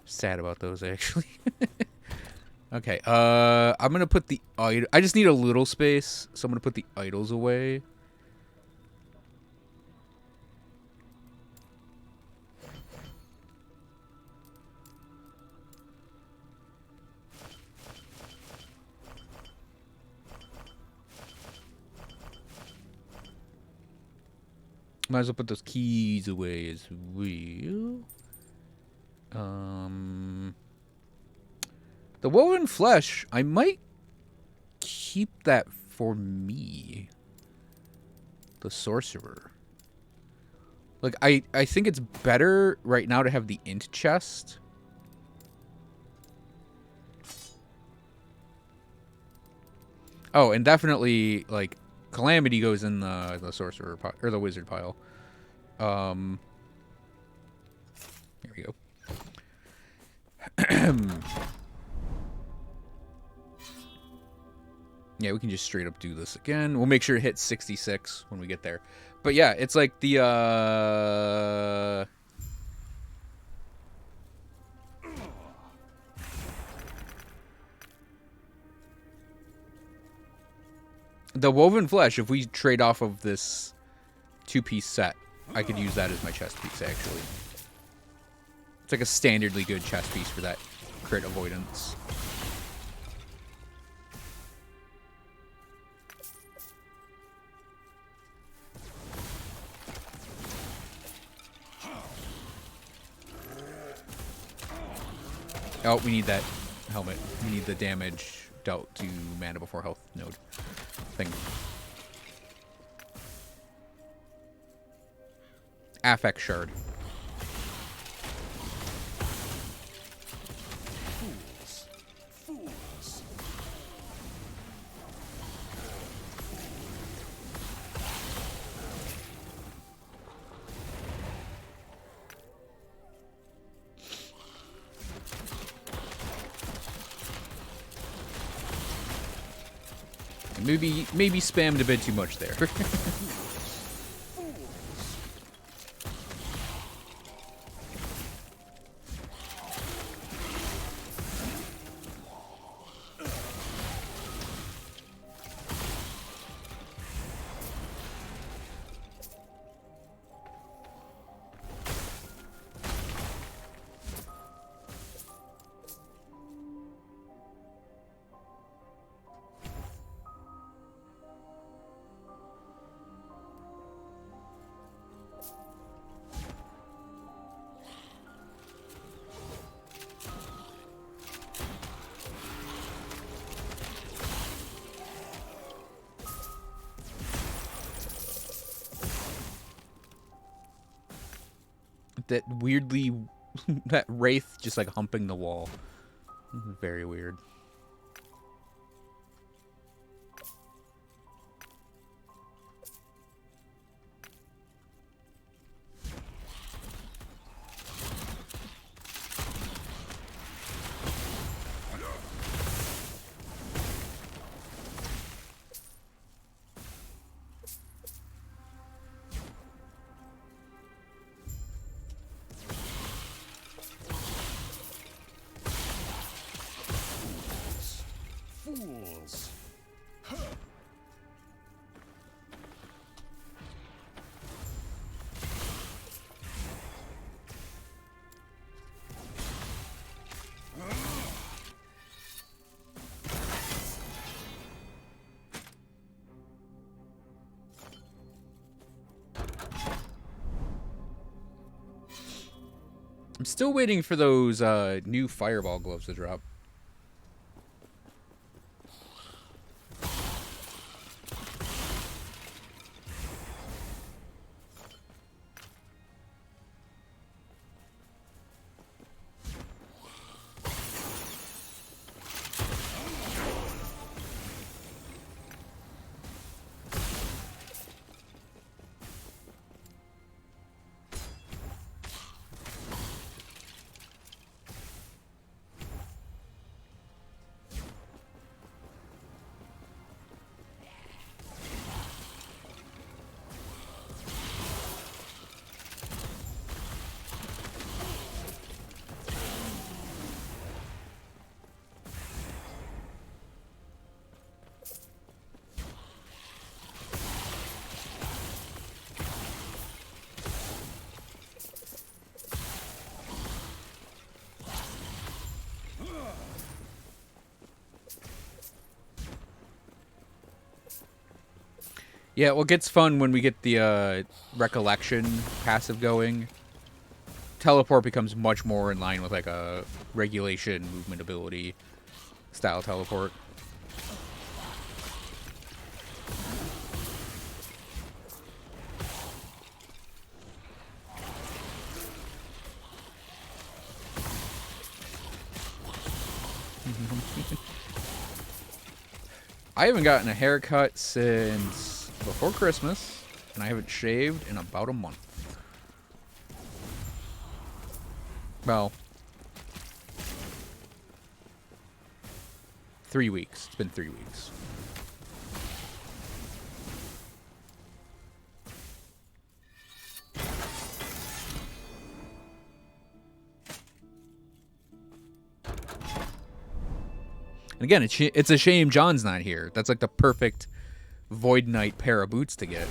Sad about those, actually. Okay, I'm gonna put the idol. I just need a little space, so I'm gonna put the idols away. Might as well put those keys away as well. The woven flesh, I might keep that for me. The sorcerer. Like, I think it's better right now to have the int chest. Oh, and definitely, like, Calamity goes in the sorcerer pile, or the wizard pile. Here we go. Yeah, we can just straight up do this again. We'll make sure it hits 66 when we get there. But yeah, it's like the woven flesh, if we trade off of this 2-piece set, I could use that as my chest piece, actually. It's like a standardly good chest piece for that crit avoidance. Oh, we need that helmet. We need the damage dealt to mana before health node thing. Affect shard. Fools. Fools. Maybe spammed a bit too much there. That weirdly, that wraith just like humping the wall. Very weird. Fools. I'm still waiting for those new fireball gloves to drop. Yeah, what gets fun when we get the recollection passive going, teleport becomes much more in line with like a regulation movement ability style teleport. I haven't gotten a haircut since before Christmas, and I haven't shaved in about a month. Well, 3 weeks. It's been 3 weeks. And again, it's a shame John's not here. That's like the perfect Void Knight pair of boots to get.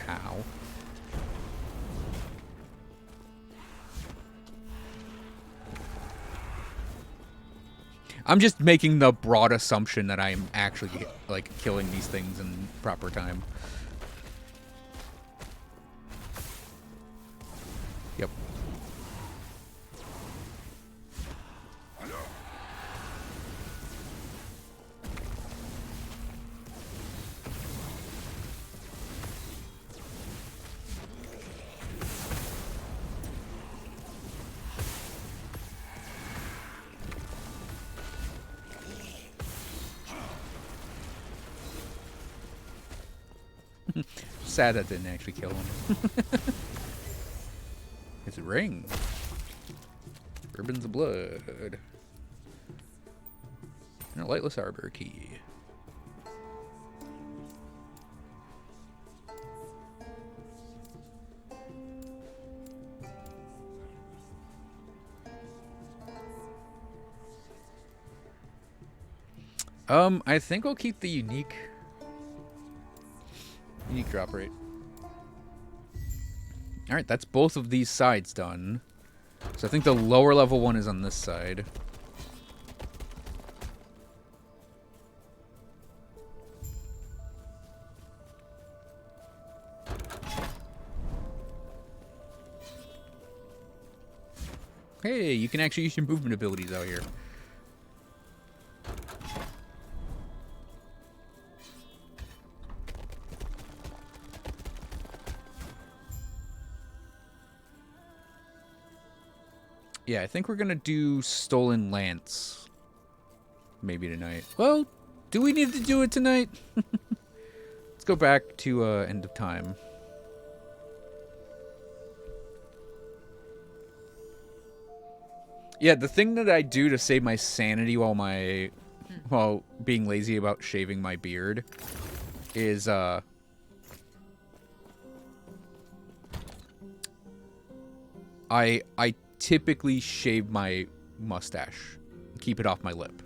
Ow. I'm just making the broad assumption that I'm actually like killing these things in proper time. Yep. Sad that didn't actually kill him. It's a ring. Ribbons of blood. And a lightless arbor key. I think I'll keep the unique drop rate. Alright, that's both of these sides done. So I think the lower level one is on this side. Hey, you can actually use your movement abilities out here. Yeah, I think we're gonna do Stolen Lance. Maybe tonight. Well, do we need to do it tonight? Let's go back to End of Time. Yeah, the thing that I do to save my sanity while being lazy about shaving my beard is I typically shave my mustache, keep it off my lip,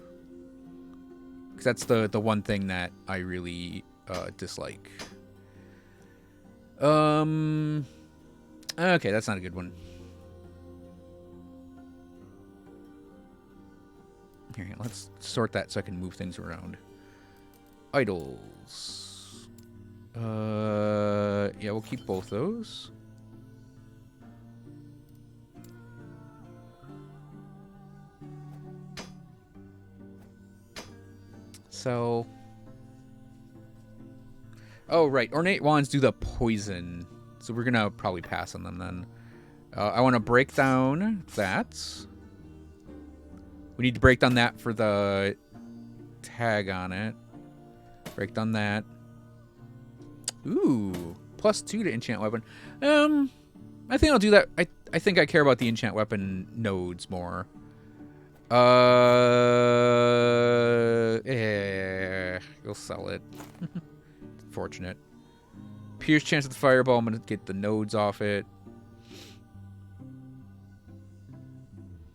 because that's the one thing that I really dislike. Okay, that's not a good one. Here, let's sort that so I can move things around. Idols. Yeah, we'll keep both those. So, oh right, ornate wands do the poison, so we're gonna probably pass on them then. I want to break down that. We need to break down that for the tag on it. Break down that. Ooh, +2 to enchant weapon. I think I'll do that. I think I care about the enchant weapon nodes more. Yeah, you'll sell it. Fortunate. Pierce chance of the fireball. I'm gonna get the nodes off it.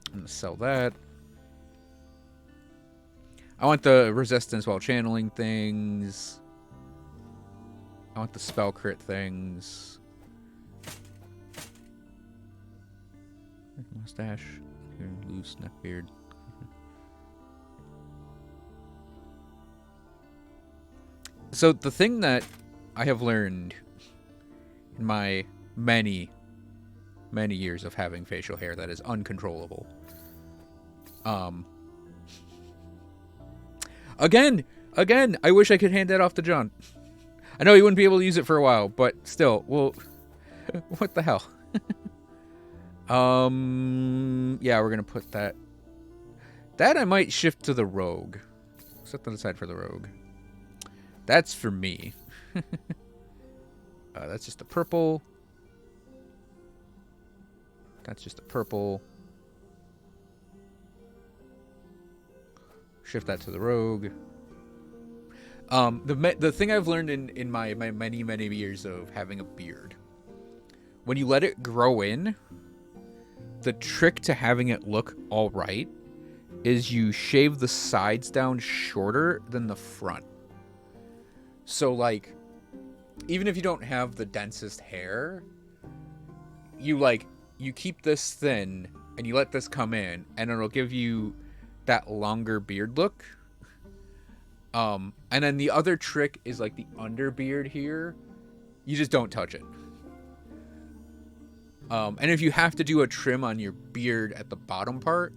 I'm gonna sell that. I want the resistance while channeling things. I want the spell crit things. Mustache. Loose neck beard. So the thing that I have learned in my many years of having facial hair that is uncontrollable. Again, I wish I could hand that off to John. I know he wouldn't be able to use it for a while, but still, well, what the hell? Yeah, we're gonna put that. That I might shift to the rogue. Set that aside for the rogue. That's for me. That's just a purple. That's just a purple. Shift that to the rogue. The thing I've learned in my many years of having a beard, when you let it grow in, the trick to having it look all right is you shave the sides down shorter than the front. So like, even if you don't have the densest hair, you keep this thin and you let this come in, and it'll give you that longer beard look. And then the other trick is like the underbeard here, you just don't touch it. And if you have to do a trim on your beard at the bottom part,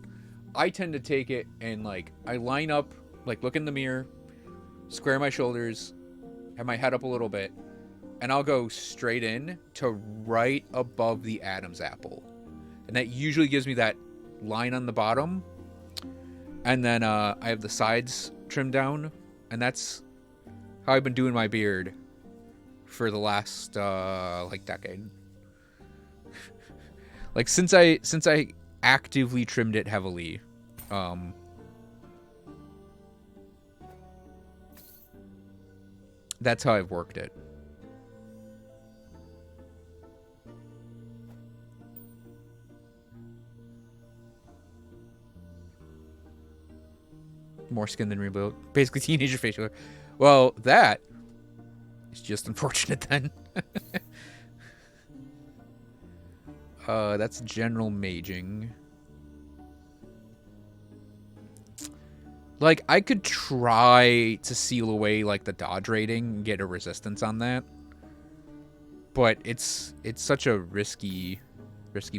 I tend to take it and like I line up, like look in the mirror, square my shoulders, have my head up a little bit, and I'll go straight in to right above the Adam's apple. And that usually gives me that line on the bottom. And then I have the sides trimmed down. And that's how I've been doing my beard for the last like decade. Like since I actively trimmed it heavily. That's how I've worked it. More skin than rebuild. Basically teenager facial hair. Well, that is just unfortunate then. That's general maging. Like, I could try to seal away, like, the dodge rating and get a resistance on that. But it's such a risky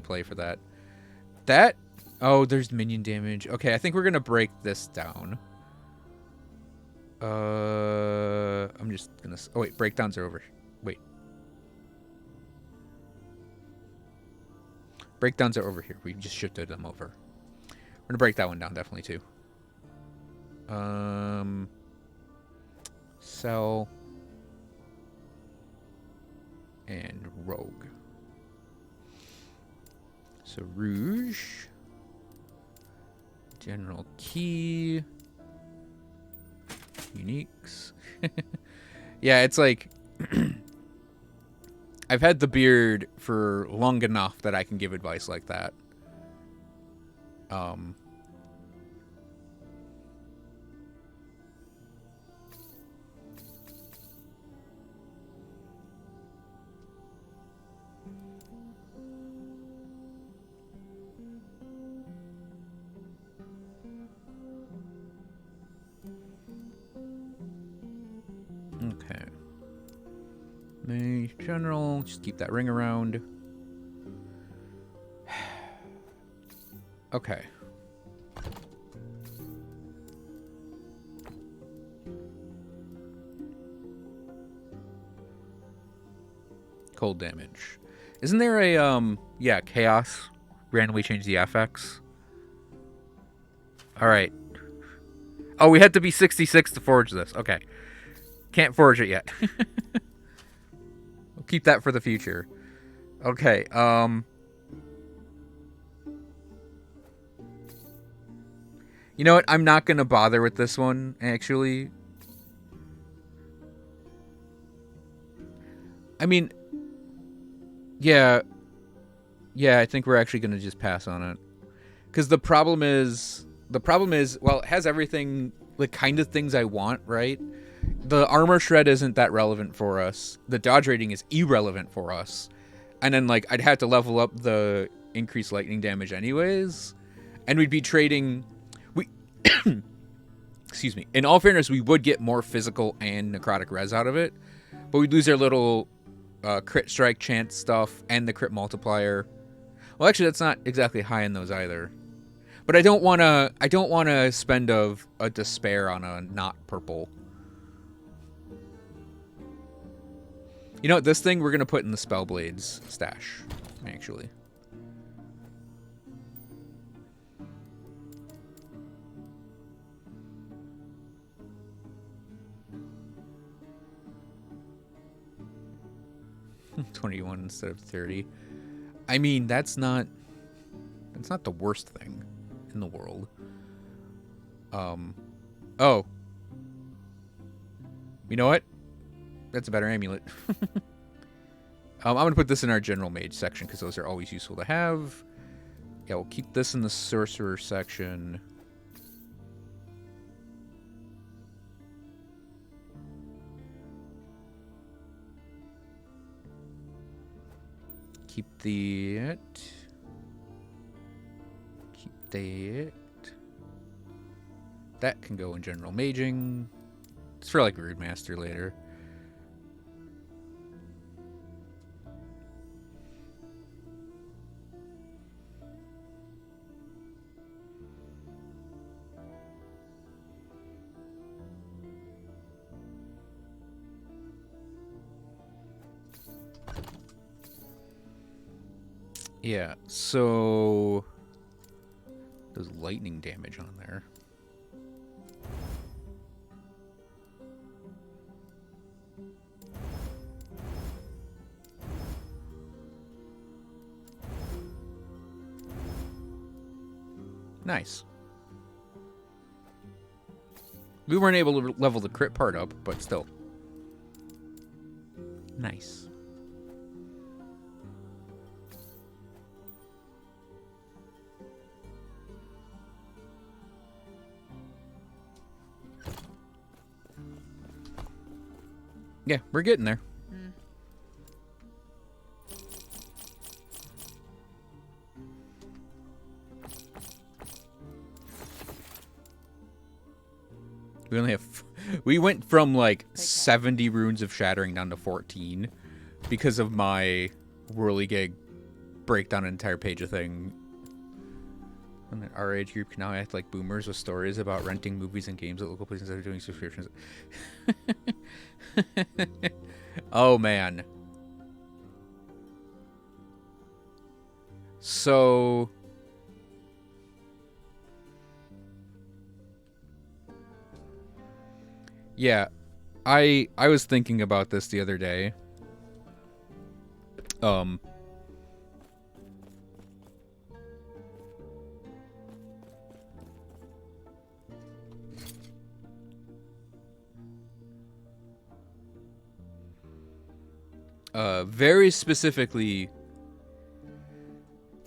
play for that. That... Oh, there's minion damage. Okay, I think we're gonna break this down. I'm just gonna... Oh, wait, breakdowns are over. Wait. Breakdowns are over here. We just shifted them over. We're gonna break that one down, definitely, too. Cell. And rogue. So, rouge. General key. Uniques. Yeah, it's like... I've had the beard for long enough that I can give advice like that. Okay. Mage general, just keep that ring around. Okay. Cold damage. Isn't there a yeah, chaos? Randomly change the FX. Alright. Oh, we had to be 66 to forge this. Okay. Can't forge it yet. We'll keep that for the future. Okay, you know what? I'm not going to bother with this one, actually. I mean, yeah. Yeah, I think we're actually going to just pass on it. Because the problem is, well, it has everything, the kind of things I want, right? The armor shred isn't that relevant for us. The dodge rating is irrelevant for us. And then, like, I'd have to level up the increased lightning damage anyways. And we'd be trading... Excuse me. In all fairness, we would get more physical and necrotic res out of it. But we'd lose our little crit strike chance stuff and the crit multiplier. Well, actually, that's not exactly high in those either. But I don't want to spend a despair on a not purple. You know what? This thing we're going to put in the Spellblades stash, actually. $21 instead of 30. I mean, that's not the worst thing in the world. Oh. You know what? That's a better amulet. I'm going to put this in our general mage section because those are always useful to have. Yeah, we'll keep this in the sorcerer section. Keep that. Keep that. That can go in general maging. It's for like Rude Master later. Yeah, so there's lightning damage on there. Nice. We weren't able to level the crit part up, but still. Nice. Yeah, we're getting there. We only have... We went from, like, 70 runes of shattering down to 14 because of my whirligig break down an entire page of thing. And our age group can now act like boomers with stories about renting movies and games at local places that are doing subscriptions. Oh, man. So... Yeah, I was thinking about this the other day. Very specifically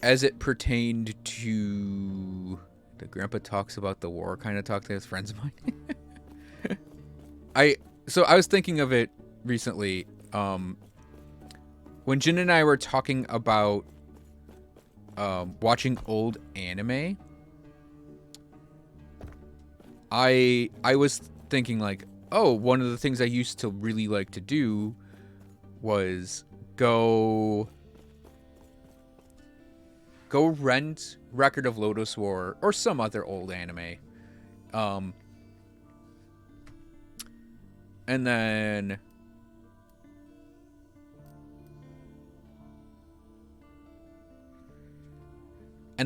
as it pertained to the grandpa talks about the war kind of talk to his friends of mine. So I was thinking of it recently, when Jin and I were talking about watching old anime. I was thinking like, oh, one of the things I used to really like to do was go rent Record of Lodoss War or some other old anime. And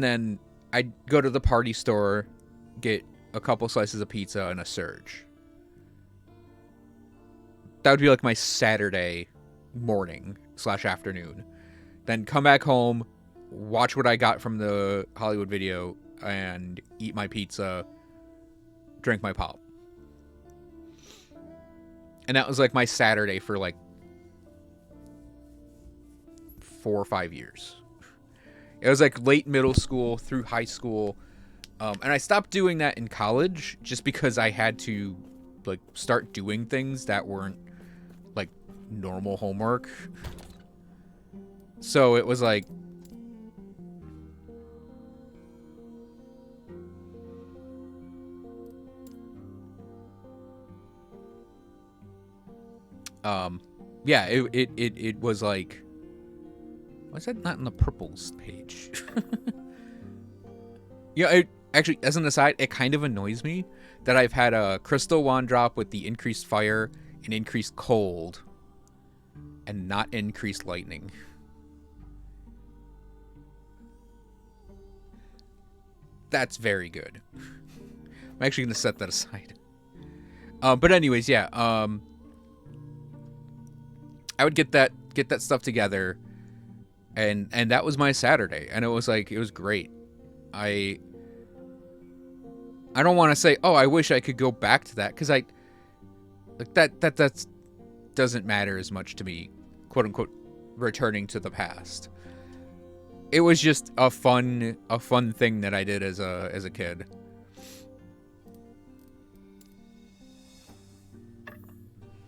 then I'd go to the party store, get a couple slices of pizza and a Surge. That would be like my Saturday morning / afternoon. Then come back home, watch what I got from the Hollywood video, and eat my pizza, drink my pop. And that was like my Saturday for like 4 or 5 years. It was like late middle school through high school. And I stopped doing that in college just because I had to like start doing things that weren't like normal homework. So it was like Yeah, it was like, why is that not in the purples page? Yeah, actually, as an aside, it kind of annoys me that I've had a crystal wand drop with the increased fire and increased cold and not increased lightning. That's very good. I'm actually going to set that aside. But anyways, yeah. I would get that stuff together, and that was my Saturday, and it was great. I don't want to say, oh, I wish I could go back to that, because that doesn't matter as much to me, quote unquote, returning to the past. It was just a fun thing that I did as a kid.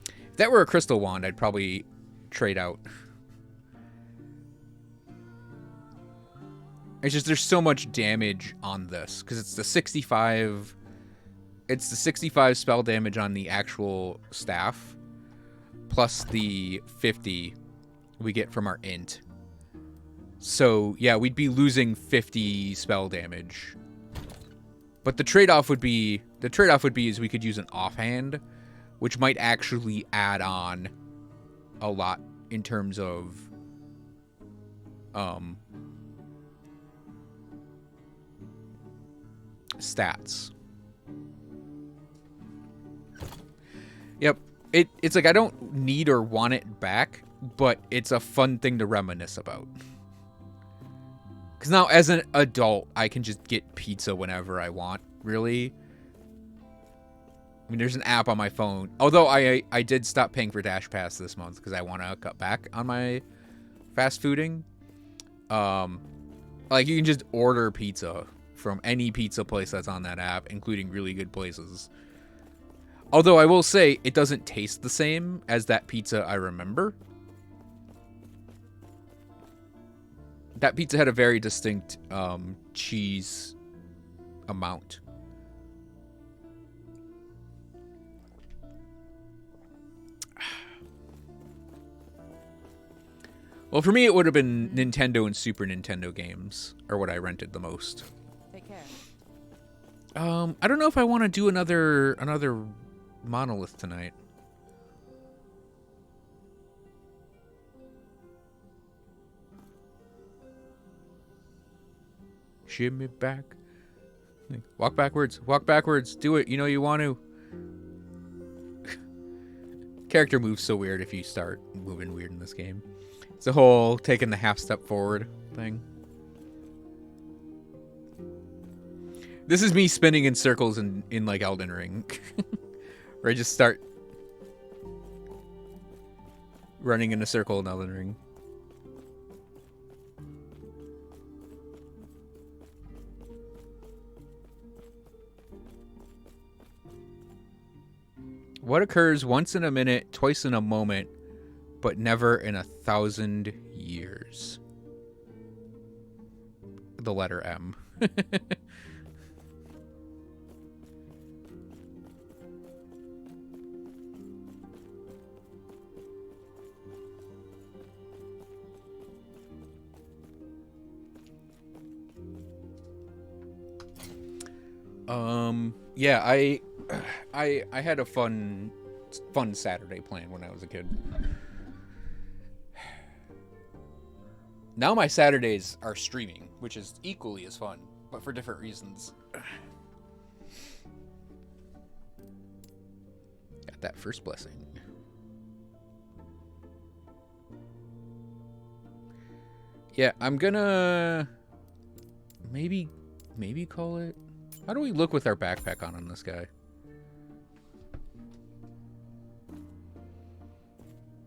If that were a crystal wand, I'd probably trade out. It's just there's so much damage on this because it's the 65. It's the 65 spell damage on the actual staff, plus the 50 we get from our int. So yeah, we'd be losing 50 spell damage. But the trade-off would be is we could use an offhand, which might actually add on a lot in terms of stats. Yep. It's like I don't need or want it back, but it's a fun thing to reminisce about. Because now, as an adult, I can just get pizza whenever I want, really. I mean, there's an app on my phone. Although I did stop paying for Dash Pass this month because I want to cut back on my fast fooding. Like, you can just order pizza from any pizza place that's on that app, including really good places. Although I will say, it doesn't taste the same as that pizza I remember. That pizza had a very distinct cheese amount. Well, for me, it would have been Nintendo and Super Nintendo games are what I rented the most. Take care. I don't know if I want to do another Monolith tonight. Shimmy back. Walk backwards. Walk backwards. Do it. You know you want to. Character moves so weird if you start moving weird in this game. It's a whole taking the half step forward thing. This is me spinning in circles in like Elden Ring. Where I just start running in a circle in Elden Ring. What occurs once in a minute, twice in a moment, but never in 1,000 years? The letter M. Yeah, I had a fun Saturday plan when I was a kid. Now my Saturdays are streaming, which is equally as fun, but for different reasons. Got that first blessing. Yeah, I'm gonna maybe call it. How do we look with our backpack on this guy?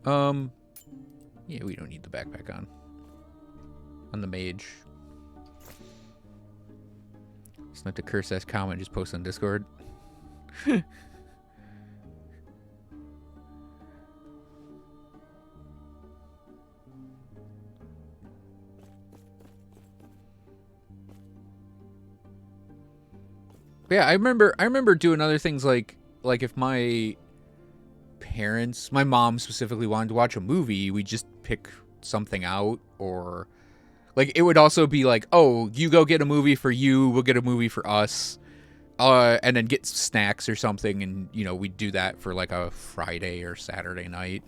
Yeah, we don't need the backpack on the mage. It's not the curse as comment, just post on Discord. Yeah, I remember doing other things like if my parents, my mom specifically, wanted to watch a movie, we just pick something out, or like it would also be like, oh, you go get a movie for you, we'll get a movie for us, and then get snacks or something, and you know, we'd do that for like a Friday or Saturday night.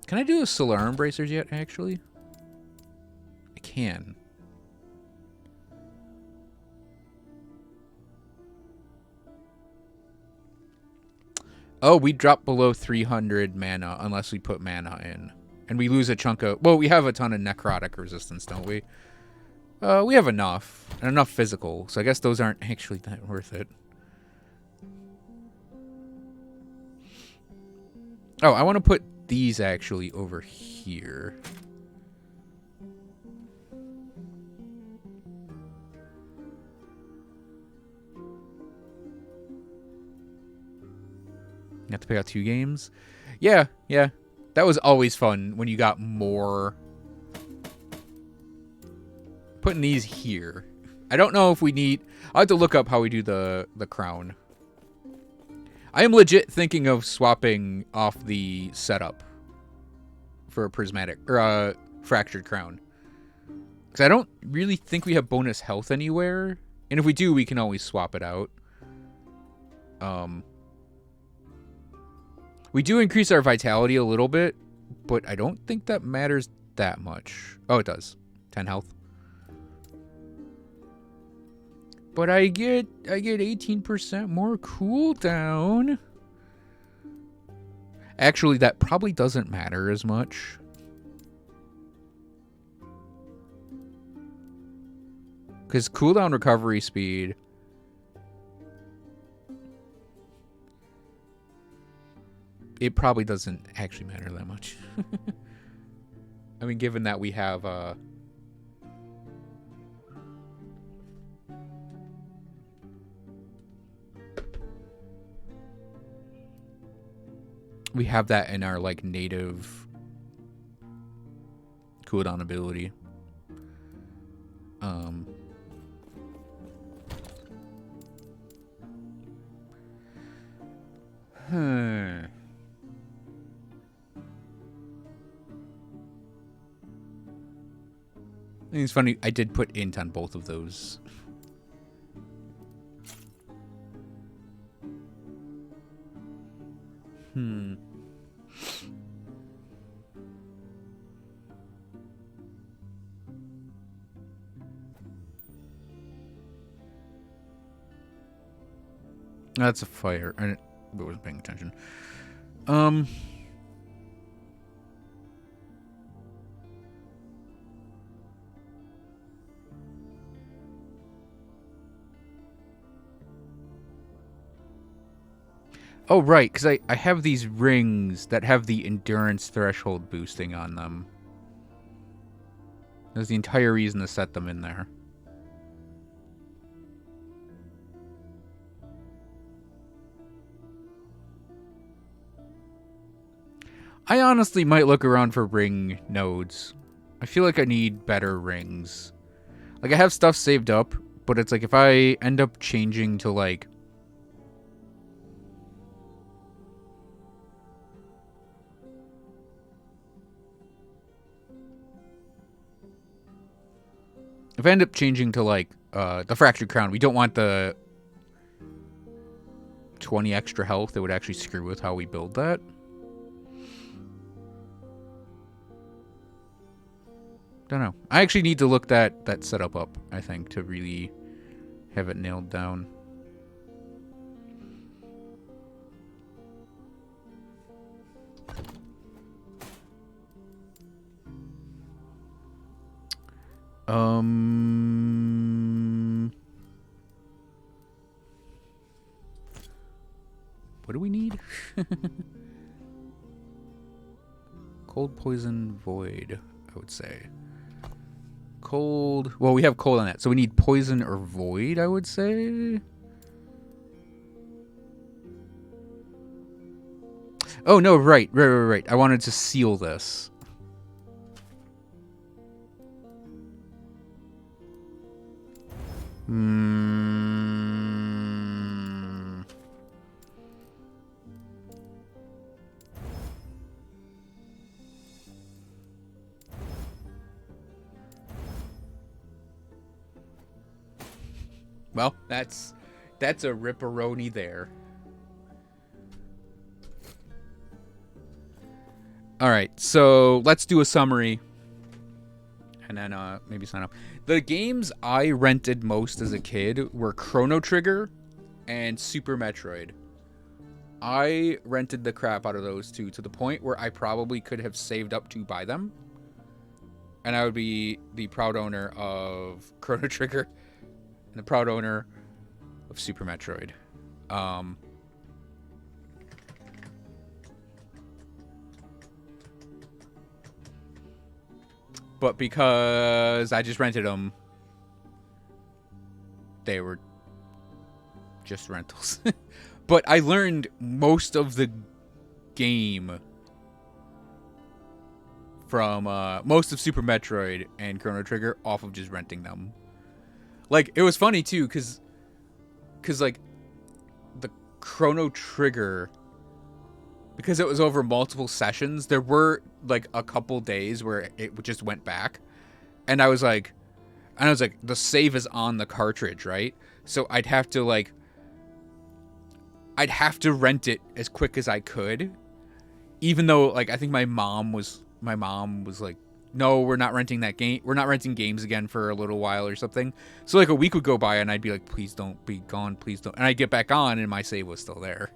Can I do the Solar Embracers yet, actually? I can. Oh, we drop below 300 mana unless we put mana in. And we lose a chunk of... Well, we have a ton of necrotic resistance, don't we? We have enough. And enough physical. So I guess those aren't actually that worth it. Oh, I want to put these actually over here. You have to pick out 2 games? Yeah. That was always fun when you got more. Putting these here. I don't know if we need... I'll have to look up how we do the crown. I am legit thinking of swapping off the setup for a prismatic... Or a fractured crown. Because I don't really think we have bonus health anywhere. And if we do, we can always swap it out. We do increase our vitality a little bit, but I don't think that matters that much. Oh, it does. 10 health. But I get 18% more cooldown. Actually, that probably doesn't matter as much. Because cooldown recovery speed... It probably doesn't actually matter that much. I mean, given that we have... we have that in our, like, native cooldown ability. I think it's funny, I did put int on both of those. That's a fire. I wasn't paying attention. Oh, right, because I have these rings that have the endurance threshold boosting on them. That's the entire reason to set them in there. I honestly might look around for ring nodes. I feel like I need better rings. Like, I have stuff saved up, but it's like if I end up changing to, like... If I end up changing to, like, the Fractured Crown, we don't want the 20 extra health that would actually screw with how we build that. Don't know. I actually need to look that setup up, I think, to really have it nailed down. What do we need? Cold, poison, void, I would say. Cold. Well, we have cold on that, so we need poison or void, I would say. Oh, no, right. I wanted to seal this. Well, that's a ripperoni there. All right, so let's do a summary, and then maybe sign up. The games I rented most as a kid were Chrono Trigger and Super Metroid. I rented the crap out of those two to the point where I probably could have saved up to buy them. And I would be the proud owner of Chrono Trigger and the proud owner of Super Metroid. But because I just rented them, they were just rentals. But I learned most of the game from most of Super Metroid and Chrono Trigger off of just renting them. Like, it was funny too, cause like the Chrono Trigger, because it was over multiple sessions, there were like a couple days where it just went back, and I was like, the save is on the cartridge, right? So I'd have to rent it as quick as I could, even though like I think my mom was like, no, we're not renting that game. We're not renting games again for a little while or something. So like a week would go by and I'd be like, please don't be gone, please don't. And I'd get back on and my save was still there.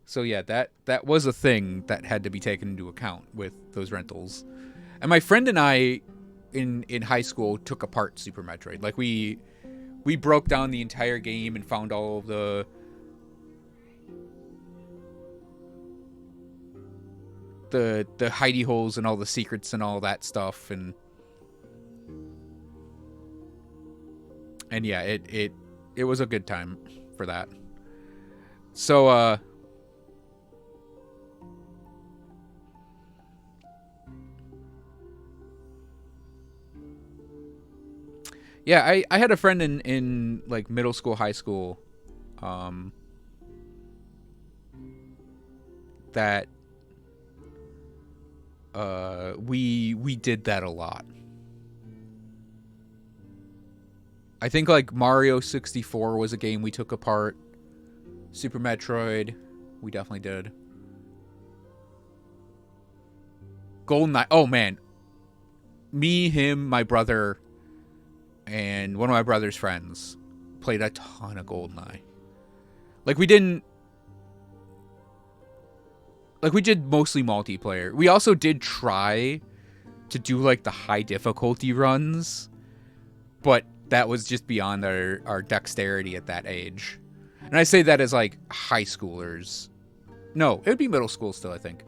So yeah, that was a thing that had to be taken into account with those rentals. And my friend and I in high school took apart Super Metroid. Like we broke down the entire game and found all of the hidey holes and all the secrets and all that stuff, and yeah, it was a good time for that. So yeah, I had a friend in like middle school, high school, that we did that a lot. I think like Mario 64 was a game we took apart. Super Metroid, we definitely did. GoldenEye, oh man. Me, him, my brother, and one of my brother's friends played a ton of GoldenEye. Like we did mostly multiplayer. We also did try to do like the high difficulty runs, but that was just beyond our dexterity at that age. And I say that as like high schoolers. No, it would be middle school still, I think.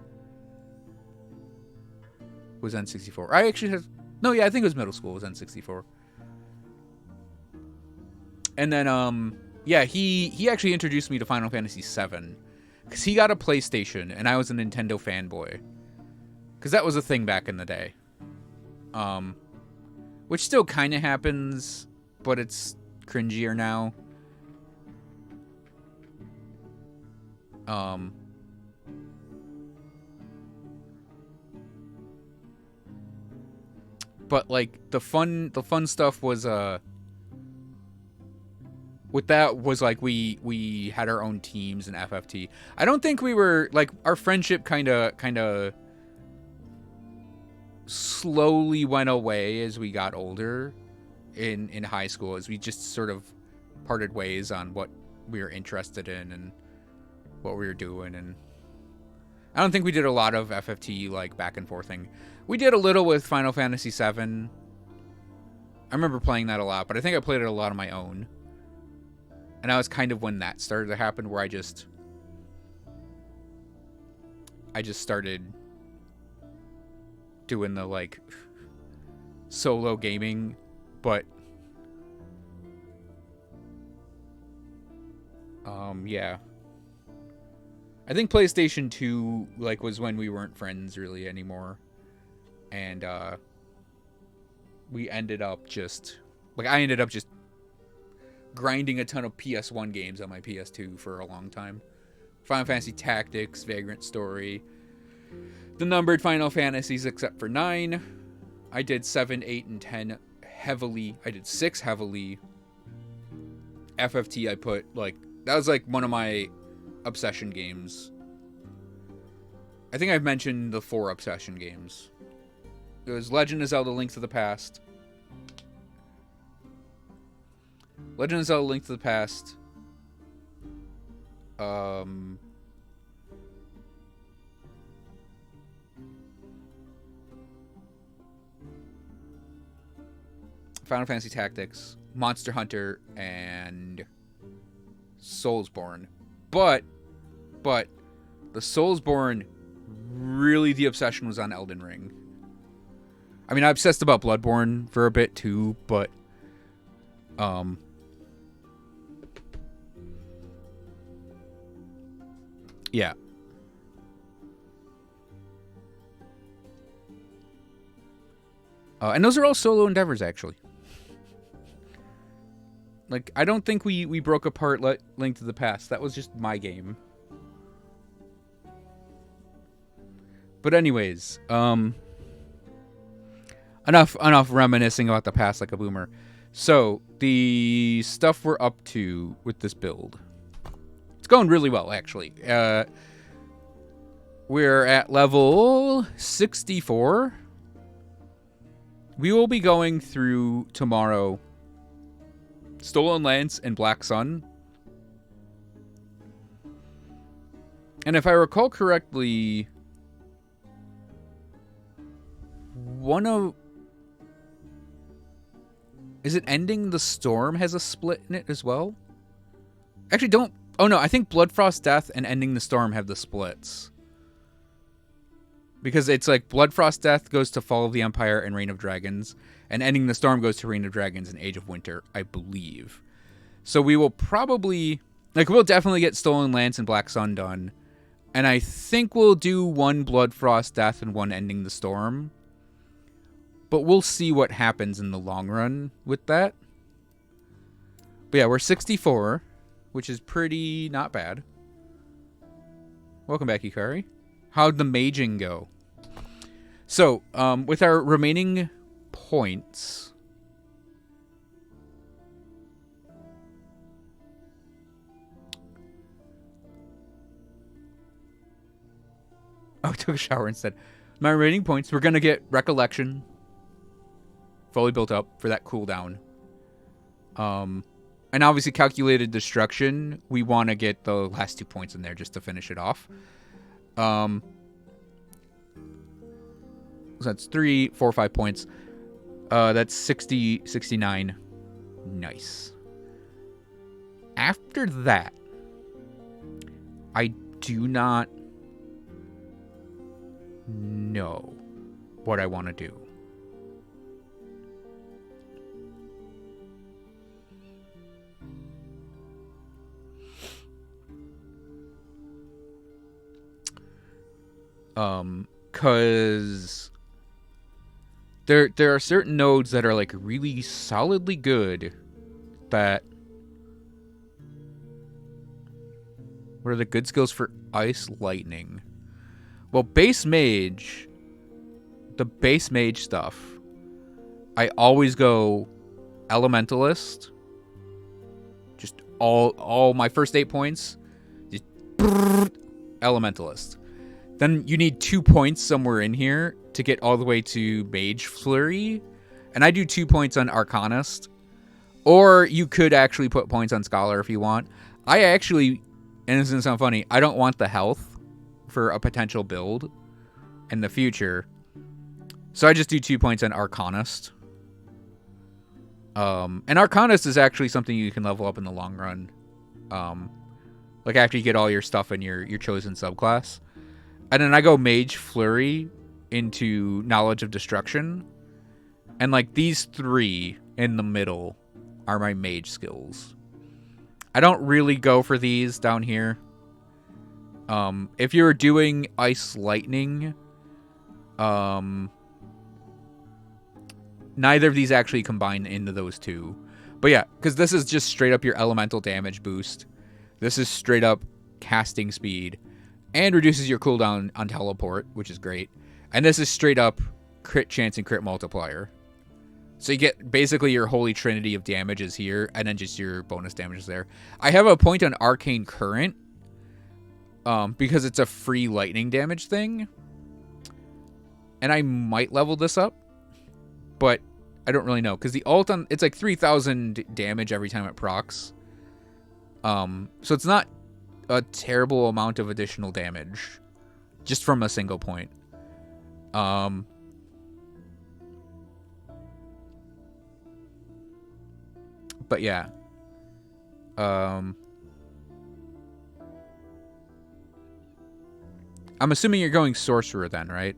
Was N64. I actually have... No, yeah, I think it was middle school. It was N64. And then, yeah, he actually introduced me to Final Fantasy VII. Because he got a PlayStation, and I was a Nintendo fanboy. Because that was a thing back in the day. Which still kind of happens, but it's cringier now. But like the fun stuff was with that was like we had our own teams in FFT. I don't think we were like, our friendship kind of slowly went away as we got older in high school, as we just sort of parted ways on what we were interested in and what we were doing. And I don't think we did a lot of FFT like back and forthing. We did a little with Final Fantasy VII. I remember playing that a lot, but I think I played it a lot on my own. And that was kind of when that started to happen, where I just started doing the like solo gaming, but yeah. I think PlayStation 2 like was when we weren't friends really anymore. And we ended up just like, I ended up just grinding a ton of PS1 games on my PS2 for a long time. Final Fantasy Tactics, Vagrant Story, the numbered Final Fantasies except for 9, I did 7, 8, and 10 heavily. I did 6 heavily. FFT I put, like, that was like one of my obsession games. I think I've mentioned the 4 obsession games. It was Legend of Zelda Link to the Past. Legend of Zelda Link to the Past. Final Fantasy Tactics, Monster Hunter, and Soulsborne. But the Soulsborne, really the obsession was on Elden Ring. I mean, I obsessed about Bloodborne for a bit too, but yeah. And those are all solo endeavors, actually. Like, I don't think we broke apart Link to the Past. That was just my game. But anyways, enough reminiscing about the past like a boomer. So, the stuff we're up to with this build. It's going really well, actually. We're at level 64. We will be going through tomorrow Stolen Lance and Black Sun. And if I recall correctly, is it Ending the Storm has a split in it as well? Actually, oh no, I think Bloodfrost Death and Ending the Storm have the splits. Because it's like Bloodfrost Death goes to Fall of the Empire and Reign of Dragons, and Ending the Storm goes to Reign of Dragons and Age of Winter, I believe. So we will probably, we'll definitely get Stolen Lance and Black Sun done. And I think we'll do 1 Bloodfrost Death and 1 Ending the Storm. But we'll see what happens in the long run with that. But yeah, we're 64, which is pretty not bad. Welcome back, Ikari. How'd the maging go? So, with our remaining points... Oh, I took a shower instead. My remaining points, we're going to get Recollection fully built up for that cooldown. And obviously Calculated Destruction, we want to get the last 2 points in there just to finish it off. So that's 3, 4, 5 points. That's 60, 69. Nice. After that, I do not know what I want to do. Cause there are certain nodes that are like really solidly good that... What are the good skills for Ice Lightning? Well, Base Mage, the Base Mage stuff, I always go Elementalist. Just all my first 8 points, just Elementalist. Then you need 2 points somewhere in here to get all the way to Mage Flurry. And I do 2 points on Arcanist. Or you could actually put points on Scholar if you want. I actually, and this doesn't sound funny, I don't want the health for a potential build in the future. So I just do 2 points on Arcanist. And Arcanist is actually something you can level up in the long run. Like after you get all your stuff in your chosen subclass. And then I go Mage Flurry into Knowledge of Destruction. And like these 3 in the middle are my mage skills. I don't really go for these down here. If you're doing Ice Lightning, neither of these actually combine into those 2. But yeah, because this is just straight up your elemental damage boost. This is straight up casting speed. And reduces your cooldown on teleport, which is great. And this is straight up crit chance and crit multiplier. So you get basically your holy trinity of damages here, and then just your bonus damages there. I have a point on Arcane Current, because it's a free lightning damage thing. And I might level this up, but I don't really know. Because the ult on, it's like 3,000 damage every time it procs. So it's not a terrible amount of additional damage, just from a single point. But yeah. I'm assuming you're going Sorcerer then, right?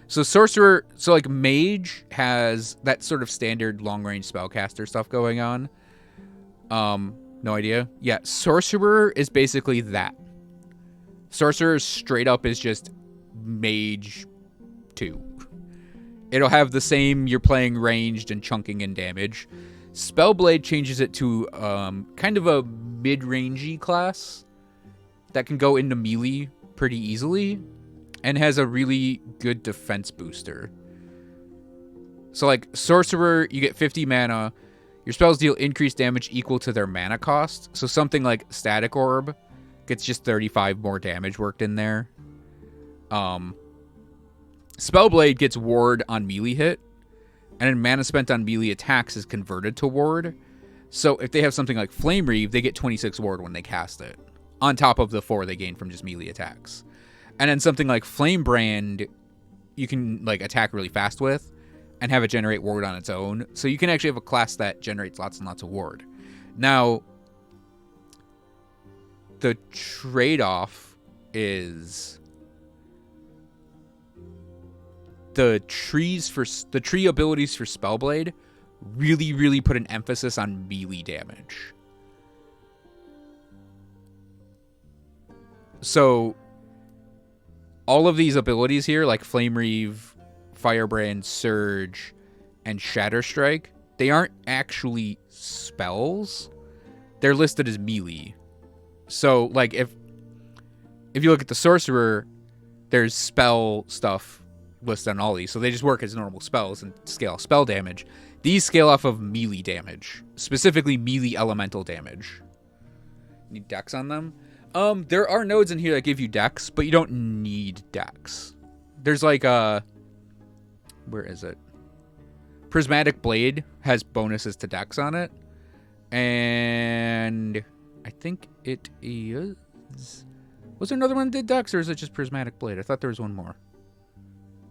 So Sorcerer, so like Mage has that sort of standard long-range spellcaster stuff going on. No idea. Yeah, Sorcerer is basically that. Sorcerer straight up is just Mage 2. It'll have the same, you're playing ranged and chunking in damage. Spellblade changes it to kind of a mid-rangey class that can go into melee pretty easily and has a really good defense booster. So like Sorcerer, you get 50 mana. Your spells deal increased damage equal to their mana cost. So something like Static Orb gets just 35 more damage worked in there. Spellblade gets ward on melee hit, and then mana spent on melee attacks is converted to ward. So if they have something like Flame Reave, they get 26 ward when they cast it, on top of the 4 they gain from just melee attacks. And then something like Flame Brand, you can like attack really fast with, and have it generate ward on its own. So you can actually have a class that generates lots and lots of ward. Now, the trade-off is the tree abilities for Spellblade really put an emphasis on melee damage. So all of these abilities here, like Flame Reave, Firebrand, Surge, and Shatter Strike, they aren't actually spells. They're listed as melee. So, like, if you look at the Sorcerer, there's spell stuff listed on all these. So they just work as normal spells and scale spell damage. These scale off of melee damage, specifically melee elemental damage. Need dex on them? There are nodes in here that give you dex, but you don't need dex. There's like a... Where is it? Prismatic Blade has bonuses to dex on it. And I think it is... Was there another one that did dex, or is it just Prismatic Blade? I thought there was one more.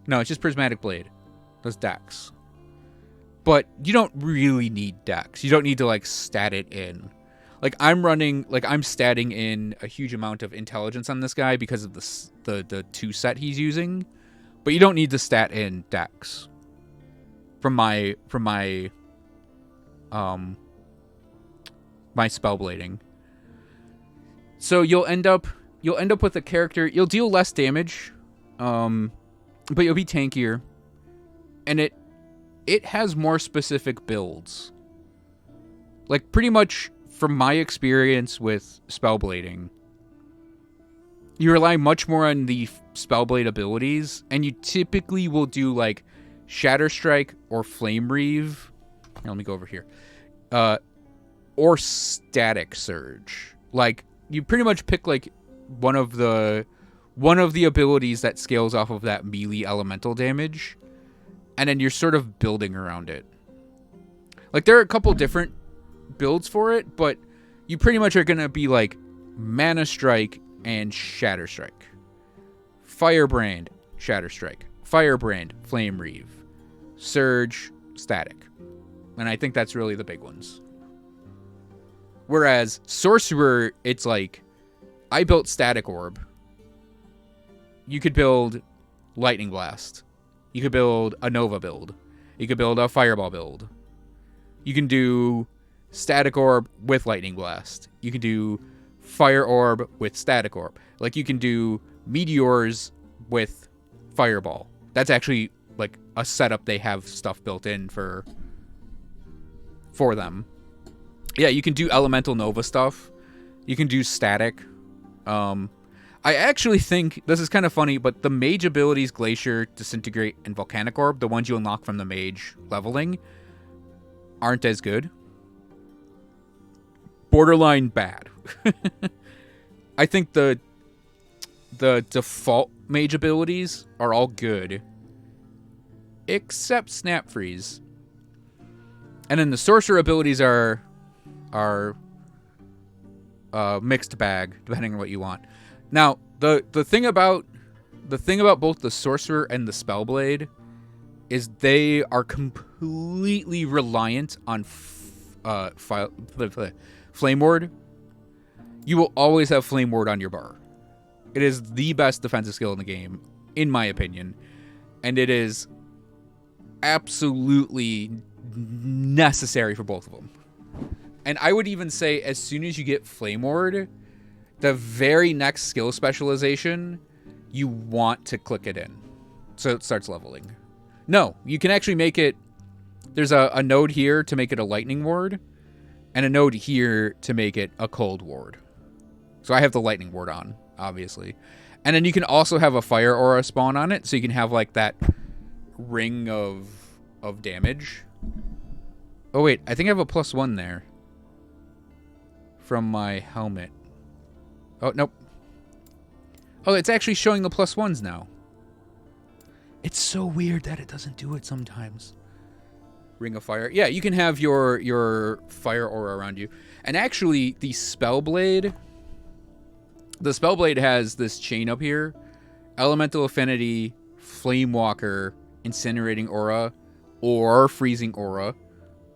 No, it's just Prismatic Blade. Does dex. But you don't really need dex. You don't need to, like, stat it in. Like, I'm statting in a huge amount of intelligence on this guy because of the 2 set he's using. But you don't need to stat in dex. From my spellblading. So you'll end up with a character, you'll deal less damage, but you'll be tankier, and it has more specific builds. Like, pretty much from my experience with spellblading, you rely much more on the spellblade abilities, and you typically will do like Shatter Strike or Flame Reave. Here, let me go over here. Or Static Surge. Like, you pretty much pick like one of the abilities that scales off of that melee elemental damage, and then you're sort of building around it. Like, there are a couple different builds for it, but you pretty much are gonna be like Mana Strike and Shatter Strike, Firebrand, Shatter Strike, Firebrand, Flame Reave, Surge, Static. And I think that's really the big ones. Whereas Sorcerer, it's like, I built Static Orb. You could build Lightning Blast. You could build a Nova build. You could build a Fireball build. You can do Static Orb with Lightning Blast. You can do Fire Orb with Static Orb. Like, you can do Meteors with Fireball. That's actually like a setup they have stuff built in for them. Yeah, you can do Elemental Nova stuff. You can do Static. I actually think, this is kind of funny, but the mage abilities, Glacier, Disintegrate, and Volcanic Orb, the ones you unlock from the mage leveling, aren't as good. Borderline bad. I think the default mage abilities are all good, except Snap Freeze. And then the sorcerer abilities are mixed bag, depending on what you want. Now, the thing about both the sorcerer and the spellblade is they are completely reliant on flame ward. You will always have flame ward on your bar. It is the best defensive skill in the game, in my opinion, and it is absolutely necessary for both of them. And I would even say, as soon as you get flame ward, the very next skill specialization, you want to click it in, so it starts leveling. No, you can actually make it. There's a node here to make it a lightning ward, and a node here to make it a cold ward. So I have the lightning ward on, obviously. And then you can also have a fire aura spawn on it, so you can have like that ring of damage. Oh wait, I think I have a +1 there from my helmet. Oh, nope. Oh, it's actually showing the +1s now. It's so weird that it doesn't do it sometimes. Ring of Fire. Yeah, you can have your fire aura around you. And actually, the Spellblade has this chain up here. Elemental Affinity, Flame Walker, Incinerating Aura, or Freezing Aura,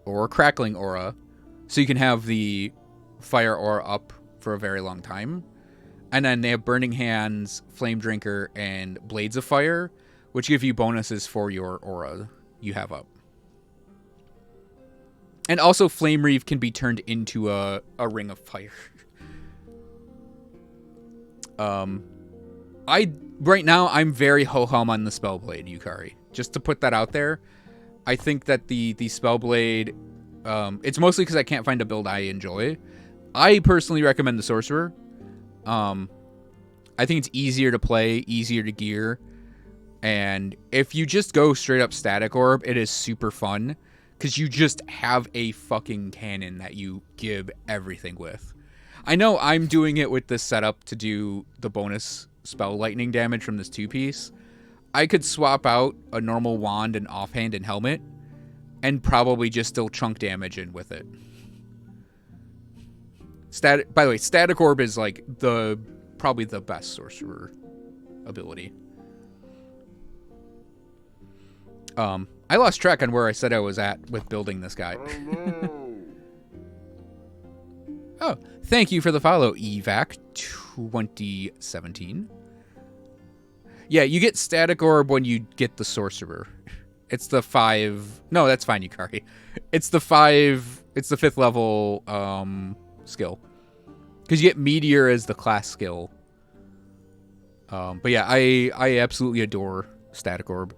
or Crackling Aura. So you can have the fire aura up for a very long time. And then they have Burning Hands, Flame Drinker, and Blades of Fire, which give you bonuses for your aura you have up. And also Flame Reeve can be turned into a Ring of Fire. Right now I'm very ho-hum on the Spellblade, Yukari. Just to put that out there. I think that the Spellblade, it's mostly because I can't find a build I enjoy. I personally recommend the Sorcerer. I think it's easier to play, easier to gear. And if you just go straight up Static Orb, it is super fun. Because you just have a fucking cannon that you give everything with. I know I'm doing it with this setup to do the bonus spell lightning damage from this 2-piece. I could swap out a normal wand and offhand and helmet and probably just still chunk damage in with it. By the way, Static Orb is like probably the best sorcerer ability. I lost track on where I said I was at with building this guy. Oh, thank you for the follow, Evac 2017. Yeah, you get Static Orb when you get the Sorcerer. It's the 5... No, that's fine, Yukari. It's the 5th level skill. Because you get Meteor as the class skill. But yeah, I absolutely adore Static Orb.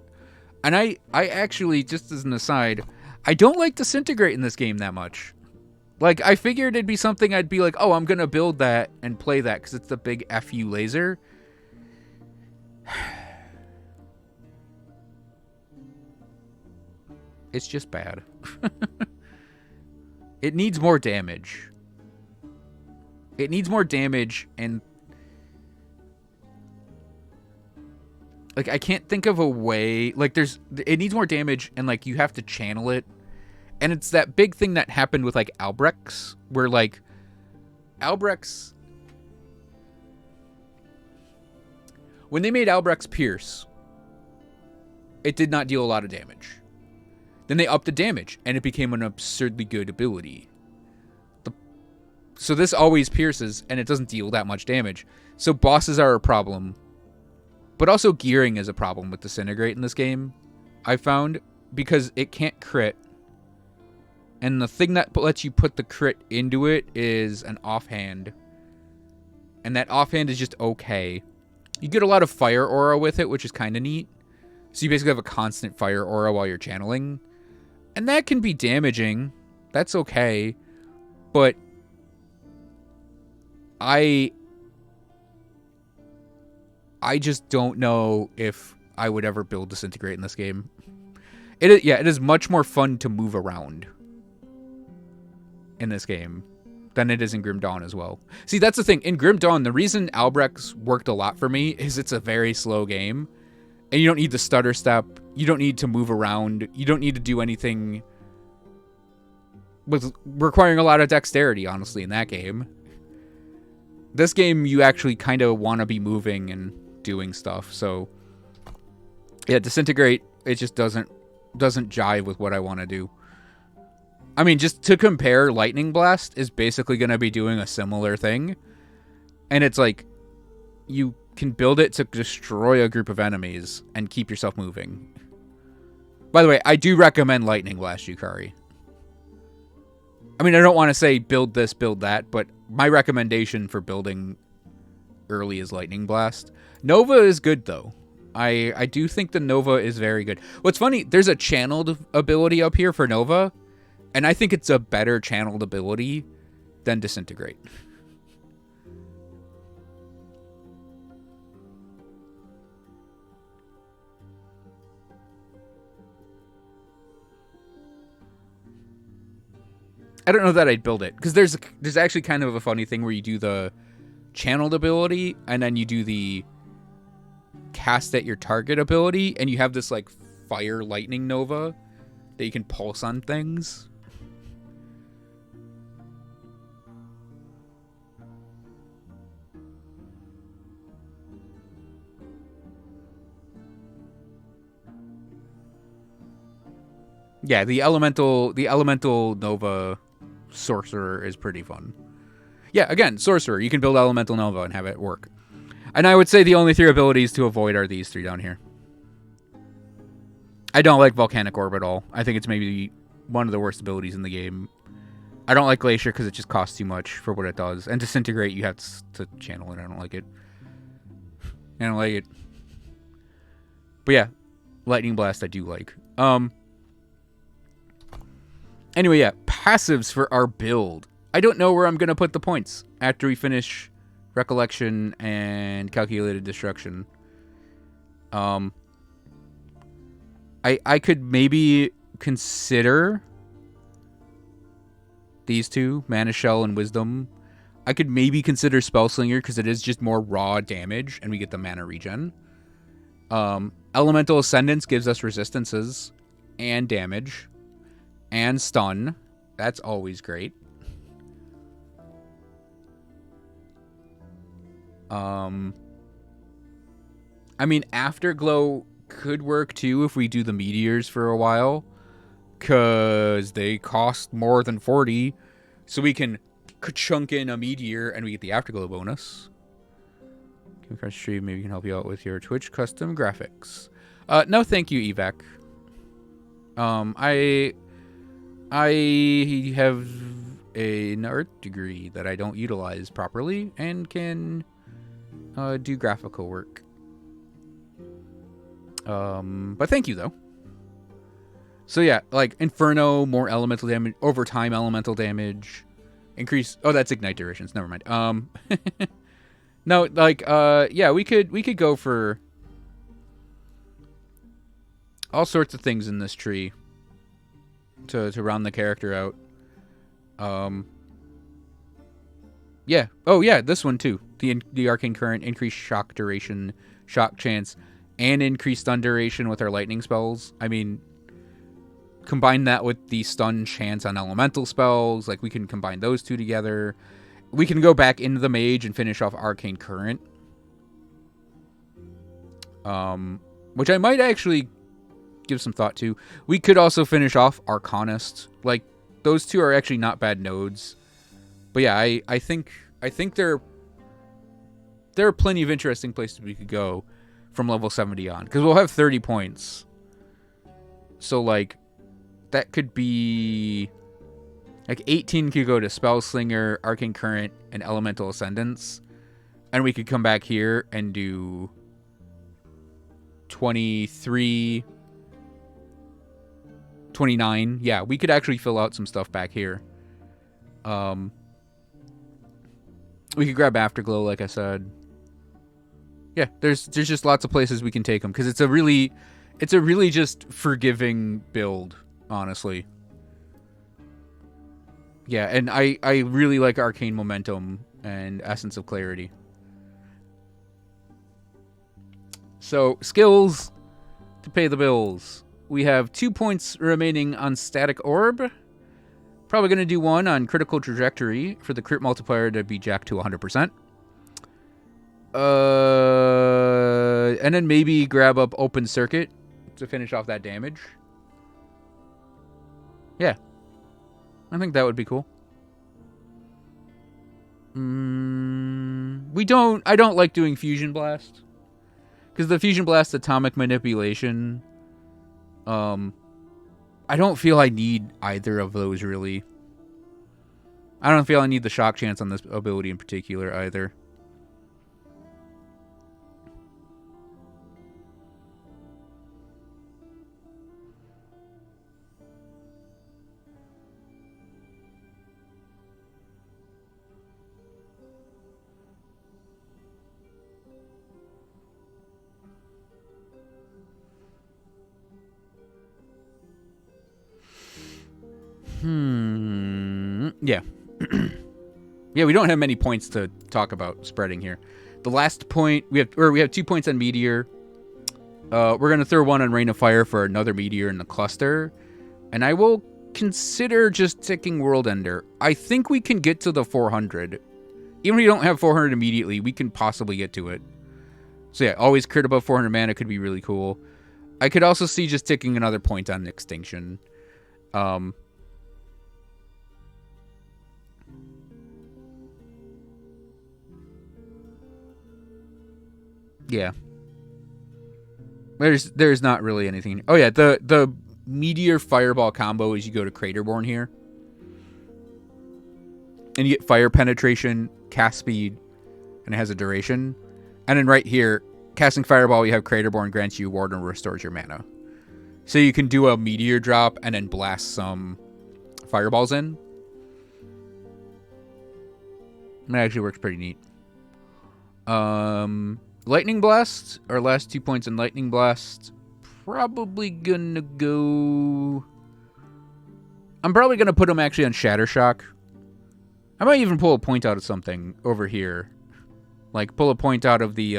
And I actually, just as an aside, I don't like Disintegrate in this game that much. Like, I figured it'd be something I'd be like, oh, I'm going to build that and play that because it's the big FU laser. It's just bad. It needs more damage. It needs more damage, and like, I can't think of a way. Like, it needs more damage, and like, you have to channel it. And it's that big thing that happened with like Albrecht's, where like Albrecht's, when they made Albrecht's Pierce, it did not deal a lot of damage. Then they upped the damage, and it became an absurdly good ability. So this always pierces, and it doesn't deal that much damage. So bosses are a problem. But also gearing is a problem with Disintegrate in this game, I found, because it can't crit. And the thing that lets you put the crit into it is an offhand. And that offhand is just okay. You get a lot of fire aura with it, which is kind of neat. So you basically have a constant fire aura while you're channeling. And that can be damaging. That's okay. But I just don't know if I would ever build Disintegrate in this game. It is much more fun to move around in this game than it is in Grim Dawn as well. See, that's the thing. In Grim Dawn, the reason Albrecht's worked a lot for me is it's a very slow game. And you don't need the stutter step. You don't need to move around. You don't need to do anything with requiring a lot of dexterity, honestly, in that game. This game, you actually kind of want to be moving and doing stuff. So, yeah, Disintegrate, it just doesn't jive with what I want to do. I mean, just to compare, Lightning Blast is basically going to be doing a similar thing. And it's like, you can build it to destroy a group of enemies and keep yourself moving. By the way, I do recommend Lightning Blast, Yukari. I mean, I don't want to say build this, build that, but my recommendation for building early is Lightning Blast. Nova is good, though. I do think the Nova is very good. What's funny, there's a channeled ability up here for Nova, and I think it's a better channeled ability than Disintegrate. I don't know that I'd build it, because there's actually kind of a funny thing where you do the channeled ability, and then you do the cast at your target ability, and you have this, like, fire lightning nova that you can pulse on things. Yeah, the elemental nova sorcerer is pretty fun. Yeah, again, sorcerer. You can build elemental nova and have it work. And I would say the only 3 abilities to avoid are these 3 down here. I don't like volcanic orb at all. I think it's maybe one of the worst abilities in the game. I don't like glacier because it just costs too much for what it does. And disintegrate, you have to channel it. I don't like it. I don't like it. But yeah, lightning blast I do like. Anyway, yeah, passives for our build. I don't know where I'm going to put the points after we finish Recollection and Calculated Destruction. I could maybe consider these 2, Mana Shell and Wisdom. I could maybe consider Spellslinger because it is just more raw damage and we get the mana regen. Elemental Ascendance gives us resistances and damage. And stun. That's always great. I mean, Afterglow could work too if we do the meteors for a while. Because they cost more than 40. So we can chunk in a meteor and we get the Afterglow bonus. Stream, maybe we can help you out with your Twitch custom graphics. No, thank you, Evac. I have an art degree that I don't utilize properly and can do graphical work. But thank you, though. So yeah, like Inferno, more elemental damage, over time elemental damage, increase. Oh, that's ignite durations. Never mind. No, like yeah, we could go for all sorts of things in this tree. To round the character out. Yeah. Oh, yeah, this one, too. The Arcane Current, increased shock duration, shock chance, and increased stun duration with our lightning spells. I mean, combine that with the stun chance on elemental spells. Like, we can combine those 2 together. We can go back into the mage and finish off Arcane Current. Which I might actually give some thought to. We could also finish off Arcanist. Like, those 2 are actually not bad nodes. But yeah, I think there are plenty of interesting places we could go from level 70 on. Because we'll have 30 points. So, like, that could be... Like, 18 could go to Spellslinger, Arcane Current, and Elemental Ascendance. And we could come back here and do 23... 29. Yeah, we could actually fill out some stuff back here. We could grab Afterglow, like I said. Yeah, there's just lots of places we can take them because it's a really just forgiving build, honestly. Yeah, and I really like Arcane Momentum and Essence of Clarity. So, skills to pay the bills. We have 2 points remaining on Static Orb. Probably going to do 1 on Critical Trajectory for the crit multiplier to be jacked to 100%. And then maybe grab up Open Circuit to finish off that damage. Yeah. I think that would be cool. I don't like doing Fusion Blast. Because the Fusion Blast Atomic Manipulation, I don't feel I need either of those, really. I don't feel I need the Shock Chance on this ability in particular, either. Yeah. Yeah, we don't have many points to talk about spreading here. The last point, we have 2 points on Meteor. We're going to throw 1 on Rain of Fire for another Meteor in the cluster. And I will consider just ticking World Ender. I think we can get to the 400. Even if we don't have 400 immediately, we can possibly get to it. So yeah, always crit above 400 mana could be really cool. I could also see just ticking another point on Extinction. Yeah. There's not really anything. Oh yeah, the Meteor Fireball combo is you go to Craterborn here. And you get Fire Penetration, Cast Speed, and it has a duration. And then right here, casting Fireball, you have Craterborn grants you Ward and restores your mana. So you can do a Meteor drop and then blast some Fireballs in. That actually works pretty neat. Lightning Blast, our last 2 points in Lightning Blast. Probably gonna go... I'm probably gonna put them actually on Shatter Shock. I might even pull a point out of something over here. Like, pull a point out of the,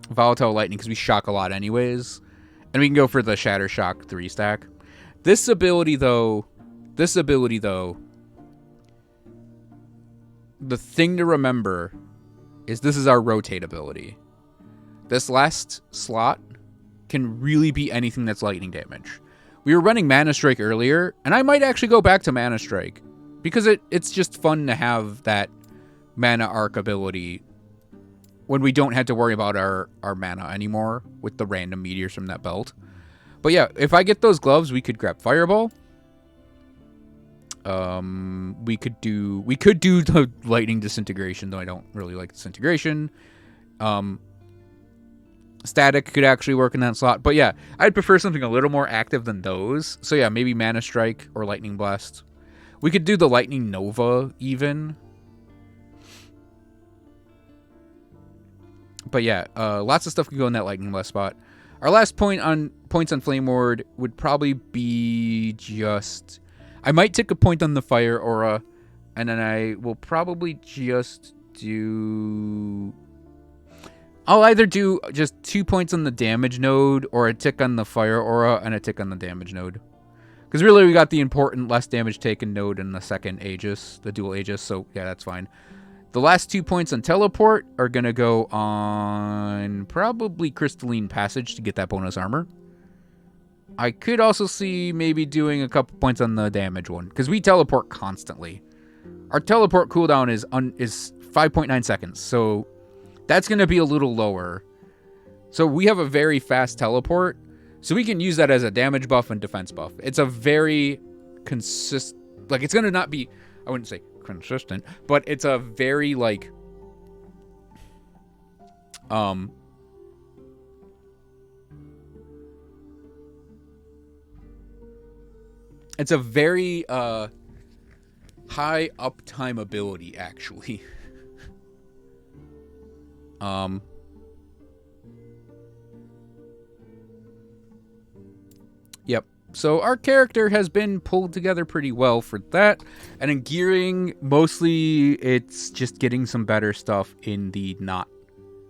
Volatile Lightning, because we shock a lot anyways. And we can go for the Shatter Shock 3-stack. This ability, though... The thing to remember is this is our rotate ability. This last slot can really be anything that's lightning damage. We were running Mana Strike earlier, and I might actually go back to Mana Strike. Because it's just fun to have that Mana Arc ability when we don't have to worry about our mana anymore with the random meteors from that belt. But yeah, if I get those gloves, we could grab Fireball. We could do the Lightning Disintegration, though I don't really like Disintegration. Static could actually work in that slot. But yeah, I'd prefer something a little more active than those. So yeah, maybe Mana Strike or Lightning Blast. We could do the Lightning Nova, even. But yeah, lots of stuff could go in that Lightning Blast spot. Our last points on Flame Ward would probably be just... I might take a point on the Fire Aura, and then I will probably just do... I'll either do just 2 points on the damage node, or a tick on the Fire Aura and a tick on the damage node. Because really we got the important less damage taken node in the second Aegis, the dual Aegis, so yeah, that's fine. The last 2 points on Teleport are going to go on probably Crystalline Passage to get that bonus armor. I could also see maybe doing a couple points on the damage one, because we teleport constantly. Our teleport cooldown is 5.9 seconds, so that's going to be a little lower. So we have a very fast teleport, so we can use that as a damage buff and defense buff. It's a very consistent... Like, it's going to not be... I wouldn't say consistent, but it's a very, like... It's a very high uptime ability, actually. Yep. So our character has been pulled together pretty well for that. And in gearing, mostly it's just getting some better stuff in the not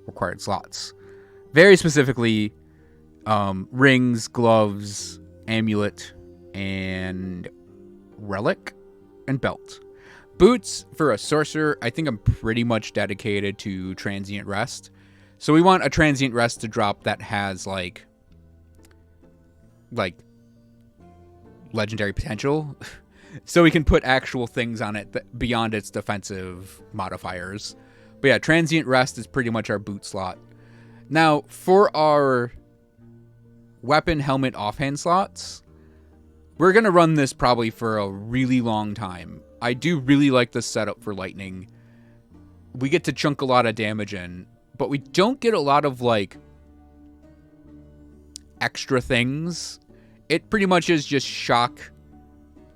required slots. Very specifically, rings, gloves, amulet, and relic, and belt. Boots, for a sorcerer, I think I'm pretty much dedicated to transient rest. So we want a transient rest to drop that has, like legendary potential. So we can put actual things on it beyond its defensive modifiers. But yeah, transient rest is pretty much our boot slot. Now, for our weapon, helmet, offhand slots, we're going to run this probably for a really long time. I do really like this setup for lightning. We get to chunk a lot of damage in, but we don't get a lot of, like, extra things. It pretty much is just shock,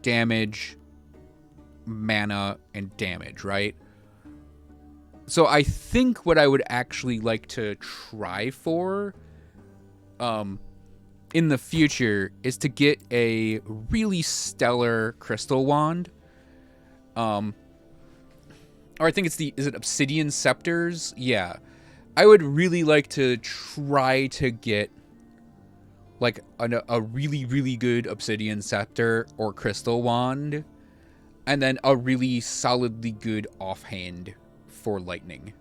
damage, mana, and damage, right? So I think what I would actually like to try for in the future is to get a really stellar crystal wand. Or I think it's is it Obsidian Scepters? Yeah. I would really like to try to get like a really, really good Obsidian Scepter or crystal wand. And then a really solidly good offhand for lightning.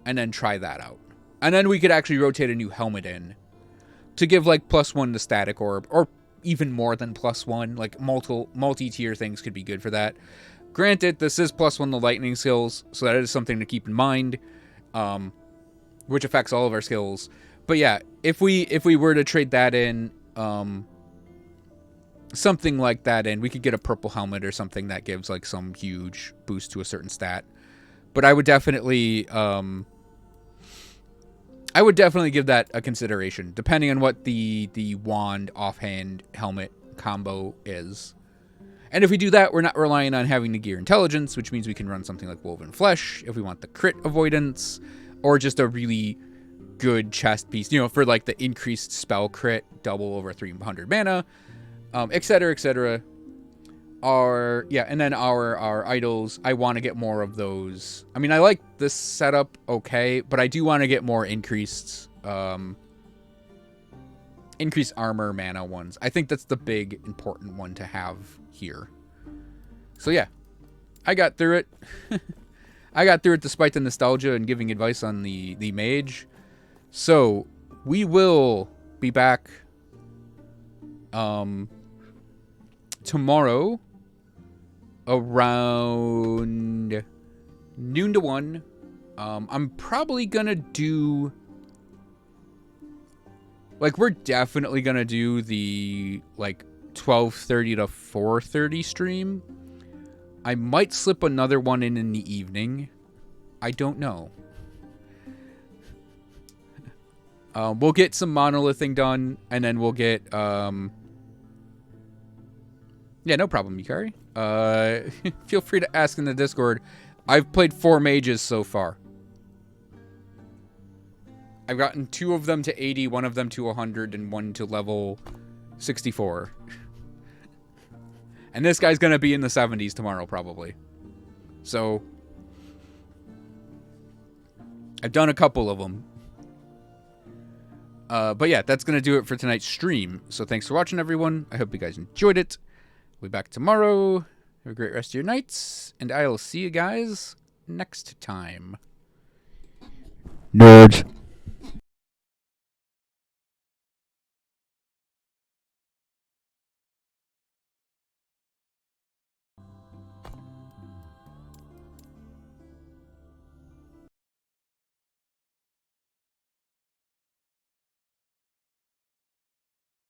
And then try that out. And then we could actually rotate a new helmet in to give like +1 to static orb, or even more than +1. Like multi-tier things could be good for that. Granted, this is +1 to lightning skills, so that is something to keep in mind, which affects all of our skills. But yeah, if we were to trade that in, something like that in, we could get a purple helmet or something that gives like some huge boost to a certain stat. But I would definitely give that a consideration, depending on what the wand, offhand, helmet combo is. And if we do that, we're not relying on having to gear intelligence, which means we can run something like Woven Flesh if we want the crit avoidance, or just a really good chest piece, you know, for like the increased spell crit, double over 300 mana, etc., etc. And then our idols, I want to get more of those. I mean, I like this setup okay, but I do want to get more increased armor mana ones. I think that's the big important one to have here. So yeah, I got through it. I got through it despite the nostalgia and giving advice on the mage. So we will be back tomorrow around noon to 1. I'm probably gonna do, like, we're definitely gonna do the like 12:30 to 4:30 stream. I might slip another one in the evening. I don't know. We'll get some monolithing done, and then we'll get yeah, no problem, Yukari. Feel free to ask in the Discord. I've played 4 mages so far. I've gotten 2 of them to 80, 1 of them to 100, and 1 to level 64. And this guy's gonna be in the 70s tomorrow, probably. So I've done a couple of them. But yeah, that's gonna do it for tonight's stream. So thanks for watching, everyone. I hope you guys enjoyed it. We'll be back tomorrow. Have a great rest of your nights, and I'll see you guys next time. Nerds.